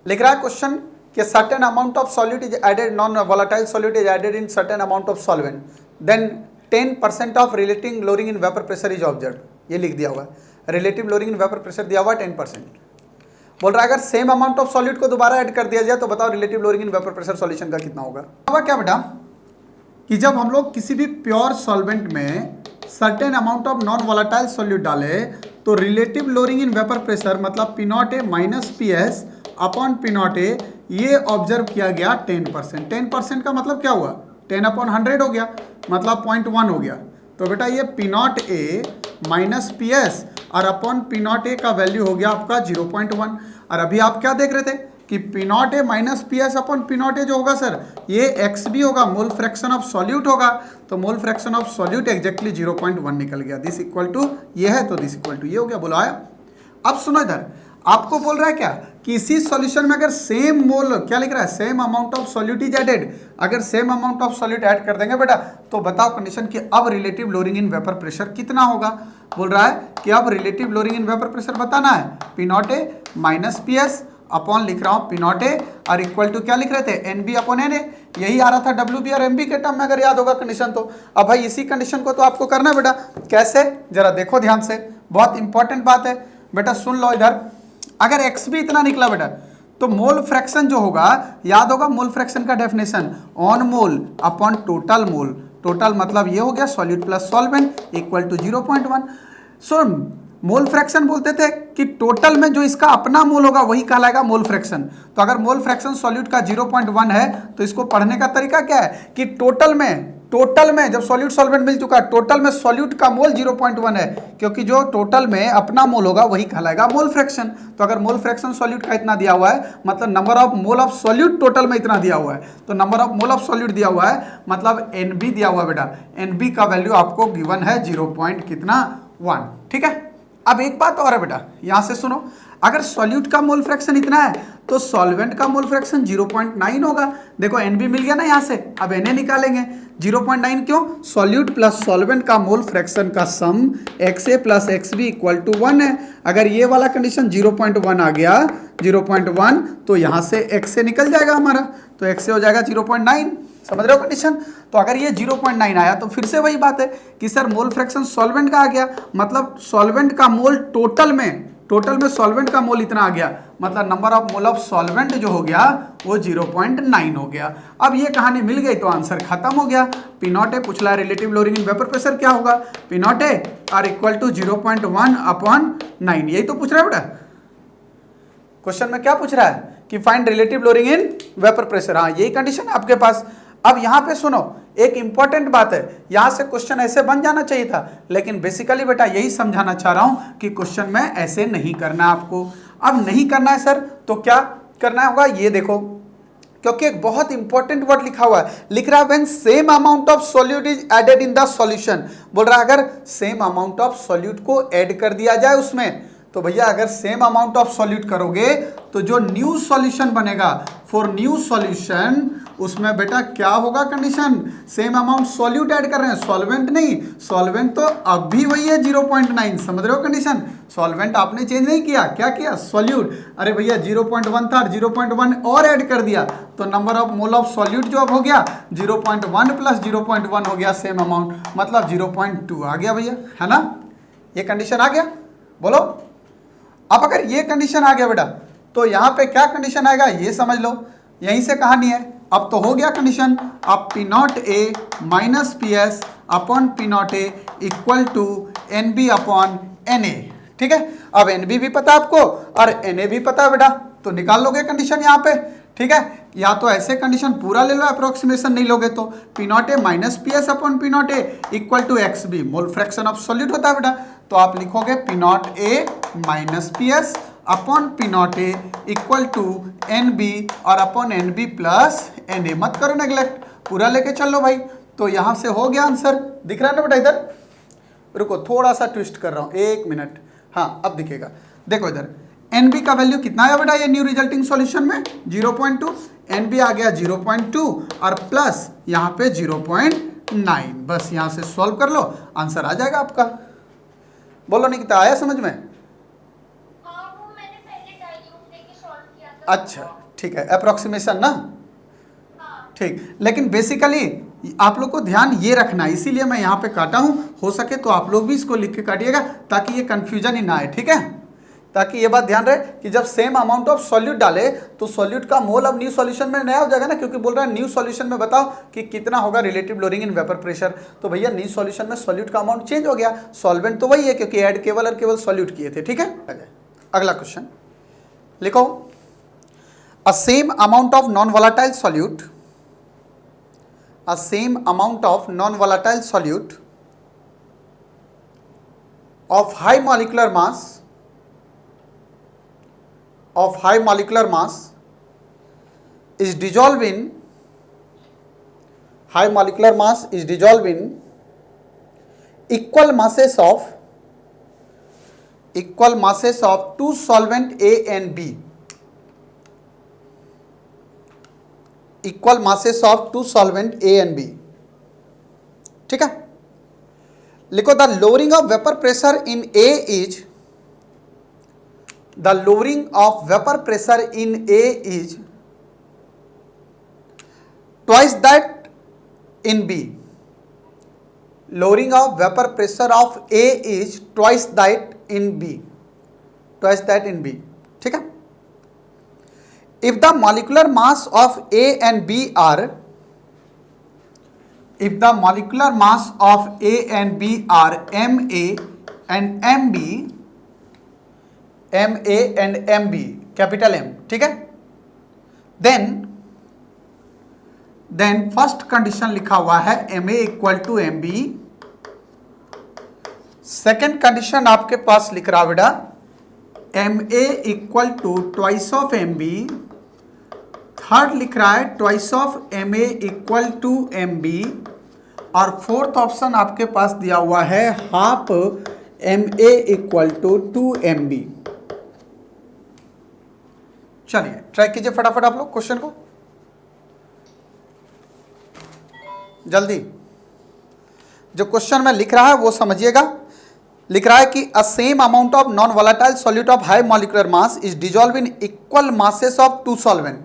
लिख रहा है क्वेश्चन कि certain amount of solute is added, non volatile solute is added in certain amount of solvent, then 10% of relative lowering in vapor pressure is observed। ये लिख दिया हुआ है, relative lowering in vapor pressure दिया हुआ है 10%। बोल रहा है अगर सेम अमाउंट ऑफ सॉल्यूट को दोबारा ऐड कर दिया जाए तो बताओ relative lowering in vapour pressure solution का कितना होगा। हुआ क्या बेटा कि जब हम लोग किसी भी प्योर सॉल्वेंट में certain amount of non volatile solute डाले तो relative lowering in vapour pressure मतलब P not A minus P S upon P not A, ये ऑब्जर्व किया गया 10%। 10% का मतलब क्या हुआ, 10/100 हो गया, मतलब 0.1 हो गया। तो बेटा ये P not A minus P S और अपॉन पी नॉट ए का वैल्यू हो गया आपका 0.1। और अभी आप क्या देख रहे थे कि P not A minus P S upon P not a जो होगा सर ये एक्स भी होगा, मोल फ्रैक्शन ऑफ सॉल्यूट होगा, तो मोल फ्रैक्शन ऑफ सॉल्यूट एग्जैक्टली 0.1 निकल गया। दिस इक्वल टू ये है तो दिस इक्वल टू ये हो गया। बोलो आया। अब सुनो इधर, आपको बोल रहा है क्या कि इसी सॉल्यूशन में अगर सेम मोल, क्या लिख रहा है, same amount of solute is added, अगर same amount of solute add कर देंगे बेटा तो बताओ कंडीशन कि अब relative lowering in vapour pressure कितना होगा। बोल रहा है कि अब relative lowering in vapour pressure बताना है, P not A minus P S upon लिख रहा हूं पी नॉट ए और इक्वल टू क्या लिख रहे थे, N B upon N A. यही आ रहा था डब्ल्यू बी और एम बी के टर्म में, अगर याद होगा कंडीशन तो। अब भाई इसी कंडीशन को तो आपको करना है बेटा। कैसे, जरा देखो ध्यान से, बहुत इंपॉर्टेंट बात है बेटा, सुन लो इधर। अगर एक्स भी इतना निकला बेटा तो मोल फ्रैक्शन जो होगा, याद होगा मोल फ्रैक्शन का definition, on mole upon total mole. Total मतलब ये हो गया solute plus solvent equal to 0.1। So mole fraction बोलते थे कि टोटल में जो इसका अपना मोल होगा वही कहलाएगा मोल फ्रैक्शन। तो अगर मोल फ्रैक्शन सॉल्यूट का 0.1 है तो इसको पढ़ने का तरीका क्या है कि टोटल में जब सॉल्यूट सॉल्वेंट मिल चुका है, टोटल में सॉल्यूट का मोल 0.1 है, क्योंकि जो टोटल में अपना मोल होगा वही कहलाएगा मोल फ्रैक्शन। तो अगर मोल फ्रैक्शन सॉल्यूट का इतना दिया हुआ है मतलब number of mole of solute total में इतना दिया हुआ है, तो number of mole of solute दिया हुआ है मतलब NB दिया हुआ है बेटा, NB का वैल्यू आपको गिवन है 0.1। ठीक है। अब एक बात और है बेटा, यहां से सुनो, अगर सॉल्यूट का मोल फ्रैक्शन इतना है तो सॉल्वेंट का मोल फ्रैक्शन 0.9 होगा। देखो NB मिल गया ना यहां से, अब Na निकालेंगे। 0.9 क्यों? सॉल्यूट प्लस सॉल्वेंट का मोल फ्रैक्शन का sum XA plus XB equal to 1 है। अगर ये वाला कंडीशन 0.1 आ गया, 0.1, तो यहां से XA निकल जाएगा हमारा, तो XA हो जाएगा 0.9। समझ रहे हो कंडीशन? तो अगर ये 0.9 आया तो फिर से वही बात है कि सर मोल फ्रैक्शन सॉल्वेंट का आ गया, मतलब सॉल्वेंट का मोल टोटल में सॉल्वेंट का मोल इतना आ गया, मतलब number of mole of solvent जो हो गया वो 0.9 हो गया। अब ये कहानी मिल गई तो आंसर खत्म हो गया। P नॉट ए पूछ रहा है relative lowering in vapour pressure क्या होगा, P not A are equal to 0.1/9, यही तो पूछ रहा है बेटा। क्वेश्चन में क्या पूछ रहा है कि find relative lowering in vapour pressure. हाँ, यही कंडीशन है आपके पास। अब यहां पे सुनो, एक इंपॉर्टेंट बात है, यहां से क्वेश्चन ऐसे बन जाना चाहिए था, लेकिन बेसिकली बेटा यही समझाना चाह रहा हूं कि क्वेश्चन में ऐसे नहीं करना आपको। अब नहीं करना है सर, तो क्या करना होगा ये देखो, क्योंकि एक बहुत इंपॉर्टेंट वर्ड लिखा हुआ है, लिख रहा है when same amount of solute is added in the solution. बोल रहा है अगर सेम अमाउंट ऑफ सॉल्यूट को ऐड कर दिया जाए उसमें, तो भैया अगर सेम अमाउंट ऑफ सॉल्यूट करोगे तो जो न्यू सॉल्यूशन बनेगा, फॉर न्यू सॉल्यूशन, उसमें बेटा क्या होगा condition, same amount solute add कर रहे हैं, सॉल्वेंट नहीं। सॉल्वेंट तो अब भी वही है 0.9, समझ रहे हो कंडीशन? सॉल्वेंट आपने चेंज नहीं किया, क्या किया? सॉल्यूट। अरे भैया 0.1 था, 0.1 और ऐड कर दिया, तो number of mole of solute जो अब हो गया 0.1 प्लस 0.1 हो गया सेम अमाउंट, मतलब 0.2 आ गया भैया, है ना? ये कंडीशन आ गया, बोलो। अब अगर ये कंडीशन आ गया बेटा, तो यहां पे क्या कंडीशन आएगा ये समझ लो, यहीं से कहानी है। अब तो हो गया कंडीशन, अब P not A minus PS upon P not A equal to NB upon NA। ठीक है, अब NB भी पता आपको और NA भी पता है बेटा, तो निकाल लोगे कंडीशन यहाँ पे। ठीक है, या तो ऐसे कंडीशन पूरा ले लो, अप्रोक्सीमेशन नहीं लोगे तो P not A minus PS upon P not A equal to XB, mole fraction of solute होता है बेटा, तो आप लिखोगे P not A minus PS upon P not A equal to NB और अपॉन NB प्लस NA। मत करो neglect, पूरा लेके चल लो भाई। तो यहां से हो गया आंसर, दिख रहा है ना बेटा? इधर रुको, थोड़ा सा ट्विस्ट कर रहा हूं, 1 मिनट। हाँ, अब दिखेगा, देखो इधर NB का वैल्यू कितना आया बेटा ये न्यू रिजल्टिंग सॉल्यूशन में? 0.2। NB आ गया 0.2 और प्लस यहाँ पे 0.9। बस यहाँ से सॉल्व कर लो, आंसर आ जाएगा आपका। बोलो निकिता, आया समझ में? अच्छा ठीक है, अप्रोक्सीमेशन ना, ठीक। लेकिन बेसिकली आप लोग को ध्यान ये रखना है, इसीलिए मैं यहाँ पे काटा हूँ। हो सके तो आप लोग भी इसको लिख के काटिएगा ताकि ये कंफ्यूजन ही ना आए, ठीक है? ताकि ये बात ध्यान रहे कि जब सेम अमाउंट ऑफ सॉल्यूट डाले तो सॉल्यूट का मोल अब न्यू सॉल्यूशन में नया हो जाएगा ना, क्योंकि बोल रहा है न्यू सॉल्यूशन में बताओ कि कितना होगा relative lowering in vapour pressure. तो भैया न्यू सॉल्यूशन में सॉल्यूट का अमाउंट चेंज हो गया, सॉल्वेंट तो वही है क्योंकि ऐड केवल और केवल सॉल्यूट किए थे। ठीक है, अगला क्वेश्चन लिखो, a same amount of non-volatile solute, a same amount of non-volatile solute of high molecular mass is dissolved in high molecular mass is dissolved in equal masses of two solvent A and B, equal masses of two solvent A and B। ठीक है, लिखो the lowering of vapour pressure in A is, the lowering of vapour pressure in A is twice that in B। lowering of vapor pressure of A is twice that in B, twice that in B। ठीक है, if the molecular mass of A and B are, if the molecular mass of A and B are MA and MB, MA and MB, capital M, ठीक है। Then first condition लिखा हुआ है MA equal to MB। Second condition आपके पास लिख रहा बेटा MA equal to twice of MB। Third लिख रहा है twice of MA equal to MB। और फोर्थ ऑप्शन आपके पास दिया हुआ है half MA equal to 2MB। चलिए ट्राई कीजिए फटाफट आप लोग क्वेश्चन को जल्दी। जो क्वेश्चन में लिख रहा है वो समझिएगा। लिख रहा है कि अ same amount of non volatile solute of high molecular mass is dissolve in equal masses of 2 solvent.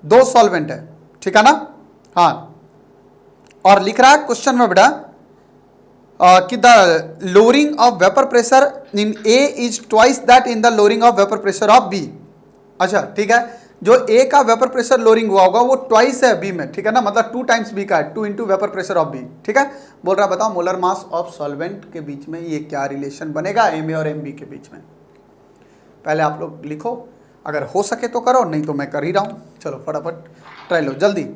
2 solvent है, ठीक है ना। हाँ, और लिख रहा है क्वेश्चन में बेटा कि the lowering of vapour pressure in A is twice that in the lowering of vapour pressure of B. अच्छा ठीक है, जो ए का वेपर प्रेशर लोअरिंग हुआ होगा वो ट्वाइस है बी में, ठीक है ना, मतलब 2 टाइम्स बी का है, 2 into vapour pressure of B, ठीक है। बोल रहा है बताओ मोलर मास ऑफ सॉल्वेंट के बीच में ये क्या रिलेशन बनेगा MA और MB के बीच में। पहले आप लोग लिखो, अगर हो सके तो करो, नहीं तो मैं कर ही रहा हूँ। चलो फटाफट ट्राई लो जल्दी।